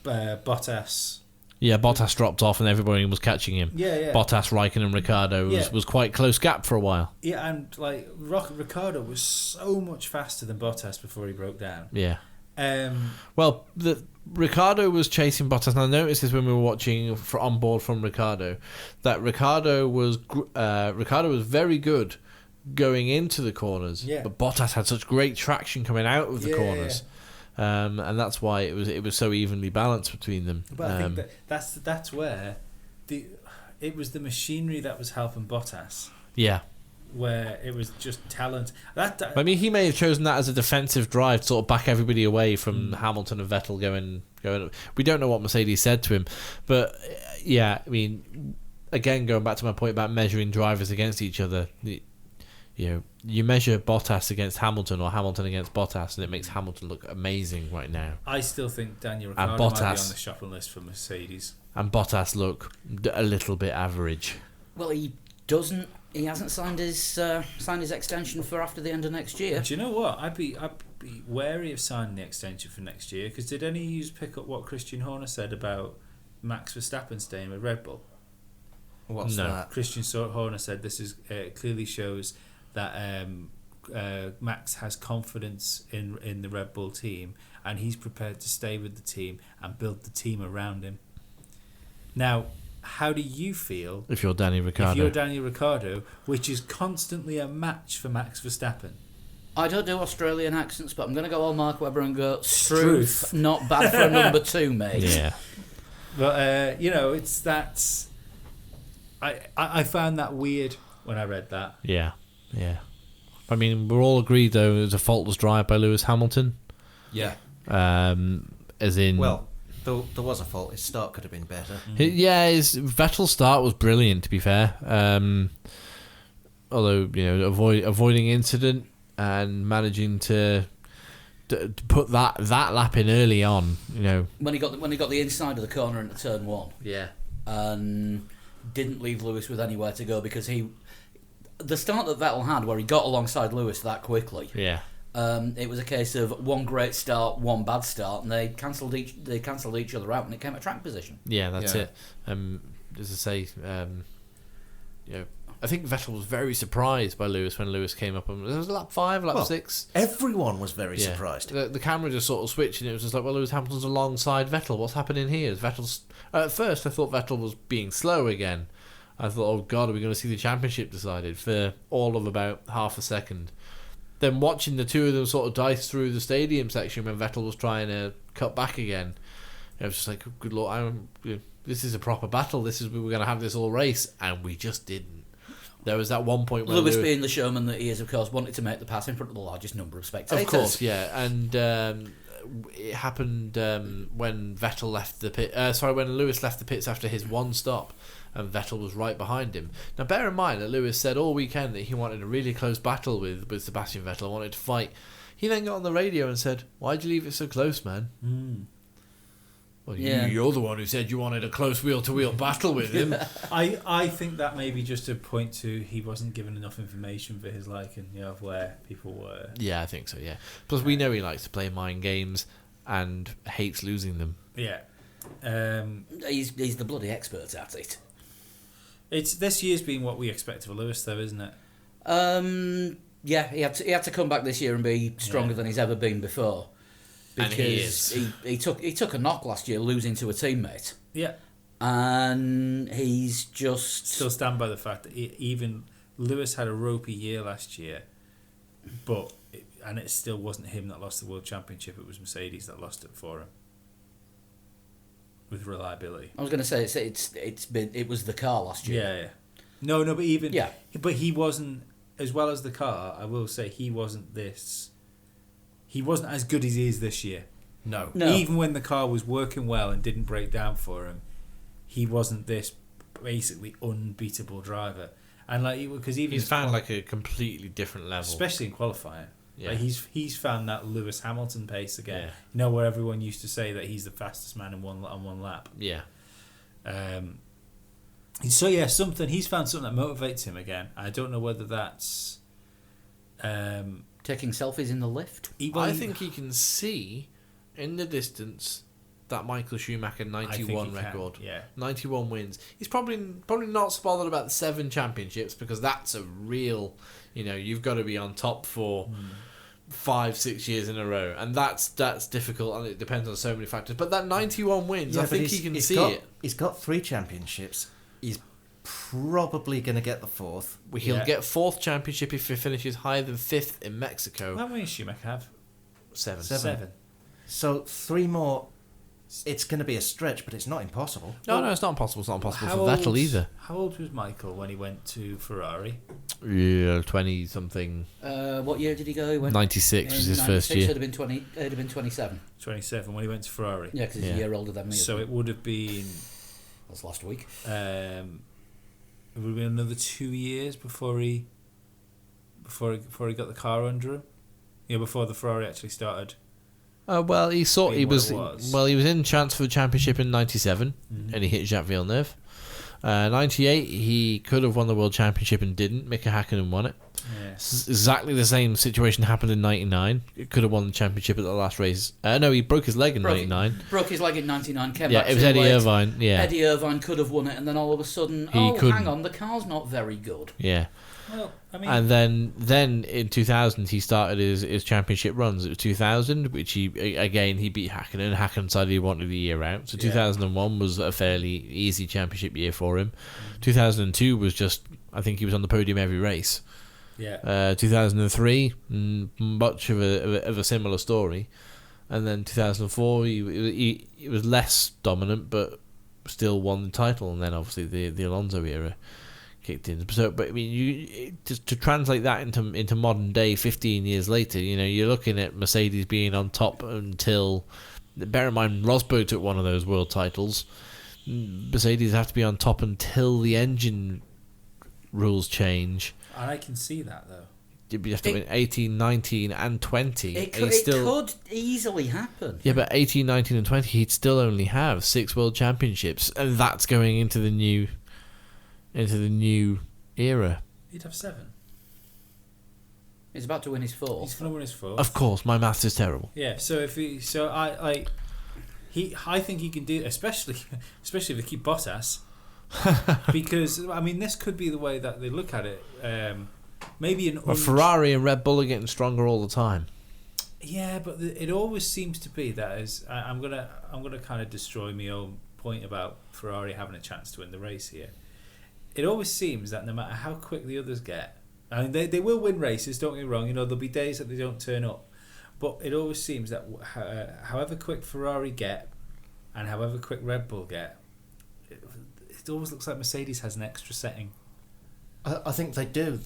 Bottas. Yeah, Bottas dropped off and everybody was catching him. Yeah. Bottas, Raikkonen and Ricciardo was quite close gap for a while. Yeah, and Ricciardo was so much faster than Bottas before he broke down. Yeah. Well, Ricciardo was chasing Bottas, and I noticed this when we were watching on board from Ricciardo, that Ricciardo was very good going into the corners, but Bottas had such great traction coming out of the corners. And that's why it was so evenly balanced between them. But I think that's where it was the machinery that was helping Bottas. Yeah. Where it was just talent. I mean, he may have chosen that as a defensive drive to sort of back everybody away from Hamilton and Vettel going. We don't know what Mercedes said to him, but I mean, again, going back to my point about measuring drivers against each other, you measure Bottas against Hamilton or Hamilton against Bottas, and it makes Hamilton look amazing right now. I still think Daniel Ricciardo might be on the shopping list for Mercedes, and Bottas look a little bit average. Well, he doesn't. He hasn't signed his extension for after the end of next year. Do you know what? I'd be wary of signing the extension for next year, because did any of you pick up what Christian Horner said about Max Verstappen staying with Red Bull? What's that? Christian Horner said this clearly shows that Max has confidence in the Red Bull team, and he's prepared to stay with the team and build the team around him. Now, how do you feel if you're Danny Ricciardo? If you're Daniel Ricciardo, which is constantly a match for Max Verstappen. I don't do Australian accents, but I'm going to go all Mark Webber and go, Struth, not bad for a number 2, mate. Yeah. But, it's that... I found that weird when I read that. Yeah. I mean, we're all agreed, though, it was a faultless drive by Lewis Hamilton. Yeah. As in... Well... There was a fault. His start could have been better. His Vettel's start was brilliant, to be fair. Although avoiding incident and managing to put that lap in early on, when he got the inside of the corner into turn 1, and didn't leave Lewis with anywhere to go because the start that Vettel had, where he got alongside Lewis that quickly. Yeah. It was a case of one great start, one bad start, and they cancelled each other out, and it came at track position. Yeah, that's it. As I say, I think Vettel was very surprised by Lewis when Lewis came up. And it was lap 5, lap 6. Everyone was very surprised. The camera just sort of switched, and it was just like, well, Lewis Hamilton's alongside Vettel. What's happening here? At first, I thought Vettel was being slow again. I thought, oh God, are we going to see the championship decided for all of about half a second? Then watching the two of them sort of dice through the stadium section when Vettel was trying to cut back again, I was just like, good Lord, this is a proper battle. We were going to have this all race, and we just didn't. There was that one point where Lewis, being the showman that he is, of course, wanted to make the pass in front of the largest number of spectators. Of course, yeah, and it happened when Vettel left the pit. When Lewis left the pits after his one stop, and Vettel was right behind him. Now, bear in mind that Lewis said all weekend that he wanted a really close battle with Sebastian Vettel, wanted to fight. He then got on the radio and said, "Why'd you leave it so close, man?" Well, you're the one who said you wanted a close wheel-to-wheel battle with him. I think that may be just a point to he wasn't given enough information for his liking, of where people were. Yeah, I think so, yeah. Plus, we know he likes to play mind games and hates losing them. Yeah. He's the bloody expert at it. This year's been what we expect of Lewis, though, isn't it? Yeah, he had to come back this year and be stronger than he's ever been before. Because he took a knock last year, losing to a teammate. Yeah. And he's just... Still stand by the fact that even Lewis had a ropey year last year, but it still wasn't him that lost the World Championship, it was Mercedes that lost it for him. With reliability. I was going to say it was the car last year. Yeah. No, but he wasn't, as well as the car, I will say he wasn't as good as he is this year. No. Even when the car was working well and didn't break down for him, he wasn't this basically unbeatable driver. And because he's found a completely different level, especially in qualifying. Yeah. He's found that Lewis Hamilton pace again. Yeah. Where everyone used to say that he's the fastest man on one lap. Yeah. So he's found something that motivates him again. I don't know whether that's taking selfies in the lift. I think he can see in the distance that Michael Schumacher 91 record. 91 wins. He's probably not so bothered about the 7 championships because that's a real, you've got to be on top for 5-6 years in a row, and that's difficult, and it depends on so many factors. But that 91 wins, I think he can see it. He's got 3 championships. He's probably going to get the 4th. He'll get 4th championship if he finishes higher than 5th in Mexico. How many does Schumacher have? 7. 7. So 3 more. It's going to be a stretch, but it's not impossible. No, it's not impossible. It's not impossible for Vettel either. How old was Michael when he went to Ferrari? Yeah, 20-something. What year did he go? He went 96 was his first year. It would have been 27. 27 when he went to Ferrari. Yeah, because he's a year older than me. So it would have been... That's last week. It would have been another 2 years before he got the car under him. Before the Ferrari actually started. Well, he was in chance for the championship in 97, and he hit Jacques Villeneuve. 98, he could have won the world championship and didn't. Mika Hakkinen won it. Yeah. Exactly the same situation happened in '99. It could have won the championship at the last race. No, he broke his leg in '99. Broke his leg in '99. Yeah, it was Eddie Irvine. Yeah, Eddie Irvine could have won it, and then all of a sudden, hang on, the car's not very good. Yeah. Well, I mean, and then in 2000 he started his championship runs. It was 2000, which he beat Hakkinen. Hakkinen decided he wanted the year out. So 2001 was a fairly easy championship year for him. 2002 was just, I think he was on the podium every race. Yeah. 2003, much of a similar story, and then 2004 he was less dominant, but still won the title. And then obviously the Alonso era kicked in. So, but I mean, to translate that into modern day, 15 years later, you're looking at Mercedes being on top until. Bear in mind, Rosberg took one of those world titles. Mercedes have to be on top until the engine rules change. And I can see that, though. You have to win 18, 19 and 20. It could easily happen. Yeah, but 18, 19 and 20, he'd still only have 6 world championships. And that's going into the new era. He'd have 7. He's about to win his 4th. He's going to win his 4th. Of course, my maths is terrible. Yeah, I think he can do, especially if they keep Bottas. Because I mean, this could be the way that they look at it. Maybe Ferrari and Red Bull are getting stronger all the time. Yeah, but it always seems to be that is. I'm gonna kind of destroy my own point about Ferrari having a chance to win the race here. It always seems that no matter how quick the others get, I mean, they will win races. Don't get me wrong. There'll be days that they don't turn up, but it always seems that however quick Ferrari get, and however quick Red Bull get. It always looks like Mercedes has an extra setting. I think they do.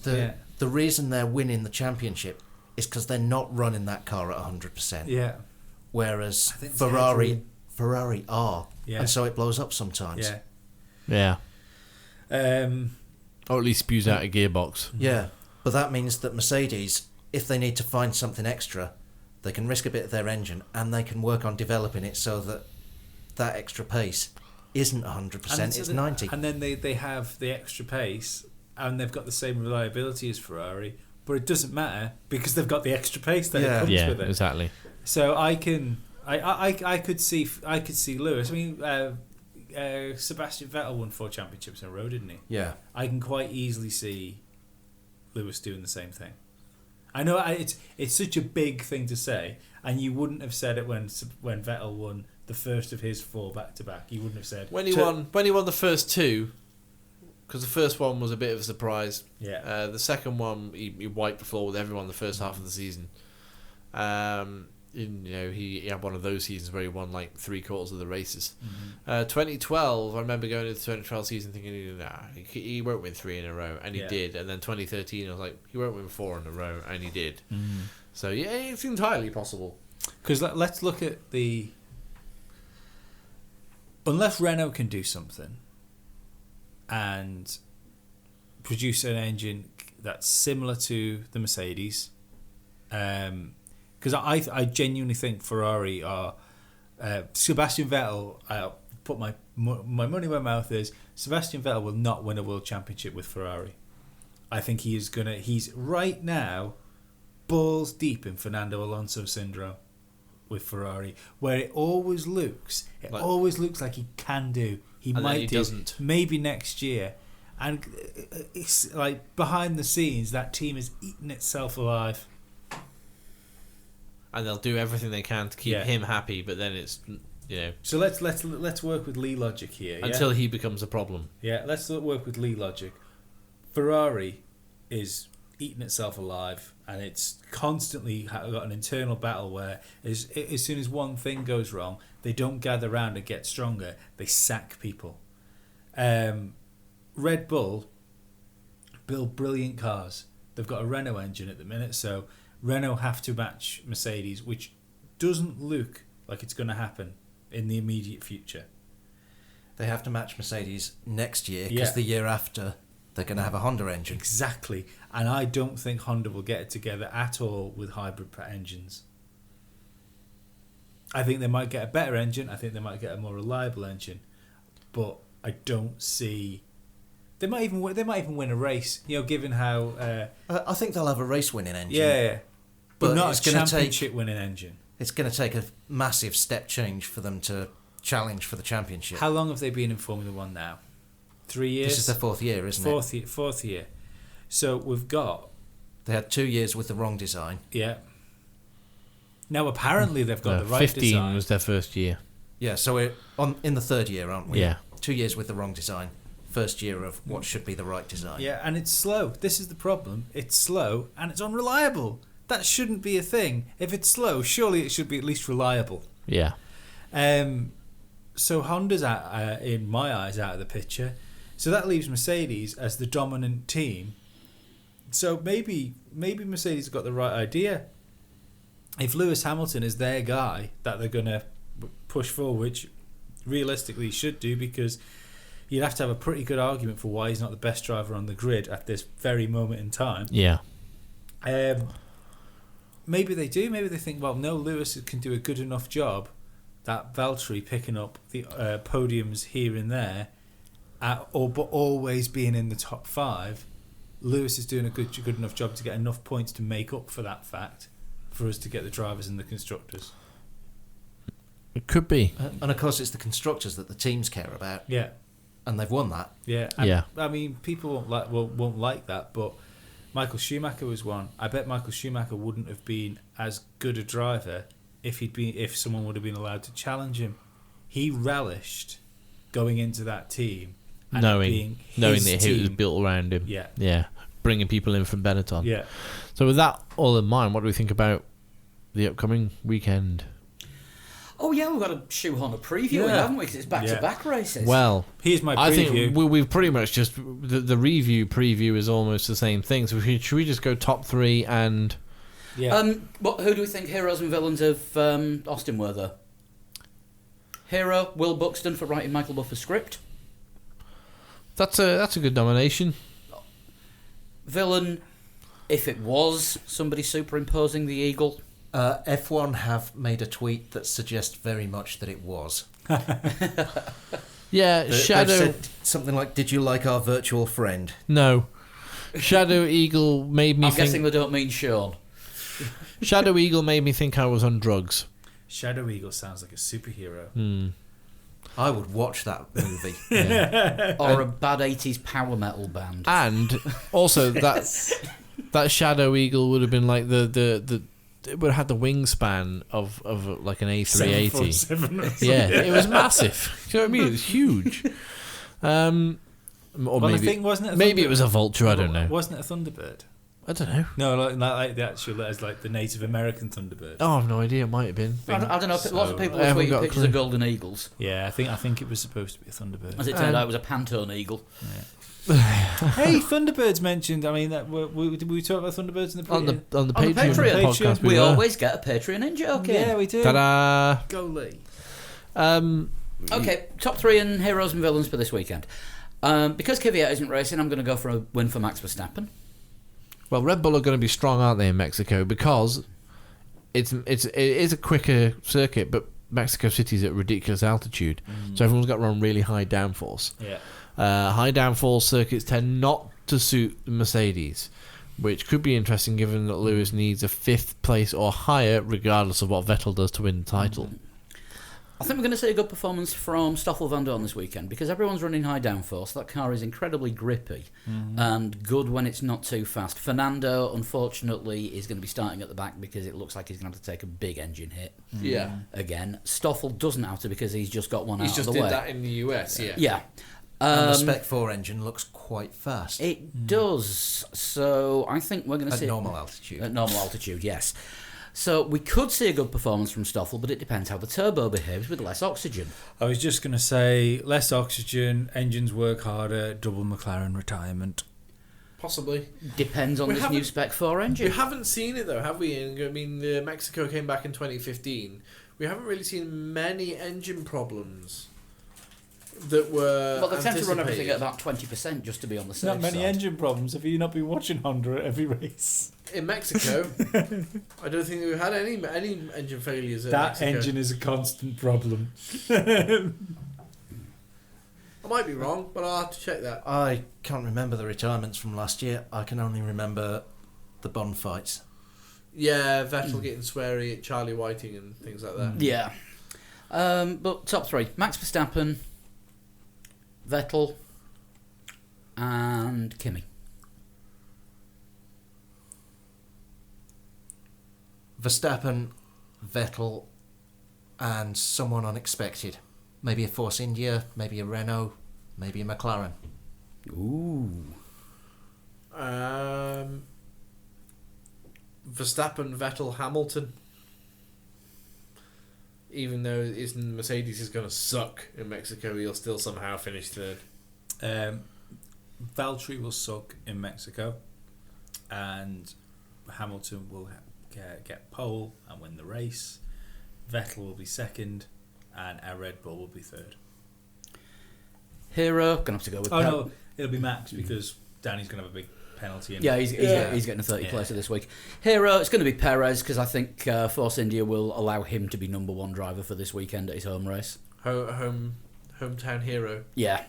The reason they're winning the championship is because they're not running that car at 100%. Yeah. Whereas Ferrari are. Yeah. And so it blows up sometimes. Yeah. Or at least spews out a gearbox. Yeah. But that means that Mercedes, if they need to find something extra, they can risk a bit of their engine and they can work on developing it so that that extra pace isn't 100%, it's 90. And then they have the extra pace and they've got the same reliability as Ferrari, but it doesn't matter because they've got the extra pace that comes with it. Exactly. So I could see Lewis. I mean, Sebastian Vettel won 4 championships in a row, didn't he? Yeah. I can quite easily see Lewis doing the same thing. I know it's such a big thing to say, and you wouldn't have said it when Vettel won the first of his 4 back-to-back. You wouldn't have said when he won the first 2, because the first one was a bit of a surprise. Yeah. The second one he wiped the floor with everyone the first half of the season. He had one of those seasons where he won like 3/4 of the races. 2012, I remember going into the 2012 season thinking, he won't win 3 in a row, and he did. And then 2013, I was like, he won't win 4 in a row, and he did. So yeah, it's entirely possible. Because let's look at the. Unless Renault can do something and produce an engine that's similar to the Mercedes, because I genuinely think Ferrari are Sebastian Vettel. I'll put my money where my mouth is. Sebastian Vettel will not win a world championship with Ferrari. I think he's right now balls deep in Fernando Alonso syndrome with Ferrari, where it always looks like he can do. He might do. Doesn't. Maybe next year. And it's like behind the scenes, that team is eating itself alive. And they'll do everything they can to keep him happy, but then it's So let's work with Lee logic here. Until he becomes a problem. Yeah, let's work with Lee logic. Ferrari is eating itself alive, and it's constantly got an internal battle where as soon as one thing goes wrong, they don't gather around and get stronger. They sack people. Red Bull build brilliant cars. They've got a Renault engine at the minute, so Renault have to match Mercedes, which doesn't look like it's going to happen in the immediate future. They have to match Mercedes next year because the year after they're going to have a Honda engine. Exactly. And I don't think Honda will get it together at all with hybrid engines. I think they might get a better engine. I think they might get a more reliable engine. But I don't see They might even win a race. Given how. I think they'll have a race-winning engine. Yeah. But not it's a championship-winning engine. It's going to take a massive step change for them to challenge for the championship. How long have they been in Formula One now? 3 years? This is their fourth year, isn't it? Fourth year. So we've got... They had 2 years with the wrong design. Yeah. Now apparently they've got the right 15 design. 15 was their first year. Yeah, so we're in the third year, aren't we? Yeah. 2 years with the wrong design. First year of what should be the right design. Yeah, and it's slow. This is the problem. It's slow and it's unreliable. That shouldn't be a thing. If it's slow, surely it should be at least reliable. Yeah. So Honda's out, in my eyes, out of the picture. So that leaves Mercedes as the dominant team. So maybe Mercedes got the right idea. If Lewis Hamilton is their guy that they're going to push forward, which realistically should do, because you'd have to have a pretty good argument for why he's not the best driver on the grid at this very moment in time. Yeah. Maybe they do. Maybe they think, well, no, Lewis can do a good enough job that Valtteri picking up the podiums here and there, but always being in the top 5. Lewis is doing a good enough job to get enough points to make up for that fact for us to get the drivers and the constructors. It could be. And of course, it's the constructors that the teams care about. Yeah. And they've won that. Yeah. Yeah. I mean, people won't like that, but Michael Schumacher was one. I bet Michael Schumacher wouldn't have been as good a driver if someone would have been allowed to challenge him. He relished going into that team and knowing that he was built around him. Yeah. Yeah. Bringing people in from Benetton. Yeah. So with that all in mind, what do we think about the upcoming weekend? Oh yeah, we've got to shoehorn a preview in, haven't we? Because it's back-to-back races. Well, here's my preview. I think we've pretty much just the review preview is almost the same thing. So should we just go top 3 and? Yeah. Who do we think heroes and villains of Austin were though? Hero Will Buxton for writing Michael Buffer's script. That's a good nomination. Villain, if it was somebody superimposing the eagle. F1 have made a tweet that suggests very much that it was. Yeah, Shadow. They've said something like, "Did you like our virtual friend?" No. Shadow Eagle made me I'm think... guessing they don't mean Sean. Shadow Eagle made me think I was on drugs. Shadow Eagle sounds like a superhero. I would watch that movie. Or a bad 80s power metal band. And also that Shadow Eagle would have been like the it would have had the wingspan of like an A380. 747. Yeah, it was massive. Do you know what I mean? It was huge. Or Well, maybe I think, wasn't it? Maybe it was a vulture. I don't know. Wasn't it a Thunderbird? I don't know. No, like the actual, as like the Native American Thunderbird. Oh, I've no idea. It might have been. I don't know. Lots of people I were haven't tweeting got a pictures clue. of golden eagles. Yeah, I think it was supposed to be a Thunderbird. As it turned out, it was a Pantone eagle. Hey, Thunderbirds mentioned. I mean, did we talk about Thunderbirds in the On the On the Patreon podcast, we were. always get a Patreon in joke. Yeah, we do. Ta-da! Go Lee. Okay, top 3 and heroes and villains for this weekend. Because Kvyat isn't racing, I'm going to go for a win for Max Verstappen. Well, Red Bull are going to be strong, aren't they, in Mexico? Because it is a quicker circuit, but Mexico City's at ridiculous altitude, so everyone's got to run really high downforce. Yeah. High downforce circuits tend not to suit the Mercedes, which could be interesting given that Lewis needs a 5th place or higher, regardless of what Vettel does to win the title. I think we're going to see a good performance from Stoffel Van Dorn this weekend because everyone's running high downforce. That car is incredibly grippy and good when it's not too fast. Fernando, unfortunately, is going to be starting at the back because it looks like he's going to have to take a big engine hit. Yeah. Again, Stoffel doesn't have to because he's just got one He's out just of the did way. that in the US, yeah. Yeah. And the Spec 4 engine looks quite fast. It does. So I think we're going to see... At normal altitude. At normal altitude, yes. So we could see a good performance from Stoffel, but it depends how the turbo behaves with less oxygen. I was just going to say, less oxygen, engines work harder, double McLaren retirement. Possibly. Depends on this new Spec 4 engine. We haven't seen it, though, have we? I mean, Mexico came back in 2015. We haven't really seen many engine problems that were Well, they tend to run anticipated. everything at about 20% just to be on the safe Not many side. engine problems. Have you not been watching Honda at every race? In Mexico, I don't think we've had any engine failures. That engine is a constant problem. I might be wrong, but I'll have to check that. I can't remember the retirements from last year. I can only remember the Bond fights. Yeah, Vettel getting sweary at Charlie Whiting and things like that. Yeah. But top three: Max Verstappen, Vettel, and Kimi. Verstappen, Vettel, and someone unexpected. Maybe a Force India, maybe a Renault, maybe a McLaren. Ooh. Verstappen, Vettel, Hamilton. Even though Mercedes is going to suck in Mexico, he'll still somehow finish third. Valtteri will suck in Mexico, and Hamilton will get pole and win the race. Vettel will be second, and our Red Bull will be third. Hero, gonna have to go with. No, it'll be Max because Danny's gonna have a big penalty. Yeah, he's getting a 30 placer this week. Hero, it's going to be Perez because I think Force India will allow him to be number one driver for this weekend at his home race. Hometown hero. Yeah.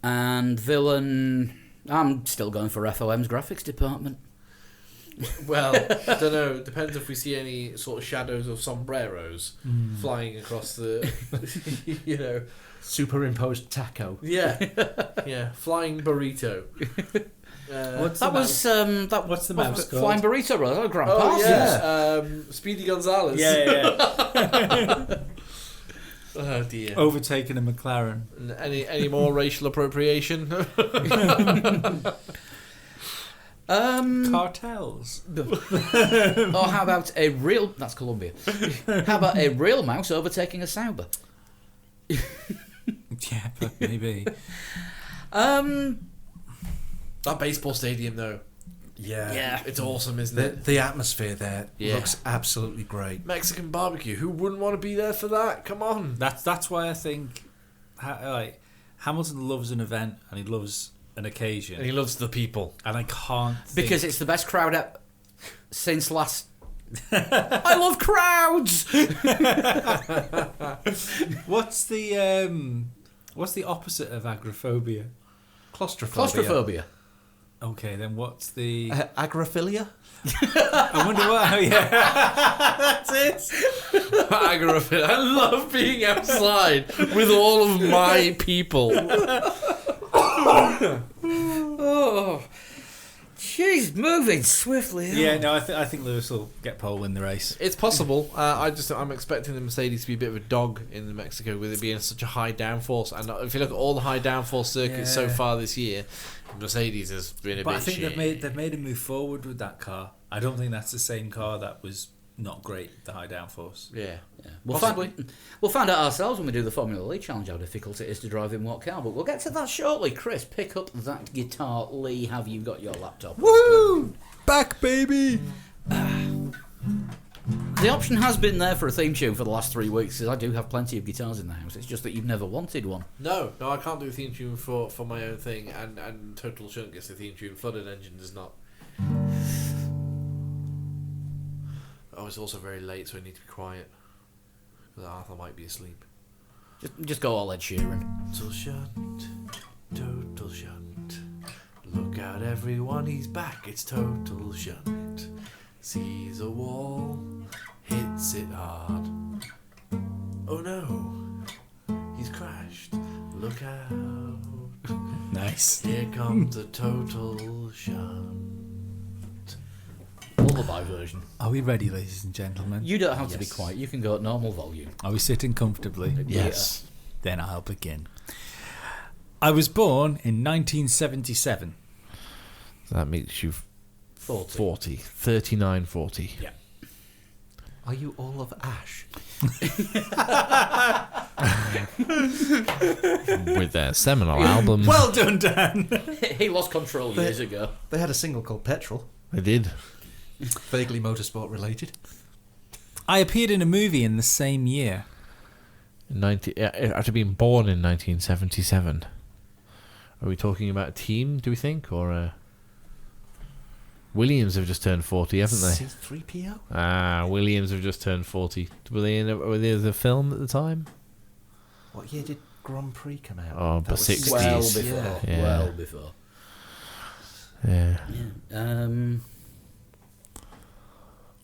And villain, I'm still going for FOM's graphics department. Well, I don't know. Depends if we see any sort of shadows of sombreros flying across the, Superimposed taco. Yeah, flying burrito. What's the mouse called? Flying Burrito Brothers, Grand Oh Pass. yeah, Speedy Gonzalez. Yeah. Oh dear. Overtaking a McLaren. Any more racial appropriation? Cartels. Or how about a real... That's Colombia. How about a real mouse overtaking a Sauber? Yeah, but maybe. That baseball stadium though. Yeah. It's awesome, isn't it? The atmosphere there looks absolutely great. Mexican barbecue. Who wouldn't want to be there for that? Come on. That's why I think Hamilton loves an event and he loves an occasion. And he loves the people. And I can't think... Because it's the best crowd since last... I love crowds! What's the opposite of agoraphobia? Claustrophobia. Okay, then what's the... Agrophilia? I wonder what... Oh, yeah. That's it. Agoraphobic. I love being outside with all of my people. Oh, she's moving swiftly. Yeah, no, I think Lewis will get pole in the race. It's possible. I'm expecting the Mercedes to be a bit of a dog in Mexico with it being such a high downforce. And if you look at all the high downforce circuits so far this year, Mercedes has been a bit. But I think shit. they've made a move forward with that car. I don't think that's the same car that was not great. The high downforce. Yeah. We'll find out ourselves when we do the Formula Lee Challenge how difficult it is to drive in what car, but we'll get to that shortly. Chris, pick up that guitar. Lee, have you got your laptop? Woo! Back, baby! The option has been there for a theme tune for the last 3 weeks, because I do have plenty of guitars in the house. It's just that you've never wanted one. No, I can't do a theme tune for my own thing, and Total Shunt gets the theme tune. Flooded Engine does not. Oh, it's also very late, so I need to be quiet. Because Arthur might be asleep. Just go all Ed Sheeran. Total Shunt, Total Shunt. Look out, everyone, he's back. It's Total Shunt. Sees a wall, hits it hard. Oh no, he's crashed. Look out. Nice. Here comes the Total Shunt. Lullaby version. Are we ready, ladies and gentlemen? You don't have to be quiet. You can go at normal volume. Are we sitting comfortably? Yes. Then I'll begin. I was born in 1977. So that makes you 40. 39, 40. Yeah. Are you all of ash? With their seminal album. Well done, Dan. He lost control years ago. They had a single called Petrol, They did. vaguely motorsport related. I appeared in a movie in the same year. After being born in 1977. Are we talking about a team, do we think? Or Williams have just turned 40, haven't they? C3PO? Williams have just turned 40. Were they in the film at the time? What year did Grand Prix come out? Oh, That the was 60s. Well before. Yeah. Well before. Yeah. Yeah.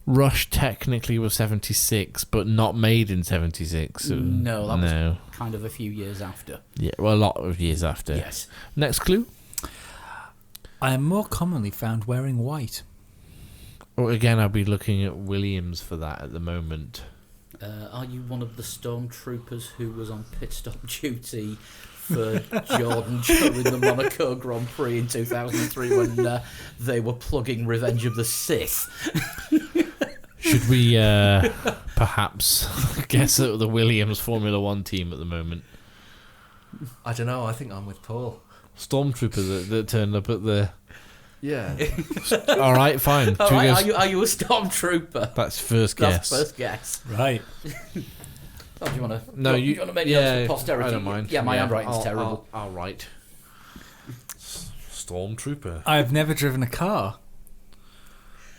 Rush technically was 76, but not made in 76. So No, that was no. kind of a few years after. Yeah, well, a lot of years after. Yes. Next clue. I am more commonly found wearing white. Well, again, I'll be looking at Williams for that at the moment. Are you one of the stormtroopers who was on pit stop duty for Jordan during the Monaco Grand Prix in 2003 when they were plugging Revenge of the Sith? Should we perhaps guess at the Williams Formula One team at the moment? I don't know. I think I'm with Paul. Stormtrooper that turned up at the... Yeah. All right, fine. All Should we right, go- are you a stormtrooper? That's first guess. That's first guess. Right. Oh, do you want to? No, you want to make notes for posterity? I don't mind. Yeah, my handwriting's terrible. I'll write. Stormtrooper. I've never driven a car.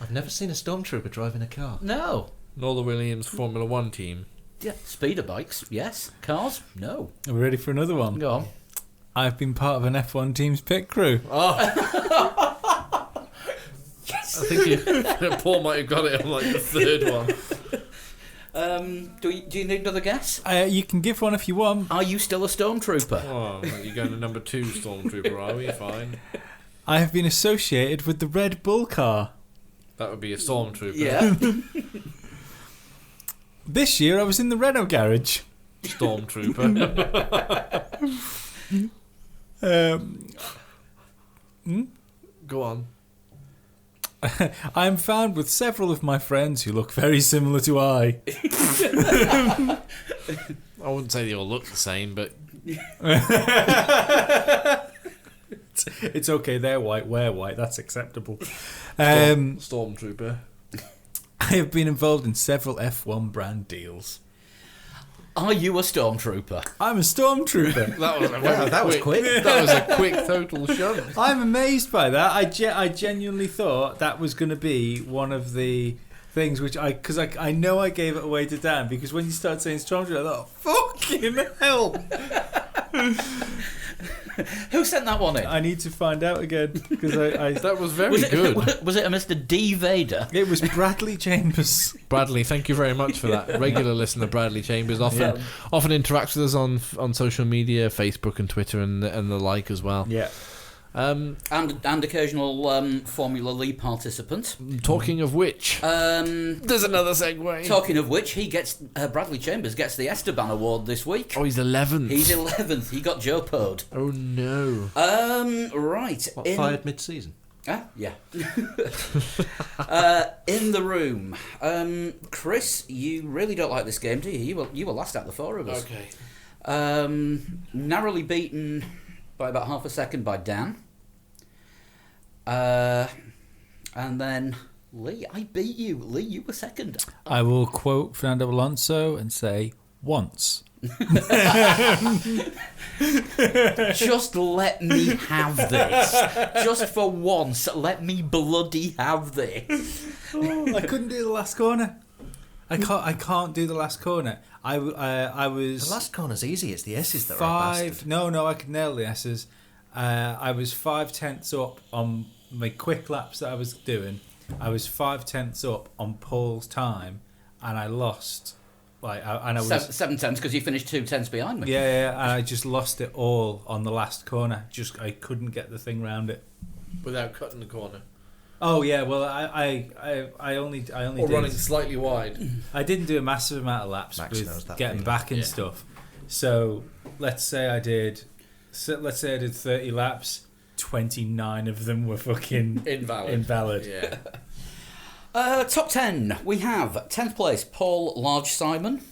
I've never seen a stormtrooper driving a car. No. Nor the Williams Formula One team. Yeah, speeder bikes. Yes. Cars. No. Are we ready for another one? Go on. I've been part of an F1 team's pit crew. I think Paul might have got it on like the third one. Do you need another guess? You can give one if you want. Are you still a stormtrooper? Oh, you're going to number 2 Stormtrooper, are we? Fine. I have been associated with the Red Bull car. That would be a Stormtrooper. Yeah. This year I was in the Renault garage. Stormtrooper. Go on. I am found with several of my friends who look very similar to I. I wouldn't say they all look the same, but It's okay, they're white, we're white, that's acceptable. Stormtrooper. I have been involved in several F1 brand deals. Are you a stormtrooper? I'm a stormtrooper. That was quick. That was a quick total shunt. I'm amazed by that. I genuinely thought that was going to be one of the things which because I know I gave it away to Dan, because when you started saying stormtrooper, I thought, fucking hell. Who sent that one in? I need to find out again, because I That was very Was it, good. was it a Mr. D. Vader? it was Bradley Chambers. Bradley, thank you very much for that. Regular listener Bradley Chambers often interacts with us on social media, Facebook and Twitter and the like as well. Yeah. And occasional Formula Lee participant. Talking of which, there's another segue. Talking of which, he gets Bradley Chambers gets the Esteban Award this week. Oh, he's 11th. He's 11th. He got Joe Poed. Oh no. Right. Fired mid-season? Yeah. In the room. Chris, you really don't like this game, do you? You were last out of the four of us. Okay. Narrowly beaten by about half a second by Dan. And then Lee, I beat you. Lee, you were second. I will quote Fernando Alonso and say, once. Just let me have this. Just for once, let me bloody have this. I couldn't do the last corner. I can't do the last corner. I was The last corner's easy. It's the S's that are a five. bastard. No, I could nail the S's. I was 5/10 up on my quick laps that I was doing. I was 5/10 up on Paul's time, and I lost. I was 7/10 because you finished 2/10 behind me. yeah, and I just lost it all on the last corner. I couldn't get the thing round it. Without cutting the corner. Oh yeah, well I only Or did, running slightly wide. I didn't do a massive amount of laps Max knows with that getting feeling. back and Yeah. stuff. So let's say I did 30 laps. 29 of them were fucking invalid. Yeah. Top 10. We have 10th place, Paul Large Simon.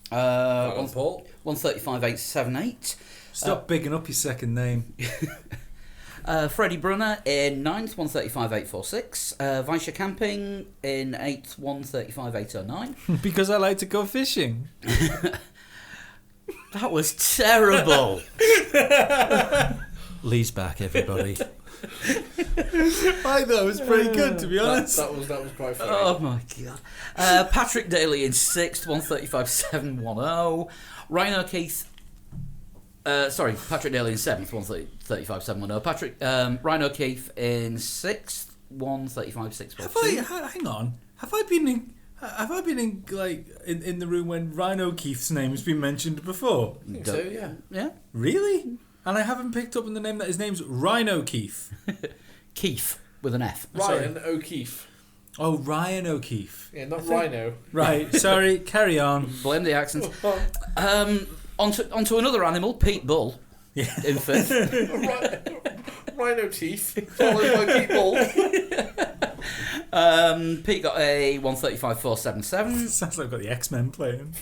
Paul. 135.878. Stop bigging up your second name. Freddie Brunner in 9th, 135.846. Vaisha Camping in 8th, 135.809. Because I like to go fishing. That was terrible. Lee's back, everybody. I thought it was pretty good, to be honest. That was quite funny. Oh my god. Patrick Daly in 6th, 135.710. Ryan O'Keefe Patrick Daly in 7th, 135.710. Patrick Ryan O'Keefe in 6th, 135.642. Hang on. Have I been in the room when Ryan O'Keefe's name has been mentioned before? I think so, yeah. Yeah. Really? And I haven't picked up on the name that his name's Ryan O'Keefe. Keefe with an F. Ryan O'Keefe. Oh, Ryan O'Keefe. Yeah, not Rhino. Right, sorry, carry on. Blame the accent. Onto another animal, Pete Bull. Yeah. In 5th. Rhino teeth, followed by Pete Bull. Pete got a 135.477. Sounds like I've got the X-Men playing.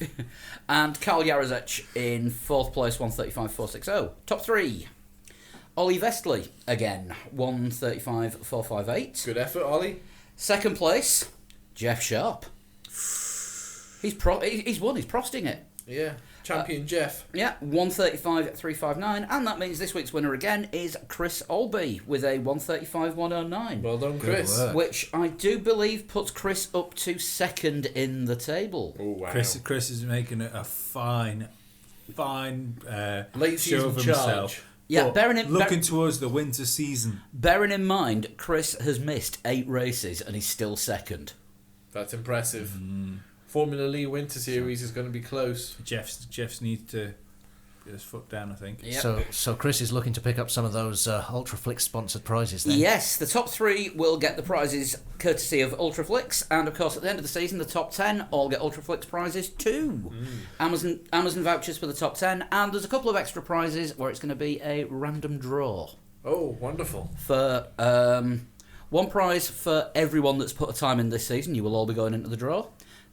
And Karl Jarzec in 4th place, 135.460. Top 3. Ollie Vestley, again, 135.458. Good effort, Ollie. 2nd place, Jeff Sharp. He's won, he's prosting it. Yeah, champion Jeff. Yeah, 135.359, and that means this week's winner again is Chris Olby with a 135.109. Well done, Chris. Which I do believe puts Chris up to 2nd in the table. Oh, wow. Chris is making a fine late show of season himself. charge. Yeah, But looking towards the winter season. Bearing in mind, Chris has missed 8 races and he's still 2nd. That's impressive. Formula Lee Winter Series is going to be close. Jeff's needs to get his foot down, I think. Yep. So Chris is looking to pick up some of those Ultraflix sponsored prizes then? Yes, the top 3 will get the prizes courtesy of Ultraflix, and of course at the end of the season the top 10 all get Ultraflix prizes too. Amazon vouchers for the top 10, and there's a couple of extra prizes where it's going to be a random draw. Oh, wonderful. For one prize for everyone that's put a time in this season, you will all be going into the draw,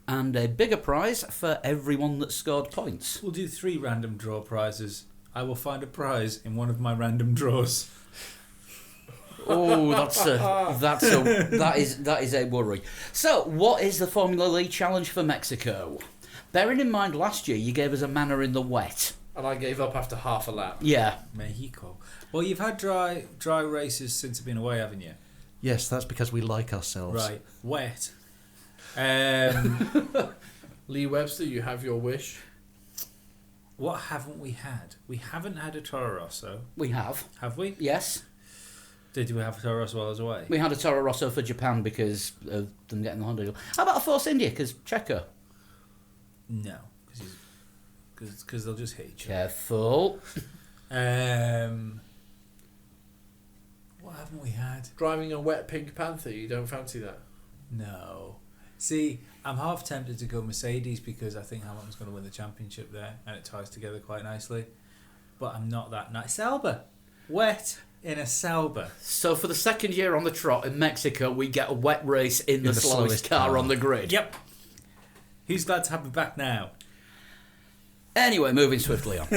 and a bigger prize for everyone that scored points. We'll do 3 random draw prizes. I will find a prize in one of my random draws. Oh, that is a worry. So, what is the Formula Lee Challenge for Mexico? Bearing in mind, last year you gave us a manor in the wet. And I gave up after half a lap. Yeah. Mexico. Well, you've had dry races since you've been away, haven't you? Yes, that's because we like ourselves. Right. Wet. Lee Webster, you have your wish. What haven't we had? We haven't had a Toro Rosso. We have. Have we? Yes. Did we have a Toro Rosso while I was away? We had a Toro Rosso for Japan because of them getting the Honda deal. How about a Force India? Because Checo. No. Because they'll just hit each other. Careful. What haven't we had? Driving a wet Pink Panther, you don't fancy that? No. See, I'm half tempted to go Mercedes because I think Hamilton's going to win the championship there and it ties together quite nicely. But I'm not that nice. Sauber. Wet in a Sauber. So for the 2nd year on the trot in Mexico, we get a wet race in the slowest car on the grid. Yep. Who's glad to have me back now? Anyway, moving swiftly on.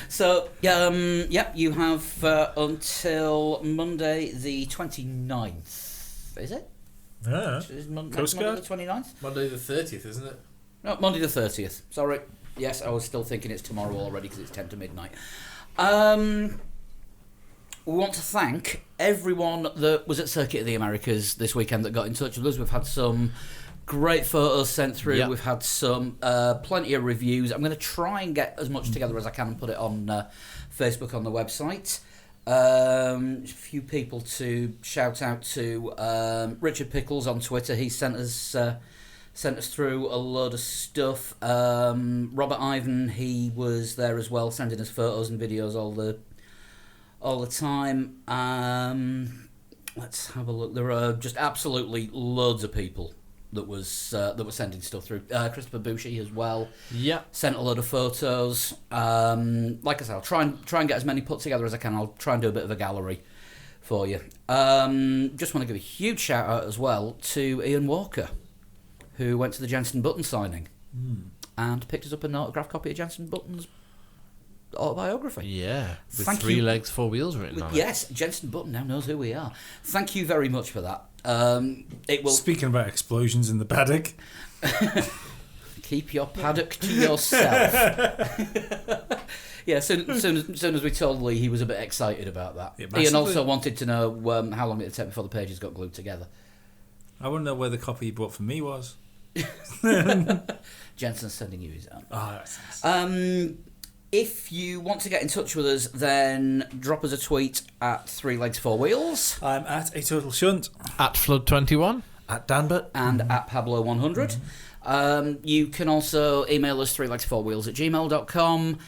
So, you have until Monday the 29th. Is it? Yeah. Is Monday Coast Guard? the 29th? Monday the 30th, isn't it? No, Monday the 30th. Sorry. Yes, I was still thinking it's tomorrow already because it's 10 to midnight. We want to thank everyone that was at Circuit of the Americas this weekend that got in touch with us. We've had some great photos sent through. Yep. We've had some plenty of reviews. I'm going to try and get as much together as I can and put it on Facebook on the website. A few people to shout out to. Richard Pickles on Twitter. He sent us through a load of stuff. Robert Ivan, he was there as well, sending us photos and videos all the time. Let's have a look. There are just absolutely loads of people that were sending stuff through. Christopher Bushi as well. Yeah. Sent a load of photos. Like I said, I'll try and get as many put together as I can. I'll try and do a bit of a gallery for you. Just want to give a huge shout out as well to Ian Walker, who went to the Jenson Button signing and picked us up an autographed copy of Jenson Button's autobiography. Yeah, with Thank 3 you. legs, 4 wheels written on it. Yes, Jenson Button now knows who we are. Thank you very much for that. It will Speaking about explosions in the paddock. keep your paddock to yourself. Yeah, soon as we told Lee, he was a bit excited about that. Yeah, Ian also wanted to know how long it would take before the pages got glued together. I want to know where the copy you bought for me was. Jenson's sending you his own. Oh, that's nice. If you want to get in touch with us, then drop us a tweet at 3 Legs 4 Wheels. I'm at A Total Shunt. At Flood21. At Danbert. And at Pablo100. You can also email us 3legs4wheels@gmail.com.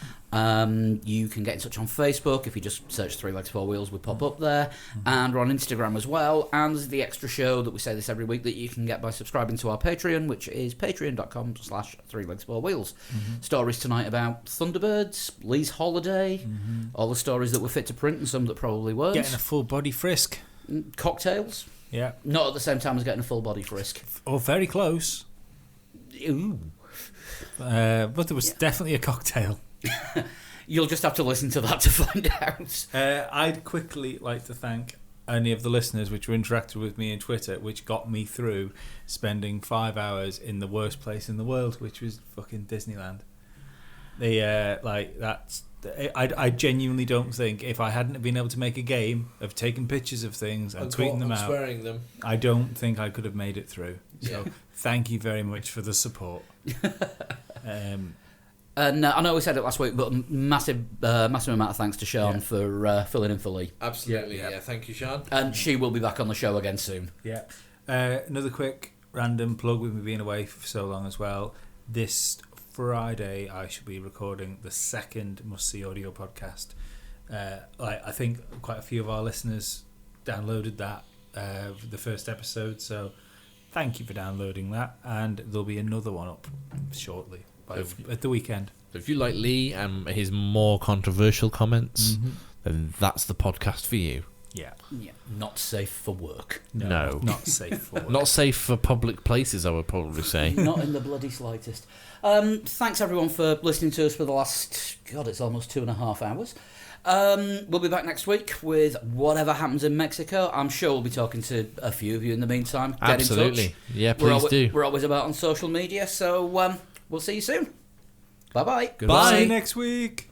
You can get in touch on Facebook. If you just search 3 Legs 4 Wheels, we pop up there. And we're on Instagram as well. And there's the extra show that we say this every week that you can get by subscribing to our Patreon, which is patreon.com/3legs4wheels. Stories tonight about Thunderbirds, Lee's holiday, all the stories that were fit to print and some that probably weren't. Getting a full body frisk. Cocktails. Yeah. Not at the same time as getting a full body frisk. Oh, very close. Ooh. But there was definitely a cocktail. You'll just have to listen to that to find out. I'd quickly like to thank any of the listeners which were interacted with me on Twitter, which got me through spending 5 hours in the worst place in the world, which was fucking Disneyland. I genuinely don't think if I hadn't been able to make a game of taking pictures of things and tweeting them out, swearing them, I don't think I could have made it through. So thank you very much for the support. And I know we said it last week, but massive amount of thanks to Sean for filling in for Lee. Absolutely, yeah. Thank you, Sean. And she will be back on the show again soon. Yeah. Another quick random plug with me being away for so long as well. This Friday, I shall be recording the second Must See Audio podcast. I think quite a few of our listeners downloaded that, the first episode, so thank you for downloading that, and there'll be another one up shortly at the weekend. So if you like Lee and his more controversial comments, then that's the podcast for you. Yeah. Not safe for work. No. Not safe for work. Not safe for public places, I would probably say. Not in the bloody slightest. Thanks everyone for listening to us for the last, it's almost 2.5 hours. We'll be back next week with whatever happens in Mexico. I'm sure we'll be talking to a few of you in the meantime. Get Absolutely. in touch. Yeah, please do. We're always about on social media, so we'll see you soon. Bye-bye. Goodbye. See you next week.